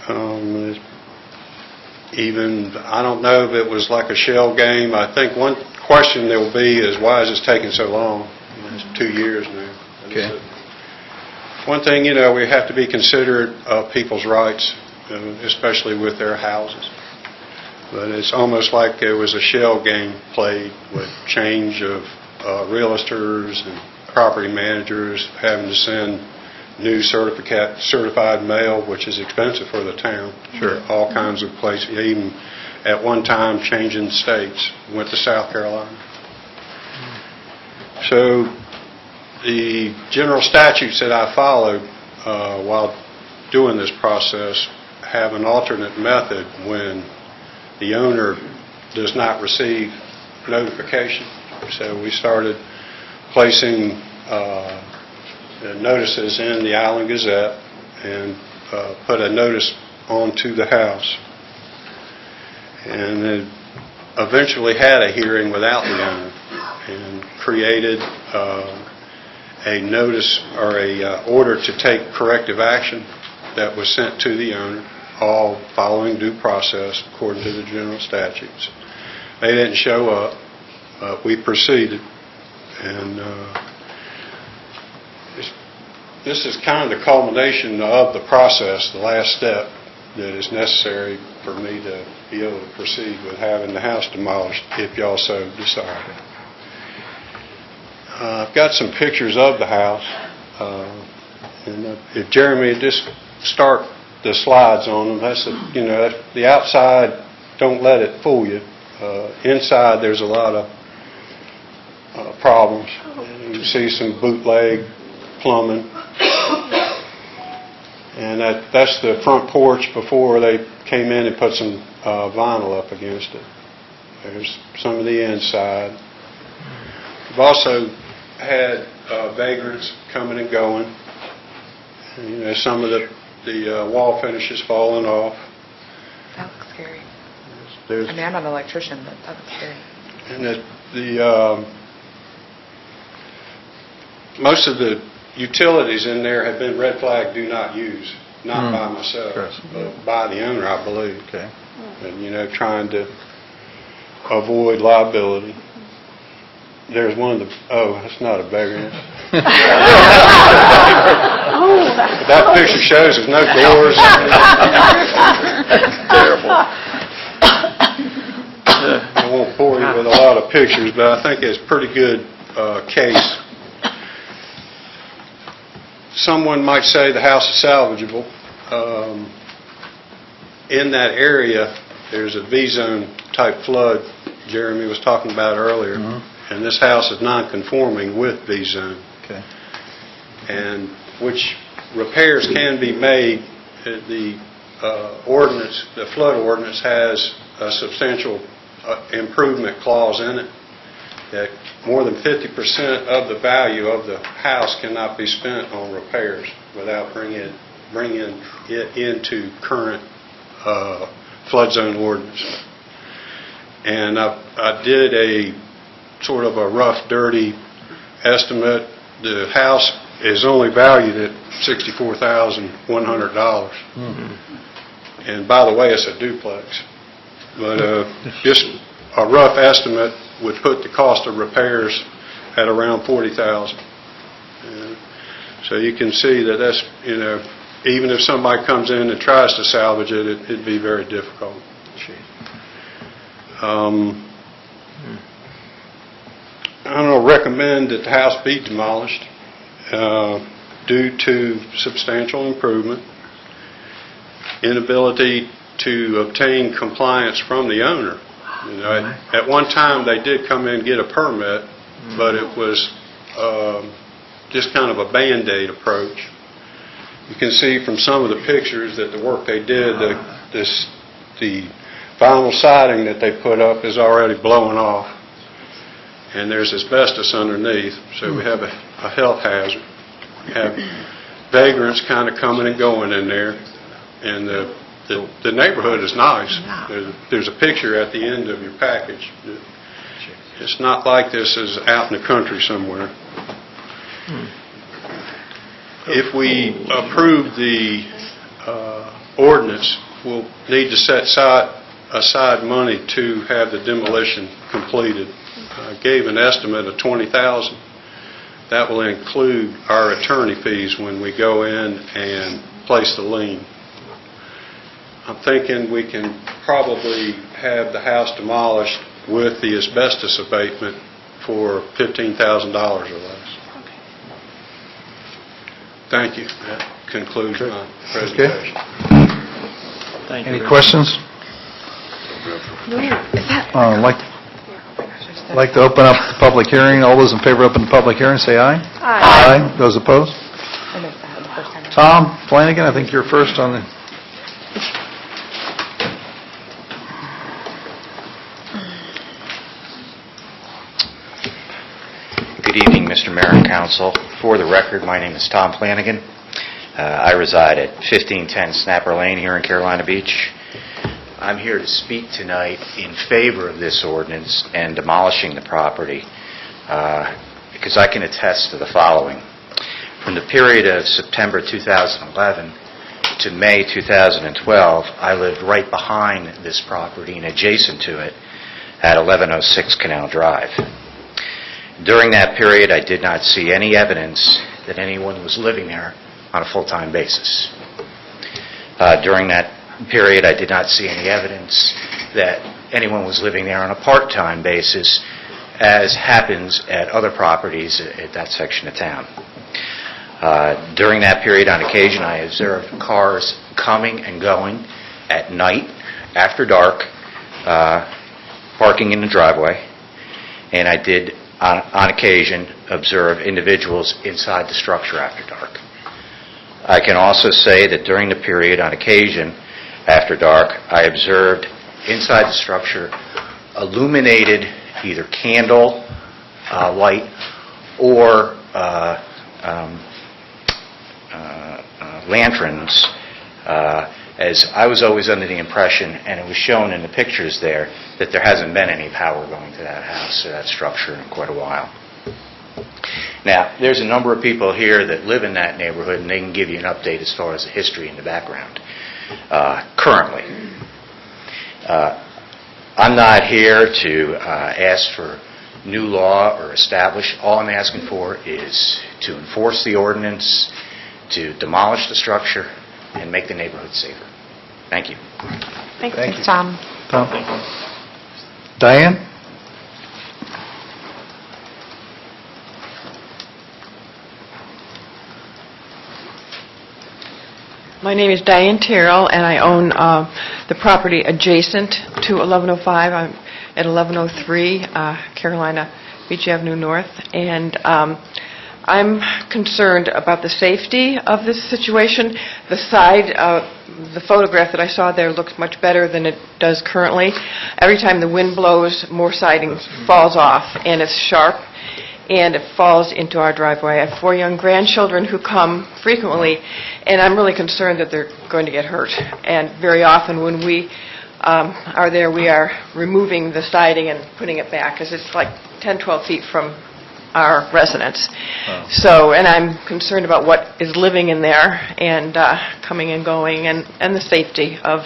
I don't know if it was like a shell game. I think one question there will be is, why is this taking so long? It's 2 years now. Okay. One thing, we have to be considerate of people's rights, especially with their houses. But it's almost like there was a shell game played with change of realtors and property managers having to send new certified mail, which is expensive for the town. Sure. All kinds of places, even at one time changing states, went to South Carolina. So the general statutes that I followed while doing this process have an alternate method when the owner does not receive notification. So we started placing notices in the Island Gazette and put a notice onto the house. And then eventually had a hearing without the owner and created a notice or a order to take corrective action that was sent to the owner, all following due process according to the general statutes. They didn't show up. we proceeded. And this is kind of the culmination of the process, the last step that is necessary for me to be able to proceed with having the house demolished if y'all so decide. I've got some pictures of the house. And if Jeremy would just start the slides on them, that's the outside, don't let it fool you. Inside there's a lot of problems. You can see some bootleg plumbing. And that's the front porch before they came in and put some vinyl up against it. There's some of the inside. We've also had vagrants coming and going. And, some of the wall finishes falling off. That looks scary. There's, I mean, I'm not an electrician, but that looks scary. And most of the utilities in there have been red flag do not use, not by myself, but by the owner, I believe. Okay. And, trying to avoid liability. There's one of the, that's not a beggar. That picture shows there's no doors. Terrible. I won't bore you with a lot of pictures, but I think it's a pretty good case. Someone might say the house is salvageable. In that area, there's a V-zone type flood Jeremy was talking about earlier, and this house is non-conforming with V-zone. Okay. And which repairs can be made. The ordinance, the flood ordinance, has a substantial improvement clause in it that more than 50% of the value of the house cannot be spent on repairs without bringing it into current flood zone ordinance. And I did a sort of a rough, dirty estimate. The house is only valued at $64,100. And by the way, it's a duplex. But just a rough estimate would put the cost of repairs at around $40,000. So you can see that that's, even if somebody comes in and tries to salvage it, it'd be very difficult. I don't recommend that the house be demolished due to substantial improvement, inability to obtain compliance from the owner. At one time they did come in and get a permit, but it was just kind of a Band-Aid approach. You can see from some of the pictures that the work they did, the vinyl siding that they put up is already blowing off, and there's asbestos underneath, so we have a health hazard. We have vagrants kind of coming and going in there, and the neighborhood is nice. There's a picture at the end of your package. It's not like this is out in the country somewhere. If we approve the ordinance, we'll need to set aside money to have the demolition completed. I gave an estimate of $20,000. That will include our attorney fees when we go in and place the lien. I'm thinking we can probably have the house demolished with the asbestos abatement for $15,000 or less. Thank you. That concludes my presentation. Thank you. Any questions? I'd like to open up the public hearing. All those in favor of open the public hearing, say aye. Aye. Those opposed? I missed that the first time. Tom Flanagan, I think you're first on the... Good evening, Mr. Mayor and Council. For the record, my name is Tom Flanagan. I reside at 1510 Snapper Lane here in Carolina Beach. I'm here to speak tonight in favor of this ordinance and demolishing the property because I can attest to the following. From the period of September 2011 to May 2012, I lived right behind this property and adjacent to it. at 1106 Canal Drive. During that period, I did not see any evidence that anyone was living there on a full-time basis. During that period, I did not see any evidence that anyone was living there on a part-time basis, as happens at other properties at that section of town. During that period, on occasion, I observed cars coming and going at night, after dark, parking in the driveway, and I did, on occasion, observe individuals inside the structure after dark. I can also say that during the period, on occasion, after dark, I observed inside the structure illuminated either candle light or lanterns, as I was always under the impression, and it was shown in the pictures there, that there hasn't been any power going to that house or that structure in quite a while. Now, there's a number of people here that live in that neighborhood, and they can give you an update as far as the history and the background. Currently, I'm not here to ask for new law or establish. All I'm asking for is to enforce the ordinance, to demolish the structure, and make the neighborhood safer. Thank you. Thanks, Tom. Tom? Diane? My name is Diane Terrell, and I own the property adjacent to 1105. I'm at 1103 Carolina Beach Avenue North, and I'm concerned about the safety of this situation. The photograph that I saw there looks much better than it does currently. Every time the wind blows, more siding falls off, and it's sharp, and it falls into our driveway. I have 4 young grandchildren who come frequently, and I'm really concerned that they're going to get hurt. And very often when we are there, we are removing the siding and putting it back, because it's like 10, 12 feet from our residence. Wow. So, and I'm concerned about what is living in there and coming and going, and the safety of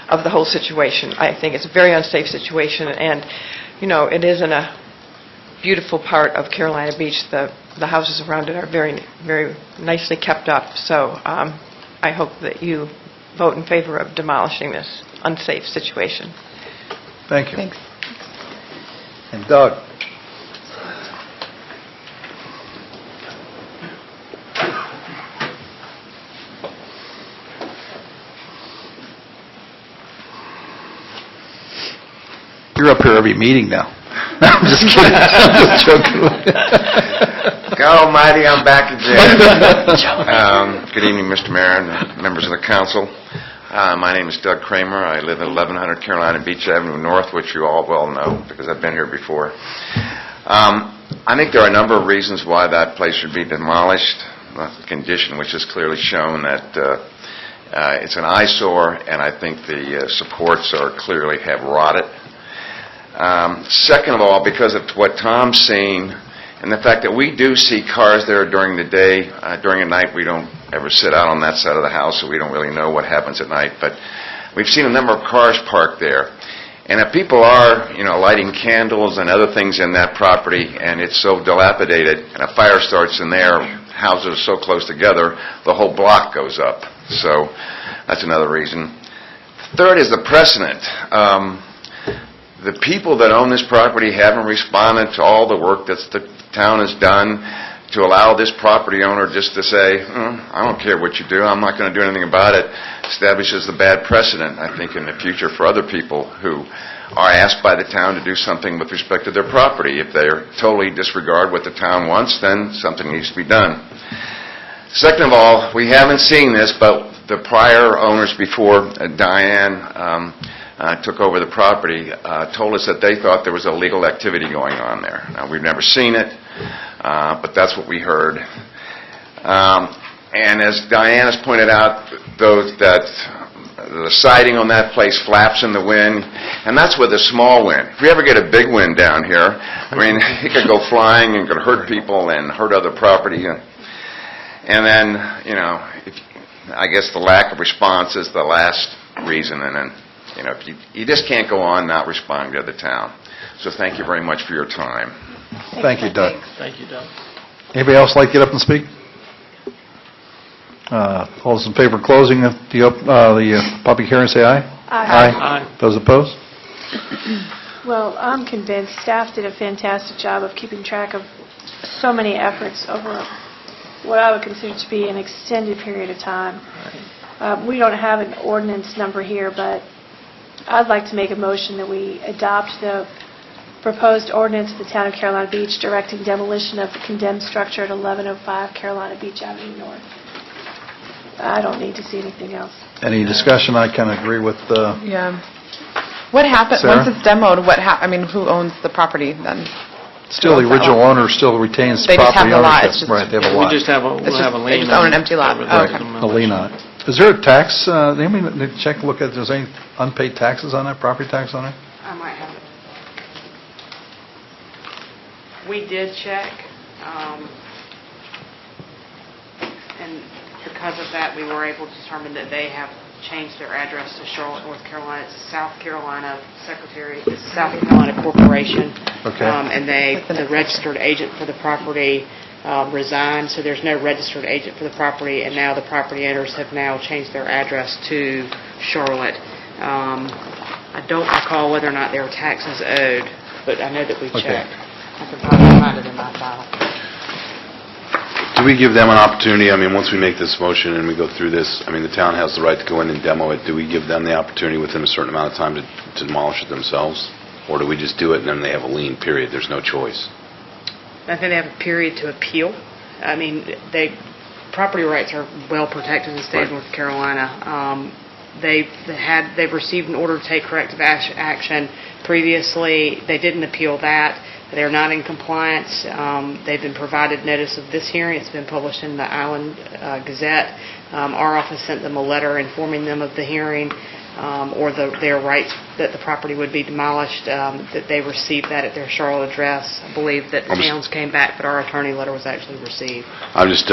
the whole situation. I think it's a very unsafe situation, and, you know, it is in a beautiful part of Carolina Beach. The houses around it are very, very nicely kept up. So I hope that you vote in favor of demolishing this unsafe situation. Thank you. Thanks. And Doug? You're up here every meeting now. I'm just kidding. I'm just joking. God almighty, I'm back again. Good evening, Mr. Mayor and members of the council. My name is Doug Cramer. I live at 1100 Carolina Beach Avenue North, which you all well know because I've been here before. I think there are a number of reasons why that place should be demolished. The condition, which is clearly shown that it's an eyesore, and I think the supports are clearly have rotted. Second of all, because of what Tom's seen, and the fact that we do see cars there during the day, during the night we don't ever sit out on that side of the house, so we don't really know what happens at night, but we've seen a number of cars parked there. And if people are, lighting candles and other things in that property, and it's so dilapidated, and a fire starts in there, houses are so close together, the whole block goes up. So that's another reason. Third is the precedent. The people that own this property haven't responded to all the work that the town has done to allow this property owner just to say, I don't care what you do, I'm not going to do anything about it, establishes the bad precedent, I think, in the future for other people who are asked by the town to do something with respect to their property. If they totally disregard what the town wants, then something needs to be done. Second of all, we haven't seen this, but the prior owners before Diane took over the property, told us that they thought there was illegal activity going on there. Now, we've never seen it, but that's what we heard. And as Diane has pointed out, that the siding on that place flaps in the wind, and that's with a small wind. If we ever get a big wind down here, it could go flying and could hurt people and hurt other property. And then, I guess the lack of response is the last reason, and then You know, you just can't go on not responding to the town. So thank you very much for your time. Thank you, Doug. Thank you, Doug. Anybody else like to get up and speak? All those in favor of closing the public hearing, say aye. Aye. Those opposed? Well, I'm convinced staff did a fantastic job of keeping track of so many efforts over what I would consider to be an extended period of time. We don't have an ordinance number here, but I'd like to make a motion that we adopt the proposed ordinance of the Town of Carolina Beach directing demolition of the condemned structure at 1105 Carolina Beach Avenue North. I don't need to see anything else. Any discussion? I can agree with Yeah. What happens, Sarah? once it's demoed, who owns the property then? still the original owner still retains They just have property the lot, ownership. it's just- Right, they have a We lot. just have a, we'll have a They lien just own on an empty lot. everything. Oh, okay. A lien on it. Is there a tax, anybody check, look at, if there's any unpaid taxes on that, property tax on it? I might have it. We did check, and because of that, we were able to determine that they have changed their address to Charlotte, North Carolina. It's South Carolina Secretary, it's South Carolina Corporation. Okay. And the registered agent for the property resigned, so there's no registered agent for the property, and now the property owners have now changed their address to Charlotte. I don't recall whether or not there were taxes owed, but I know that we Okay. checked. I can probably find it in my file. Do we give them an opportunity, I mean, once we make this motion and we go through this, I mean, the town has the right to go in and demo it, do we give them the opportunity within a certain amount of time to demolish it themselves? Or do we just do it and then they have a lien, period, there's no choice? I think they have a period to appeal. I mean, property rights are well protected in the state of North Carolina. They've received an order to take corrective action previously. They didn't appeal that. They're not in compliance. They've been provided notice of this hearing. It's been published in the Island Gazette. Our office sent them a letter informing them of the hearing or their rights that the property would be demolished, that they received that at their Charlotte address. I believe that the towns came back, but our attorney letter was actually received. I'm just,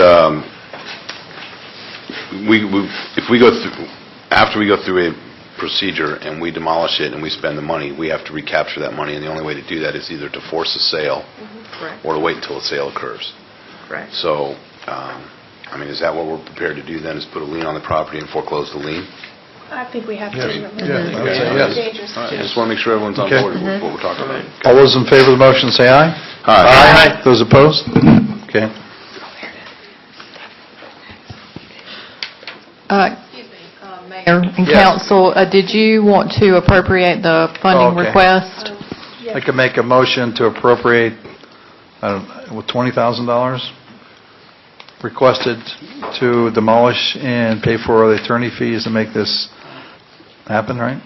if we go through, after we go through a procedure and we demolish it and we spend the money, we have to recapture that money, and the only way to do that is either to force a sale Correct. or to wait until a sale occurs. Correct. So, I mean, is that what we're prepared to do then, is put a lien on the property and foreclose the lien? I think we have to. Yes. It's Yeah, I would say yes. dangerous. All right, I just want to make sure everyone's on Okay. board with what we're talking about. All those in favor of the motion, say aye. Aye. Those opposed? Okay. Mayor and Yes. council, did you want to appropriate the funding Okay. request? I could make a motion to appropriate, $20,000 requested to demolish and pay for the attorney fees to make this happen, right?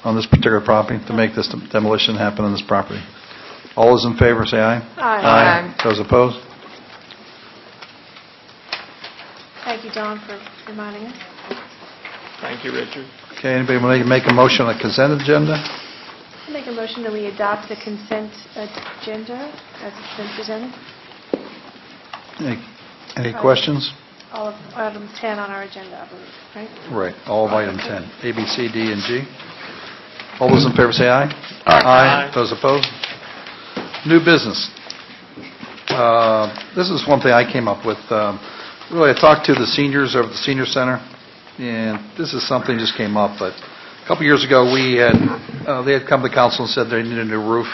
On this particular property, to make this demolition happen on this property. All those in favor, say aye. Aye. Those opposed? Thank you, Don, for reminding us. Thank you, Richard. Okay, anybody want to make a motion on the consent agenda? I make a motion that we adopt the consent agenda as it's been presented. Any questions? All of item 10 on our agenda, I believe, right? Right, all of item 10, A, B, C, D, and G. All those in favor say aye. Aye. Those opposed? New business. This is one thing I came up with. Really, I talked to the seniors over at the senior center, and this is something that just came up, but a couple years ago, they had come to council and said they needed a new roof.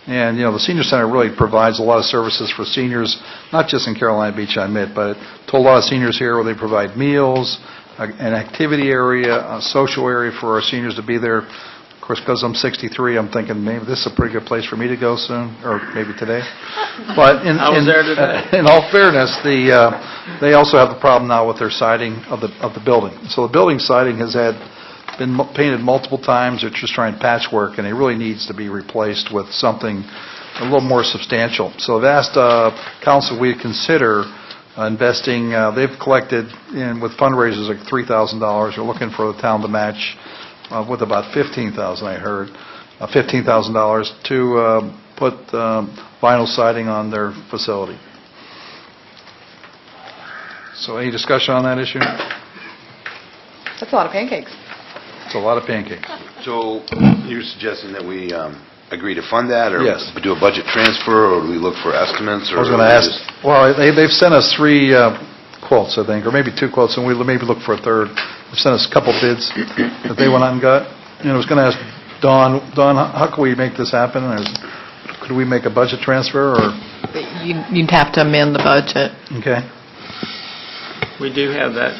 And, the senior center really provides a lot of services for seniors, not just in Carolina Beach, I admit, but to a lot of seniors here where they provide meals, an activity area, a social area for our seniors to be there. Of course, because I'm 63, I'm thinking maybe this is a pretty good place for me to go soon, or maybe today. But I was there today. in all fairness, they also have a problem now with their siding of the building. So the building siding has been painted multiple times. They're just trying patchwork, and it really needs to be replaced with something a little more substantial. So I've asked council we consider investing. They've collected with fundraisers like $3,000. They're looking for the town to match with about $15,000. I heard $15,000 to put vinyl siding on their facility. So any discussion on that issue? That's a lot of pancakes. It's a lot of pancakes. So you're suggesting that we agree to fund that, or Yes. do a budget transfer, or do we look for estimates? Or I was going to ask, well, they've sent us 3 quotes, I think, or maybe 2 quotes, and we'll maybe look for a third. They've sent us a couple bids that they went out and got. And I was going to ask Don, how can we make this happen? Could we make a budget transfer, or? You'd have to amend the budget. Okay. We do have that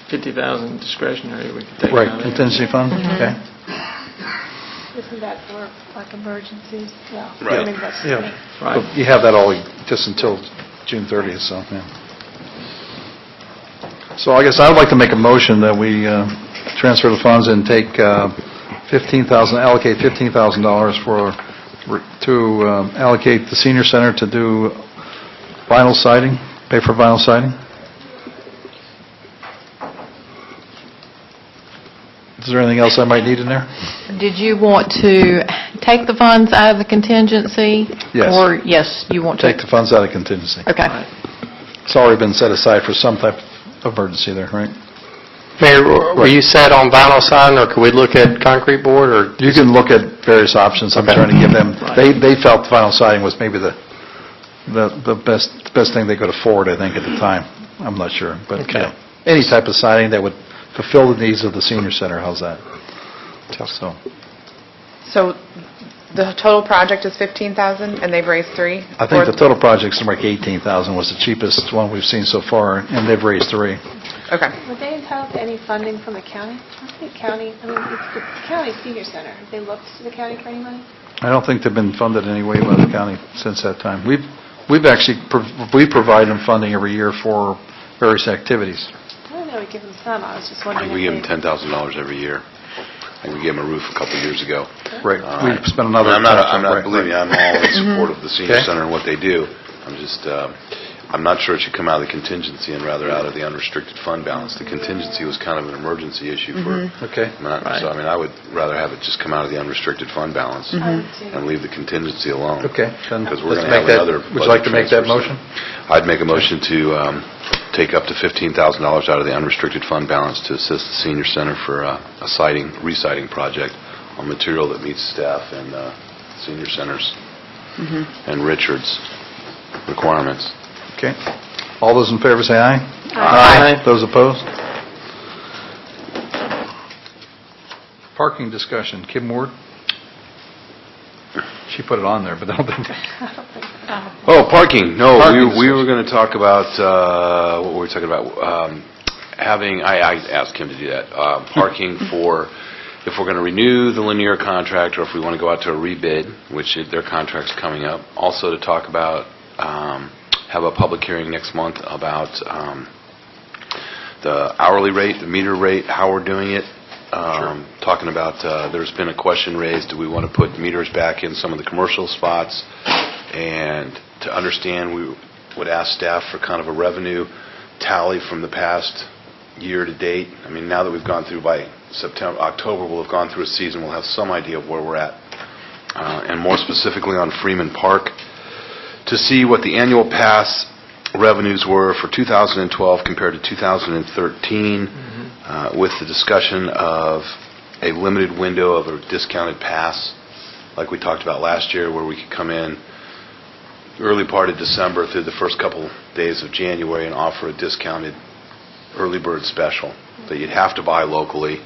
50,000 discretionary we could take Right, out of there. contingency fund, okay. Isn't that for like emergencies? Yeah. Right. I mean, that's- Yeah. Right. But you have that all just until June 30th, so, yeah. So I guess I would like to make a motion that we transfer the funds and take allocate $15,000 to allocate the senior center to do vinyl siding, pay for vinyl siding. Is there anything else I might need in there? Did you want to take the funds out of the contingency? Yes. Or, yes, you want to? Take the funds out of contingency. Okay. It's already been set aside for some type of emergency there, right? Mayor, were you set on vinyl siding, or could we look at concrete board, or? You can look at various options. I'm Okay. trying to give them, they felt vinyl siding was maybe the best thing they could afford, I think, at the time. I'm not sure, but Okay. any type of siding that would fulfill the needs of the senior center, how's that? So, So the total project is $15,000, and they've raised 3? I think the total project's like $18,000 was the cheapest one we've seen so far, and they've raised 3. Okay. Were they entitled to any funding from the county? I think county, I mean, it's the county senior center. Have they looked to the county for any money? I don't think they've been funded in any way by the county since that time. We've actually, we provide them funding every year for various activities. I don't know, we give them some. I was just I wondering think we give if them $10,000 every year. I think we gave them a roof a couple of years ago. Right. We've spent another. I'm not, right, believe me, I'm all in support of the senior Okay. center and what they do. I'm just, I'm not sure it should come out of the contingency and rather out of the unrestricted fund balance. The contingency was kind of an emergency issue for, Okay. so I mean, I would rather have it just come out of the unrestricted fund balance I would too. and leave the contingency alone. Okay. Then Because we're let's going to have make that- another. Would you like to make that budget motion? transfer. I'd make a motion to take up to $15,000 out of the unrestricted fund balance to assist the senior center for a re-siding project on material that meets staff and senior centers and Richard's requirements. Okay. All those in favor say aye. Aye. Those opposed? Parking discussion. Kim Ward? She put it on there, but I don't think... Oh, parking. No, Parking we were going to talk about, what were we talking about? I asked Kim to do that. Parking for, if we're going to renew the linear contract or if we want to go out to a rebid, which their contract's coming up. Also to talk about, have a public hearing next month about the hourly rate, the meter rate, how we're doing it. Talking about, there's been a question raised, do we want to put meters back in some of the commercial spots? And to understand, we would ask staff for kind of a revenue tally from the past year to date. I mean, now that we've gone through by October, we'll have gone through a season, we'll have some idea of where we're at. And more specifically on Freeman Park, to see what the annual pass revenues were for 2012 compared to 2013, with the discussion of a limited window of a discounted pass, like we talked about last year, where we could come in early part of December through the first couple days of January and offer a discounted early bird special that you'd have to buy locally.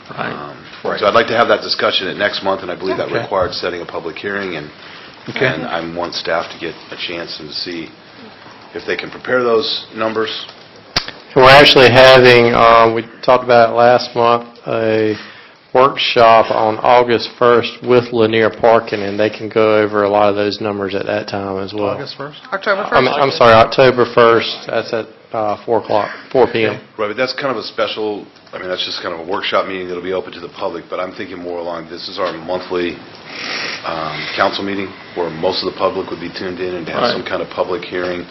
So I'd like to have that discussion at next month, and I believe that Okay. required setting a public hearing, and I want staff to get a chance and to see if they can prepare those numbers. And we're actually having, we talked about it last month, a workshop on August 1st with Lanier Parking, and they can go over a lot of those numbers at that time as well. August 1st? October 1st? I'm sorry, October 1st. That's at 4 p.m. Right, but that's kind of a special, I mean, that's just kind of a workshop meeting that'll be open to the public, but I'm thinking more along, this is our monthly council meeting where most of the public would be tuned in and to have some kind of public hearing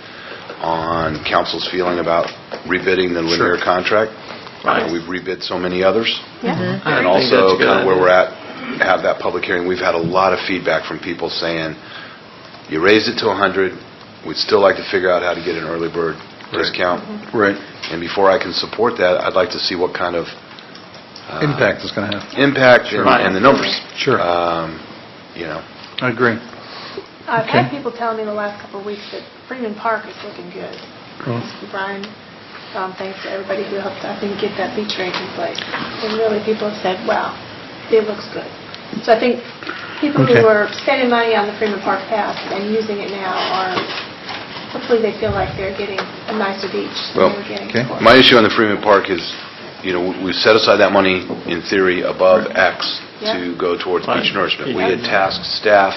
on council's feeling about rebidding the linear contract. We've rebid so many others. And also kind of where we're at, have that public hearing. We've had a lot of feedback from people saying, you raised it to 100, we'd still like to figure out how to get an early bird discount. Right. And before I can support that, I'd like to see what kind of Impact is going to have. Impact and the numbers. Sure. You know. I agree. I've had people telling me the last couple of weeks that Freeman Park is looking good. Brian, thanks to everybody who helped, I think, get that beach rink in place. And really, people have said, wow, it looks good. So I think people who are spending money on the Freeman Park Pass and using it now are, hopefully they feel like they're getting a nicer beach than they were getting before. My issue on the Freeman Park is, you know, we set aside that money, in theory, above X to go towards beach nourishment. We had tasked staff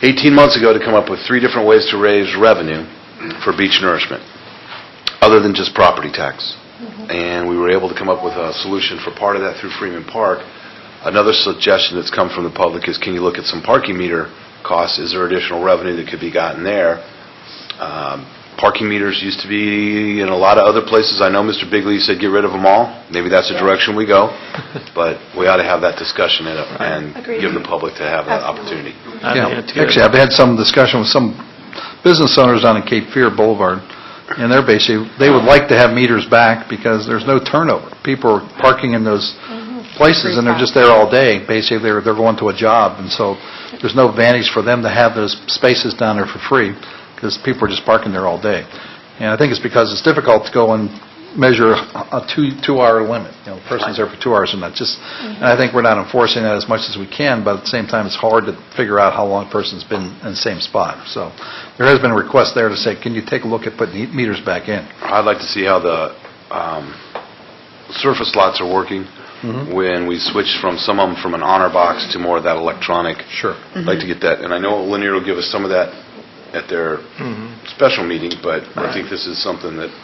18 months ago to come up with 3 different ways to raise revenue for beach nourishment, other than just property tax. And we were able to come up with a solution for part of that through Freeman Park. Another suggestion that's come from the public is, can you look at some parking meter costs? Is there additional revenue that could be gotten there? Parking meters used to be in a lot of other places. I know Mr. Bigley said get rid of them all. Maybe that's the direction we go. But we ought to have that discussion and give the public to have that opportunity. Actually, I've had some discussion with some business owners down in Cape Fear Boulevard, and they're basically, they would like to have meters back because there's no turnover. People are parking in those places and they're just there all day. Basically, they're going to a job, and so there's no advantage for them to have those spaces down there for free, because people are just parking there all day. And I think it's because it's difficult to go and measure a two-hour limit. You know, the person's there for 2 hours, and and I think we're not enforcing that as much as we can, but at the same time, it's hard to figure out how long a person's been in the same spot. So there has been a request there to say, can you take a look at putting meters back in? I'd like to see how the surface lots are working when we switch from some of them from an honor box to more of that electronic. Sure. I'd like to get that, and I know Lanier will give us some of that at their special meeting, but I think this is something that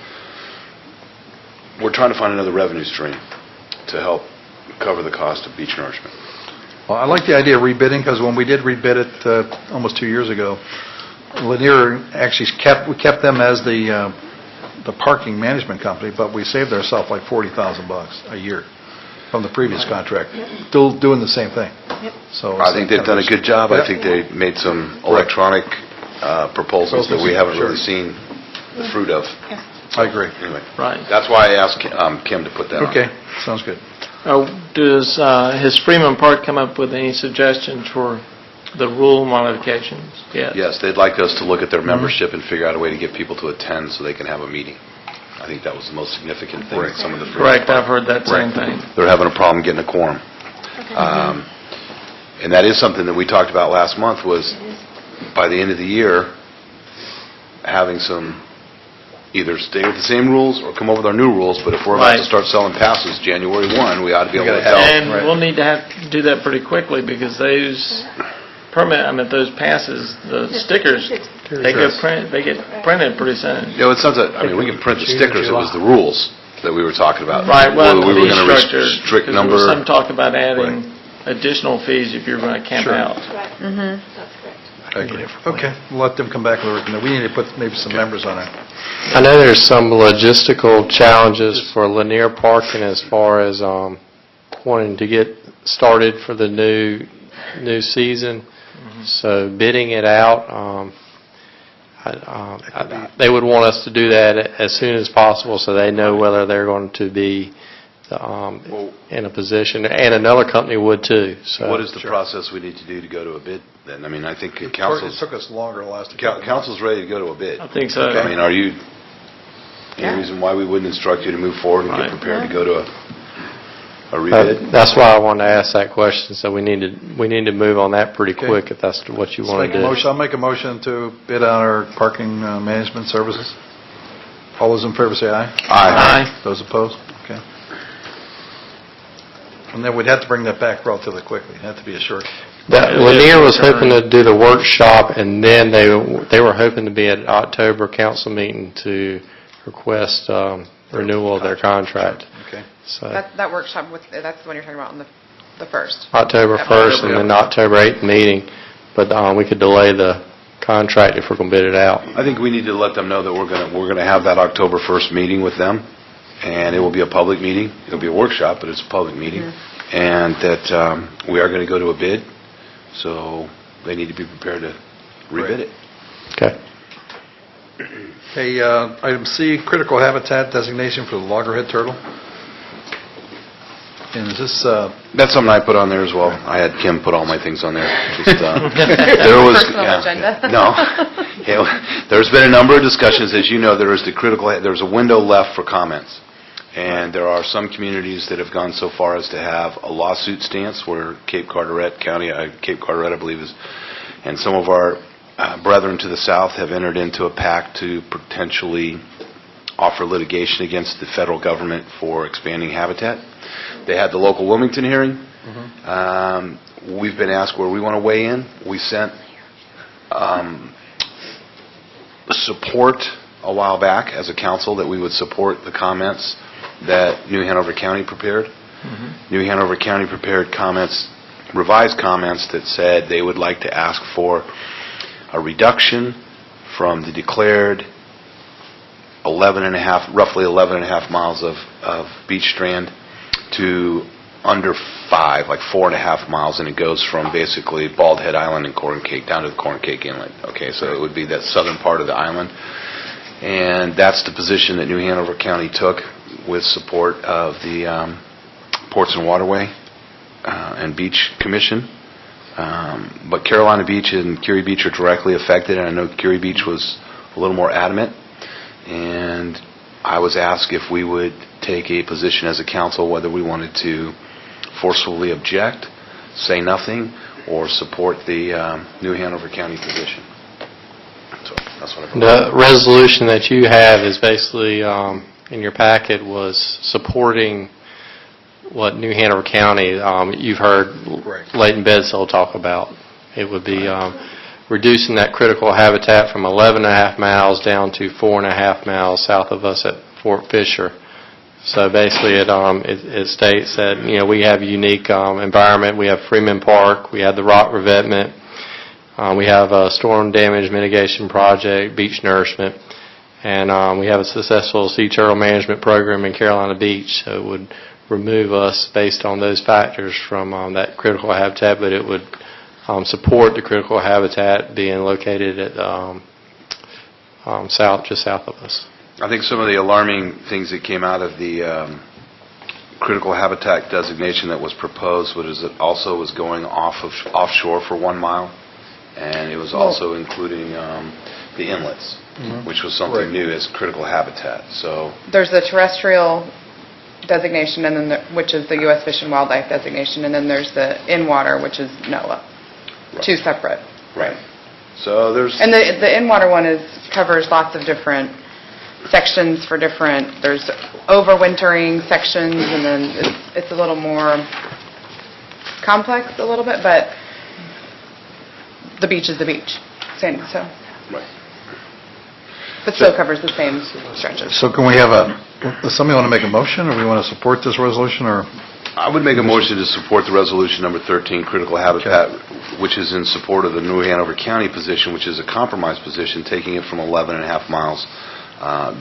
we're trying to find another revenue stream to help cover the cost of beach nourishment. Well, I like the idea of rebidding, because when we did rebid it almost 2 years ago, Lanier actually we kept them as the parking management company, but we saved ourselves like $40,000 a year from the previous contract, still doing the same thing. So I think they've done a good job. I think they made some electronic proposals that we haven't really seen the fruit of. I agree. Anyway, Right. that's why I asked Kim to put that on. Okay, sounds good. Has Freeman Park come up with any suggestions for the rule modifications? Yes, they'd like us to look at their membership and figure out a way to get people to attend so they can have a meeting. I think that was the most significant thing. Some of the Correct, I've heard that same thing. They're having a problem getting a quorum. And that is something that we talked about last month, was by the end of the year, having some, either stay with the same rules or come up with our new rules, but if we're about to start selling passes January 1, we ought to be able to tell. And we'll need to have to do that pretty quickly, because those those passes, the stickers, they get printed pretty soon. You know, it's not that, I mean, we can print the stickers, it was the rules that we were talking about. Right, well, we were the going to restrict there number. was some talk about adding additional fees if you're going to camp out. I agree. Okay, we'll let them come back and we need to put maybe some members on it. I know there's some logistical challenges for Lanier Parking as far as wanting to get started for the new season. So bidding it out, they would want us to do that as soon as possible so they know whether they're going to be in a position, and another company would too. So what is the process we need to do to go to a bid then? I mean, I think council's... It took us longer the last Council's ready to go to a bid. I think so. Okay. I mean, are you, any reason why we wouldn't instruct you to move forward and get prepared to go to a rebid? That's why I wanted to ask that question. So we need to move on that pretty quick if that's what you want to do. I'll make a motion to bid on our parking management services. All those in favor say aye. Aye. Those opposed? Okay. And then we'd have to bring that back relatively quickly. It'd have to be a short. Lanier was hoping to do the workshop, and then they were hoping to be at October council meeting to request renewal of their contract. Okay. So That workshop, that's the one you're talking about on the 1st. October 1st and then October 8th meeting, but we could delay the contract if we're going to bid it out. I think we need to let them know that we're going to have that October 1st meeting with them, and it will be a public meeting. It'll be a workshop, but it's a public meeting, and that we are going to go to a bid, so they need to be prepared to rebid it. Okay. Okay, item C, critical habitat designation for the loggerhead turtle. And is this, That's something I put on there as well. I had Kim put all my things on there. Just, there was, Personal agenda. No. There's been a number of discussions. As you know, there's a window left for comments. And there are some communities that have gone so far as to have a lawsuit stance where Cape Carteret, I believe is, and some of our brethren to the south have entered into a pact to potentially offer litigation against the federal government for expanding habitat. They had the local Wilmington hearing. We've been asked where we want to weigh in. We sent support a while back as a council that we would support the comments that New Hanover County prepared. New Hanover County prepared comments, revised comments that said they would like to ask for a reduction from the declared roughly 11 and a half miles of beach strand to under 5, like 4.5 miles, and it goes from basically Bald Head Island and Corn Cake down to the Corn Cake Inlet. Okay, so it would be that southern part of the island. And that's the position that New Hanover County took with support of the Ports and Waterway and Beach Commission. But Carolina Beach and Curie Beach are directly affected, and I know Curie Beach was a little more adamant. And I was asked if we would take a position as a council, whether we wanted to forcefully object, say nothing, or support the New Hanover County position. So that's what I The resolution that you have is basically, in your packet, was supporting what New Hanover County, you've heard Leighton Bedsole talk about. It would be reducing that critical habitat from 11.5 miles down to 4.5 miles south of us at Fort Fisher. So basically it states that, we have a unique environment. We have Freeman Park, we have the rock revetment, we have a storm damage mitigation project, beach nourishment, and we have a successful sea turtle management program in Carolina Beach. So it would remove us based on those factors from that critical habitat, but it would support the critical habitat being located at just south of us. I think some of the alarming things that came out of the critical habitat designation that was proposed was it also was going offshore for 1 mile, and it was also including the inlets, which was something new as critical habitat. So There's the terrestrial designation, and then which is the U.S. Fish and Wildlife designation, and then there's the in-water, which is NOAA. Right. Two separate. Right. So there's... And the in-water one covers lots of different sections for there's overwintering sections, and then it's a little more complex a little bit, but the beach is the beach. So. Right. But still covers the same stretches. so can we have does somebody want to make a motion, or we want to support this resolution, or? I would make a motion to support the resolution number 13, critical habitat, which is in support of the New Hanover County position, which is a compromise position, taking it from 11.5 miles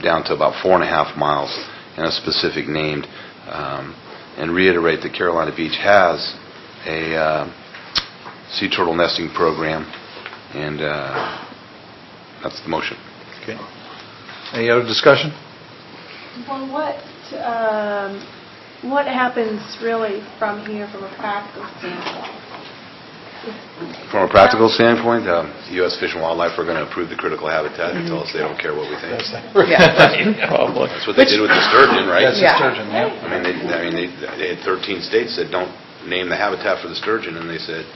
down to about 4.5 miles, and a specific named, and reiterate that Carolina Beach has a sea turtle nesting program, and that's the motion. Okay. Any other discussion? Well, what happens really from here from a practical standpoint? From a practical standpoint, U.S. Fish and Wildlife are going to approve the critical habitat and tell us they don't care what we think. Probably. That's what they did with the sturgeon, right? That's the sturgeon, yeah. I mean, they had 13 states that don't name the habitat for the sturgeon, and they said,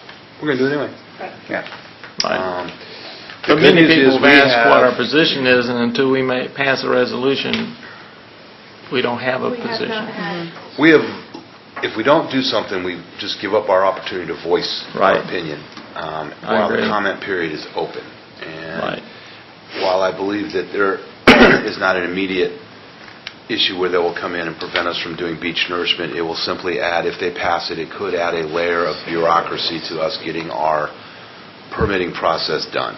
we're going to do it anyway. Yeah. The But good many news is people we have asked what have- our position is, and until we may pass a resolution, we don't have a We have position. not had. We have, if we don't do something, we just give up our opportunity to voice our Right. opinion. I While the agree. comment period is open. And Right. while I believe that there is not an immediate issue where they will come in and prevent us from doing beach nourishment, it will simply add, if they pass it, it could add a layer of bureaucracy to us getting our permitting process done.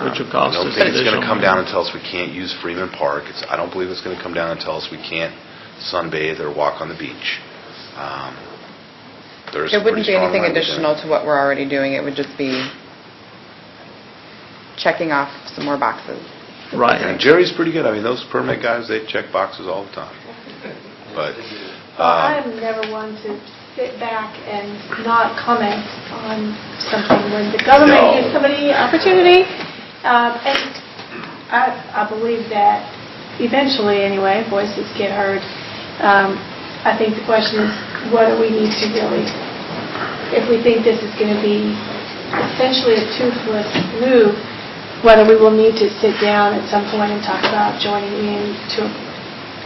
Which will cost I don't us think it's going additional to come money. down and tell us we can't use Freeman Park. I don't believe it's going to come down and tell us we can't sunbathe or walk on the beach. There's It some wouldn't pretty be strong anything language in it. additional to what we're already doing. It would just be checking off some more boxes. Right. And Jerry's pretty good. I mean, those permit guys, they check boxes all the time. But I'm never one to sit back and not comment on something when the government gives somebody opportunity. And I believe that eventually, anyway, voices get heard. I think the question is, what do we need to really, if we think this is going to be essentially a toothless move, whether we will need to sit down at some point and talk about joining in to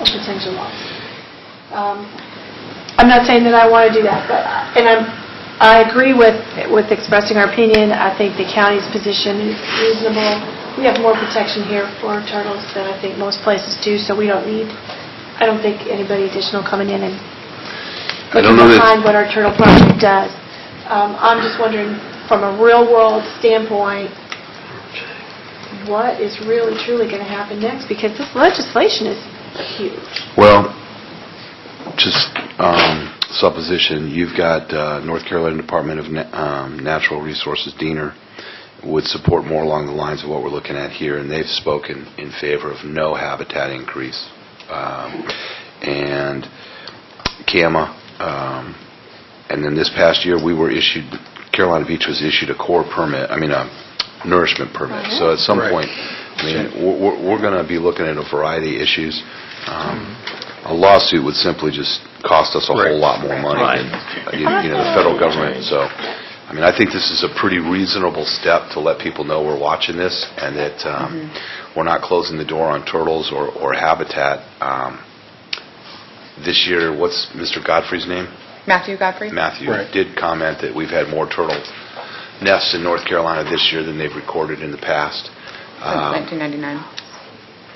a potential loss. I'm not saying that I want to do that, but I agree with expressing our opinion. I think the county's position is reasonable. We have more protection here for turtles than I think most places do, so we don't need, I don't think anybody additional coming in and looking behind what our turtle project does. I'm just wondering, from a real-world standpoint, what is really, truly going to happen next? Because this legislation is huge. Well, just supposition, you've got North Carolina Department of Natural Resources, DENR, would support more along the lines of what we're looking at here, and they've spoken in favor of no habitat increase. And CAMA, and then this past year we were issued, Carolina Beach was issued a core permit, a nourishment permit. So at some point, we're going to be looking at a variety of issues. A lawsuit would simply just cost us a whole lot more money than the federal government. So, I think this is a pretty reasonable step to let people know we're watching this and that we're not closing the door on turtles or habitat. This year, what's Mr. Godfrey's name? Matthew Godfrey? Matthew did comment that we've had more turtle nests in North Carolina this year than they've recorded in the past. Since 1999.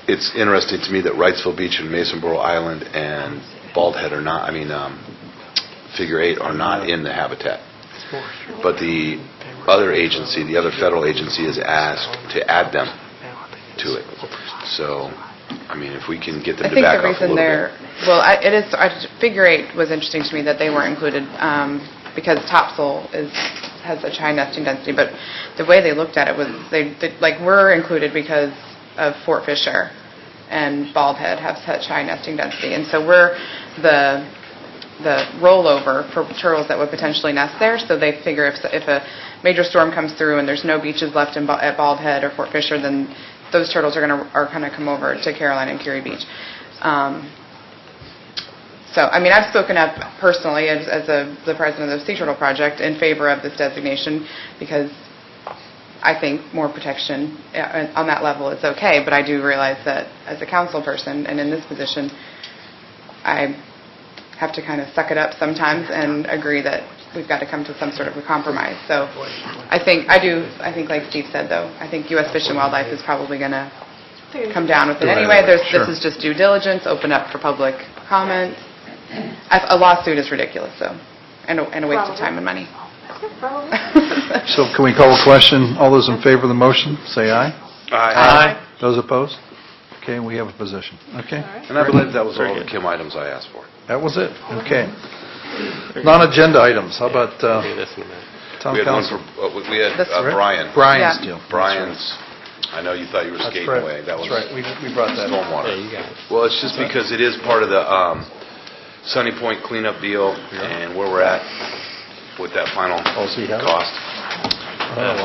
It's interesting to me that Wrightsville Beach and Masonboro Island and Bald Head are not, Figure 8 are not in the habitat. But the other agency, the other federal agency, is asked to add them to it. So, if we can get them to back off a little bit. Figure 8 was interesting to me that they weren't included because topsail has such high nesting density. But the way they looked at it was, we're included because of Fort Fisher and Bald Head have such high nesting density. And so we're the rollover for turtles that would potentially nest there. So they figure if a major storm comes through and there's no beaches left at Bald Head or Fort Fisher, then those turtles are going to come over to Carolina and Curie Beach. So, I've spoken up personally as the president of the Sea Turtle Project in favor of this designation because I think more protection on that level is okay, but I do realize that as a council person and in this position, I have to kind of suck it up sometimes and agree that we've got to come to some sort of a compromise. So I think like Steve said, though, I think U.S. Fish and Wildlife is probably going to come down with it anyway. This is just due diligence, open up for public comment. A lawsuit is ridiculous, though, and a waste of time and money. So can we call a question? All those in favor of the motion, say aye. Aye. Those opposed? Okay, we have a position. Okay. And I believe that was all the Kim items I asked for. That was it. Okay. Non-agenda items. How about town We had one council? we had Brian. Brian's deal. Brian's. I know you thought you were skating away. That was right. We brought that stormwater. Yeah, you got it. Well, it's just because it is part of the Sunny Point cleanup deal and where we're at with that final cost.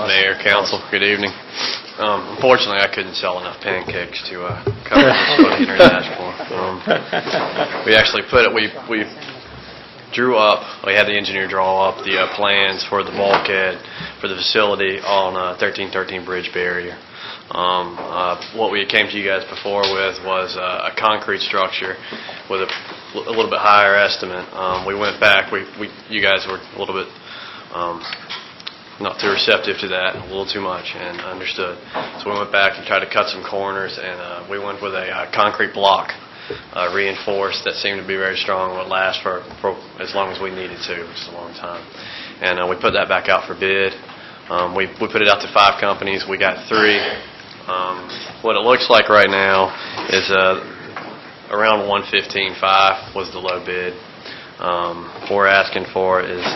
Mayor, council, good evening. Unfortunately, I couldn't sell enough pancakes to cover this for the international. We actually we drew up, we had the engineer draw up the plans for the bulkhead for the facility on 1313 Bridge Barrier. What we came to you guys before with was a concrete structure with a little bit higher estimate. We went back, you guys were a little bit not too receptive to that, a little too much, and understood. So we went back and tried to cut some corners, and we went with a concrete block, reinforced, that seemed to be very strong, would last for as long as we needed to, which is a long time. And we put that back out for bid. We put it out to 5 companies. We got 3. What it looks like right now is around $115.5 was the low bid. What we're asking for is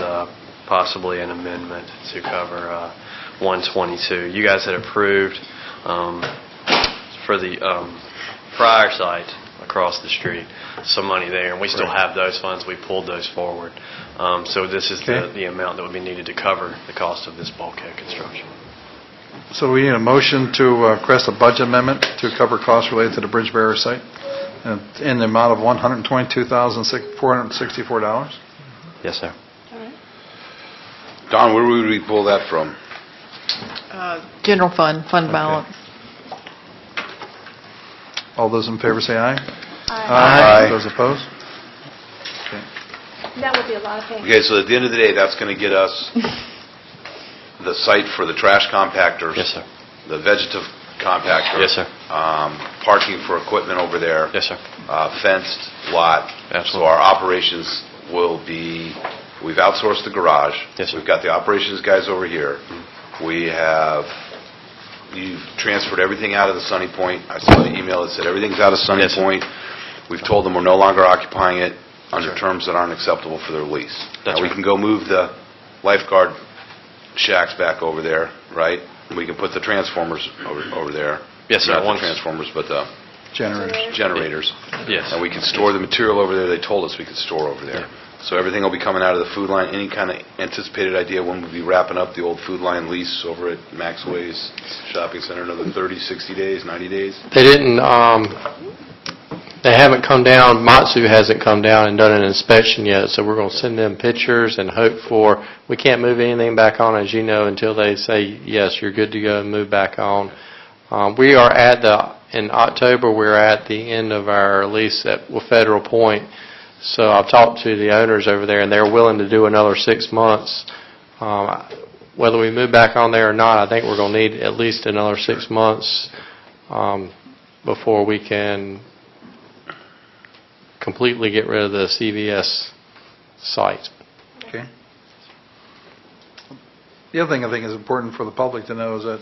possibly an amendment to cover $122. You guys had approved for the prior site across the street, some money there, and we still have those funds. We pulled those forward. So this is the amount that would be needed to cover the cost of this bulkhead construction. So we need a motion to request a budget amendment to cover costs related to the bridge barrier site in the amount of $122,464. Yes, sir. Don, where would we pull that from? General fund balance. All those in favor say aye. Aye. Those opposed? That would be a lot of things. Okay, so at the end of the day, that's going to get us the site for the trash compactors. Yes, sir. The vegetative compactor. Yes, sir. Parking for equipment over there. Yes, sir. Fenced lot. Absolutely. So our operations will be, we've outsourced the garage. Yes, sir. We've got the operations guys over here. You've transferred everything out of the Sunny Point. I saw the email that said everything's out of Sunny Yes, sir. Point. We've told them we're no longer occupying it under terms that aren't acceptable for their lease. That's Now, we right. can go move the lifeguard shacks back over there, right? We can put the transformers over there. Yes, sir. Not the Once- transformers, but the generators. Yes. And we can store the material over there. They told us we could store over there. So everything will be coming out of the food line. Any kind of anticipated idea when we'll be wrapping up the old food line lease over at Maxway's Shopping Center? Another 30, 60 days, 90 days? They didn't, they haven't come down, Matsu hasn't come down and done an inspection yet, so we're going to send them pictures and hope for, we can't move anything back on, as you know, until they say, yes, you're good to go and move back on. We are in October, we're at the end of our lease at Federal Point, so I've talked to the owners over there, and they're willing to do another 6 months. Whether we move back on there or not, I think we're going to need at least another 6 months before we can completely get rid of the CVS site. Okay. The other thing I think is important for the public to know is that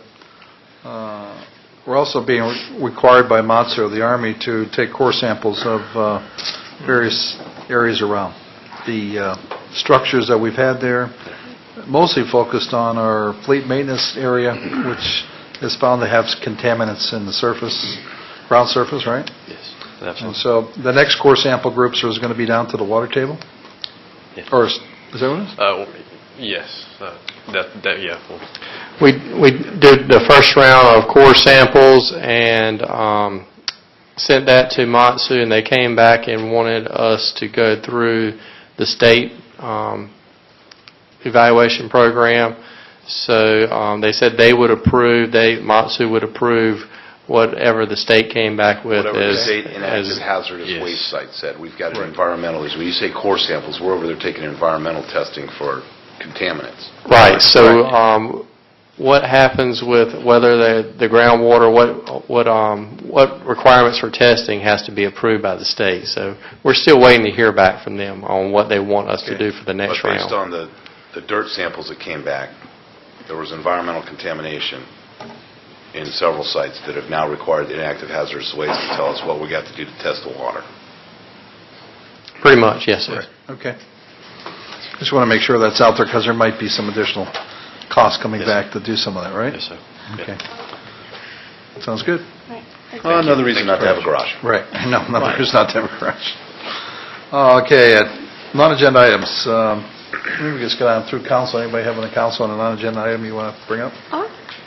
we're also being required by MOTSO, the Army, to take core samples of various areas around. The structures that we've had there, mostly focused on our fleet maintenance area, which is found to have contaminants in the surface, ground surface, right? Yes, And so the next core sample groups is going to be down to the water table? Yes. Or is that what it is? Yes. Yeah. We did the first round of core samples and sent that to Matsu, and they came back and wanted us to go through the state evaluation program. So they said they would approve, Matsu would approve whatever the state came back with. Whatever the state inactive hazardous waste site said. We've got an environmental, when you say core samples, we're over there taking environmental testing for contaminants. Right. So what happens with whether the groundwater, what requirements for testing has to be approved by the state. So we're still waiting to hear back from them on what they want us to do for the next But based round. on the dirt samples that came back, there was environmental contamination in several sites that have now required the inactive hazardous waste to tell us what we got to do to test the water. Pretty much, yes, sir. Okay. Just want to make sure that's out there because there might be some additional costs coming back to do some of that, right? Yes, sir. Okay. Sounds good. Well, another reason not to have a garage. Right. No, another reason not to have a garage. Okay, non-agenda items. Maybe we just go down through council. Anybody have on the council on a non-agenda item you want to bring up?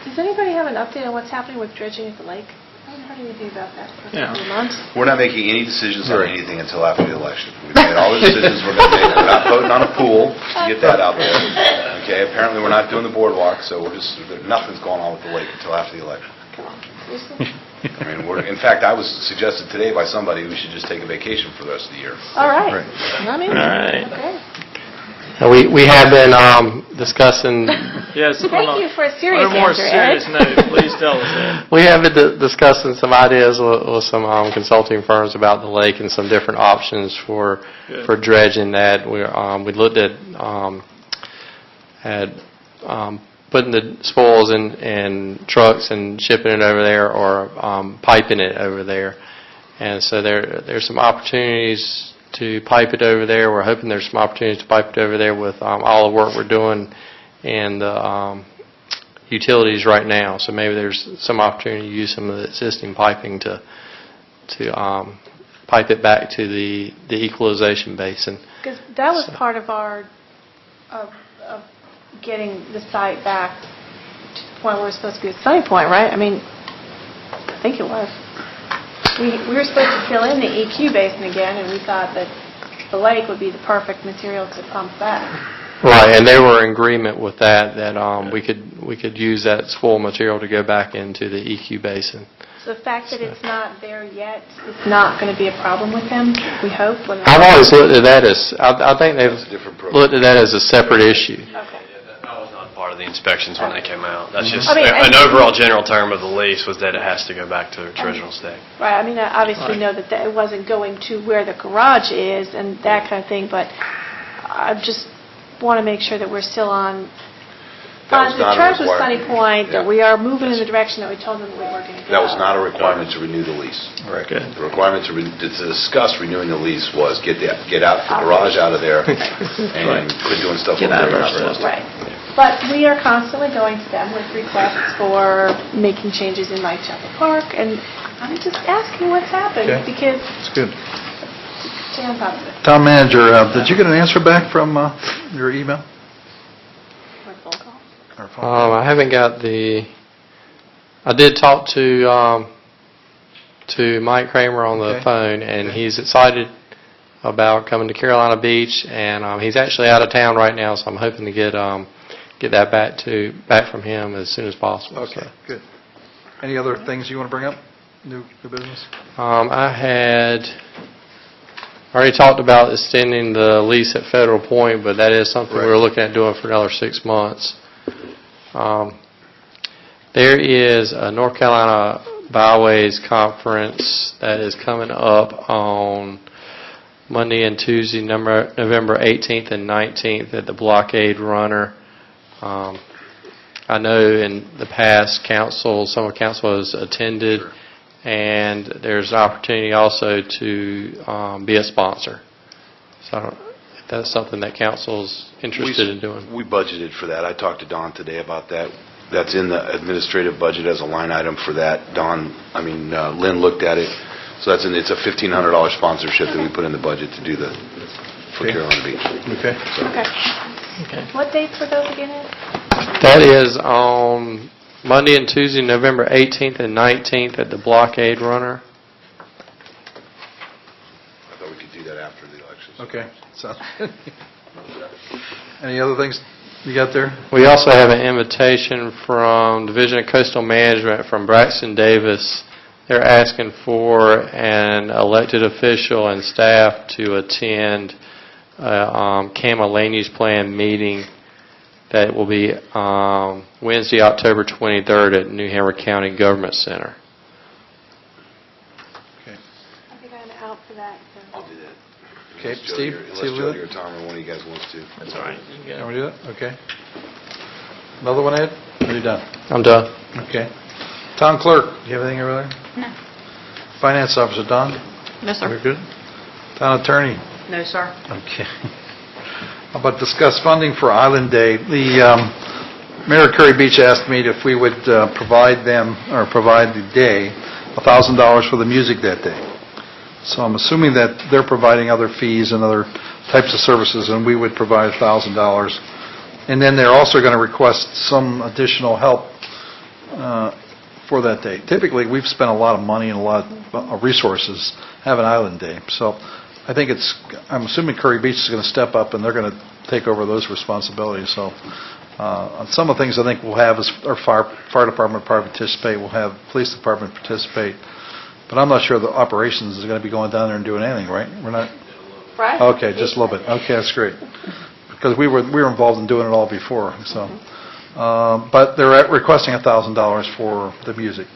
Does anybody have an update on what's happening with dredging at the lake? I haven't heard anything about that for a couple of months. We're not making any decisions on anything until after the election. We've made all the decisions we're going to make. We're not voting on a pool to get that out there. Okay, apparently we're not doing the boardwalk, so nothing's going on with the lake until after the election. I mean, in fact, I was suggested today by somebody we should just take a vacation for the rest of the year. All right. I'm in. All right. Okay. We have been discussing. Yes. Thank you for a serious on a more answer, serious Ed. note, please tell us, Ed. We have been discussing some ideas with some consulting firms about the lake and some different options for dredging that. We looked at putting the spoils in trucks and shipping it over there, or piping it over there. And so there's some opportunities to pipe it over there. We're hoping there's some opportunities to pipe it over there with all the work we're doing and the utilities right now. So maybe there's some opportunity to use some of the existing piping to pipe it back to the equalization basin. Because that was part of our, of getting the site back to the point where we're supposed to be a sunny point, right? I mean, I think it was. We were supposed to fill in the EQ basin again, and we thought that the lake would be the perfect material to pump that. Right, and they were in agreement with that we could use that spoil material to go back into the EQ basin. So the fact that it's not there yet is not going to be a problem with them, we hope? I've always looked at that as, I think they've looked at that as a separate issue. Okay. That was not part of the inspections when they came out. That's just, I mean, an overall general term of the lease was that it has to go back to its original state. Right, I mean, I obviously know that it wasn't going to where the garage is and that kind of thing, but I just want to make sure that we're still on the terms with Sunny Point, that we are moving in the direction that we told them we were going to go. That was not a requirement to renew the lease. Right. Good. The requirement to discuss renewing the lease was get out the garage out of there and quit doing stuff over there you're not supposed to. Right. But we are constantly going to them with requests for making changes in Whitechapel Park, and I'm just asking what's happened, because That's good. stay on top of it. Town manager, did you get an answer back from your email? Or phone call. Or phone? I haven't got I did talk to Mike Cramer on the phone, and he's excited about coming to Carolina Beach, and he's actually out of town right now, so I'm hoping to get that back from him as soon as possible. Okay, good. Any other things you want to bring up? New business? I already talked about extending the lease at Federal Point, but that is something we're looking at doing for another 6 months. There is a North Carolina Byways Conference that is coming up on Monday and Tuesday, November 18th and 19th at the Blockade Runner. I know in the past some of council has attended, and there's an opportunity also to be a sponsor. So that's something that council's interested in doing. We budgeted for that. I talked to Don today about that. That's in the administrative budget as a line item for that. Lynn looked at it. So it's a $1,500 sponsorship that we put in the budget to do for Carolina Beach. Okay. Okay. What dates were those again? That is on Monday and Tuesday, November 18th and 19th at the Blockade Runner. I thought we could do that after the elections. Okay. Sounds good. Any other things you got there? We also have an invitation from Division of Coastal Management from Braxton Davis. They're asking for an elected official and staff to attend CAMA Land Use Plan meeting that will be Wednesday, October 23rd at New Hammer County Government Center. Okay. I think I'm out for that. So. I'll do that. Okay, Unless Steve? Jody or Tom or one of you guys wants to. That's all right. Can we do that? Okay. Another one, Ed? Are you done? I'm done. Okay. Town clerk, do you have anything over there? No. Finance officer, Don? No, sir. We're good? Town attorney? No, sir. Okay. How about discuss funding for Island Day? The Mayor of Curry Beach asked me if we would provide the day $1,000 for the music that day. So I'm assuming that they're providing other fees and other types of services, and we would provide $1,000. And then they're also going to request some additional help for that day. Typically, we've spent a lot of money and a lot of resources having Island Day. So I think I'm assuming Curry Beach is going to step up and they're going to take over those responsibilities. So on some of the things I think we'll have is our fire department probably participate. We'll have police department participate. But I'm not sure the operations is going to be going down there and doing anything, right? We're not? Right. Okay, just a little bit. Okay, that's great. Because we were involved in doing it all before. So, but they're requesting $1,000 for the music.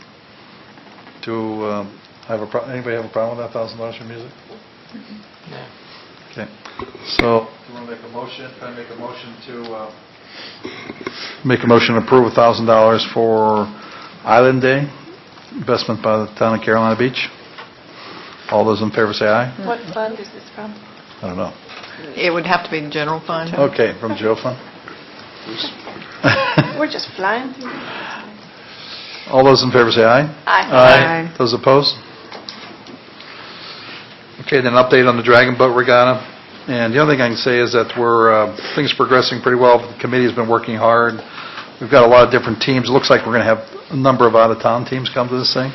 Anybody have a problem with that $1,000 for music? No. Okay. So, do you want to make a motion? Can I make a motion to make a motion to approve $1,000 for Island Day, investment by the town of Carolina Beach? All those in favor say aye. What fund is this from? I don't know. It would have to be the general fund. Okay, from Joe Fund. We're just flying through. All those in favor say aye. Aye. Those opposed? Okay, then an update on the Dragon Boat Regatta. And the other thing I can say is that things are progressing pretty well. The committee has been working hard. We've got a lot of different teams. It looks like we're going to have a number of out-of-town teams come to this thing,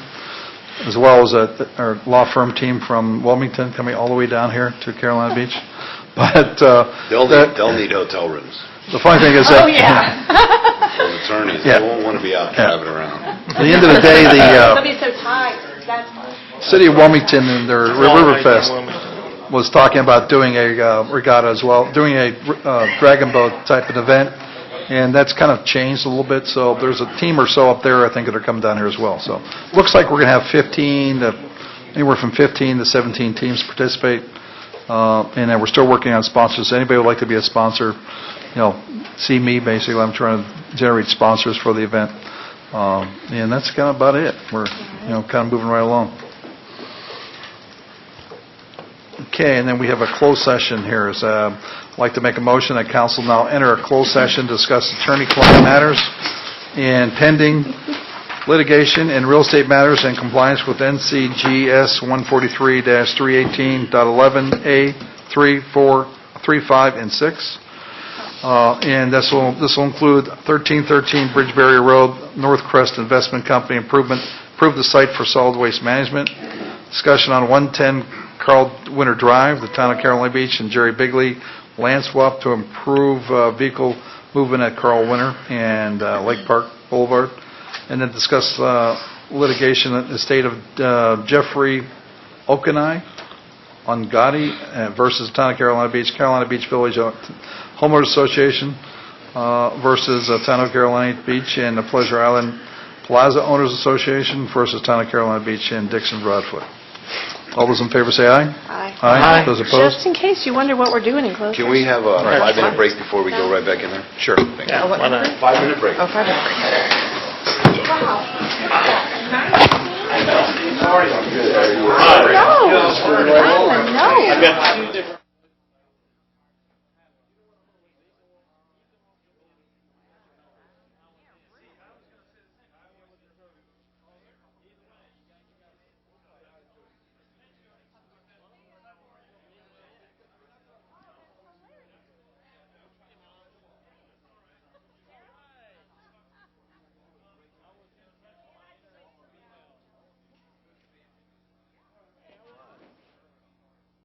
as well as our law firm team from Wilmington coming all the way down here to Carolina Beach. But They'll need hotel rooms. the funny thing is that... Those attorneys, Yeah. they won't want to be out driving around. At the end of the day, They'll be so tired, that's why. City of Wilmington and their Riverfest was talking about doing a regatta as well, doing a dragon boat type of event, and that's kind of changed a little bit. So there's a team or so up there, I think, that are coming down here as well. So looks like we're going to have anywhere from 15 to 17 teams participate, and then we're still working on sponsors. Anybody would like to be a sponsor, see me basically. I'm trying to generate sponsors for the event, and that's kind of about it. We're kind of moving right along. Okay, and then we have a closed session here. I'd like to make a motion that council now enter a closed session to discuss attorney-client matters and pending litigation and real estate matters in compliance with NCGS 143-318.11A 3, 4, 3, 5, and 6. And this will include 1313 Bridge Barrier Road, North Crest Investment Company improvement, approve the site for solid waste management. Discussion on 110 Carl Winter Drive, the town of Carolina Beach, and Jerry Bigley land swap to improve vehicle movement at Carl Winter and Lake Park Boulevard. And then discuss litigation in the state of Jeffrey Okanai on Gotti versus town of Carolina Beach Village Homeowners Association versus town of Carolina Beach and the Pleasure Island Plaza Owners Association versus town of Carolina Beach and Dixon Broadfoot. All those in favor say aye. Aye. Aye. Those opposed? Just in case you wonder what we're doing in closed Can we have a Right. 5-minute break before we go right back in there? Sure. Thank you. Why not? 5-minute break. Oh, 5 minutes. Sorry, I'm good. No. I know. I've got 2 different...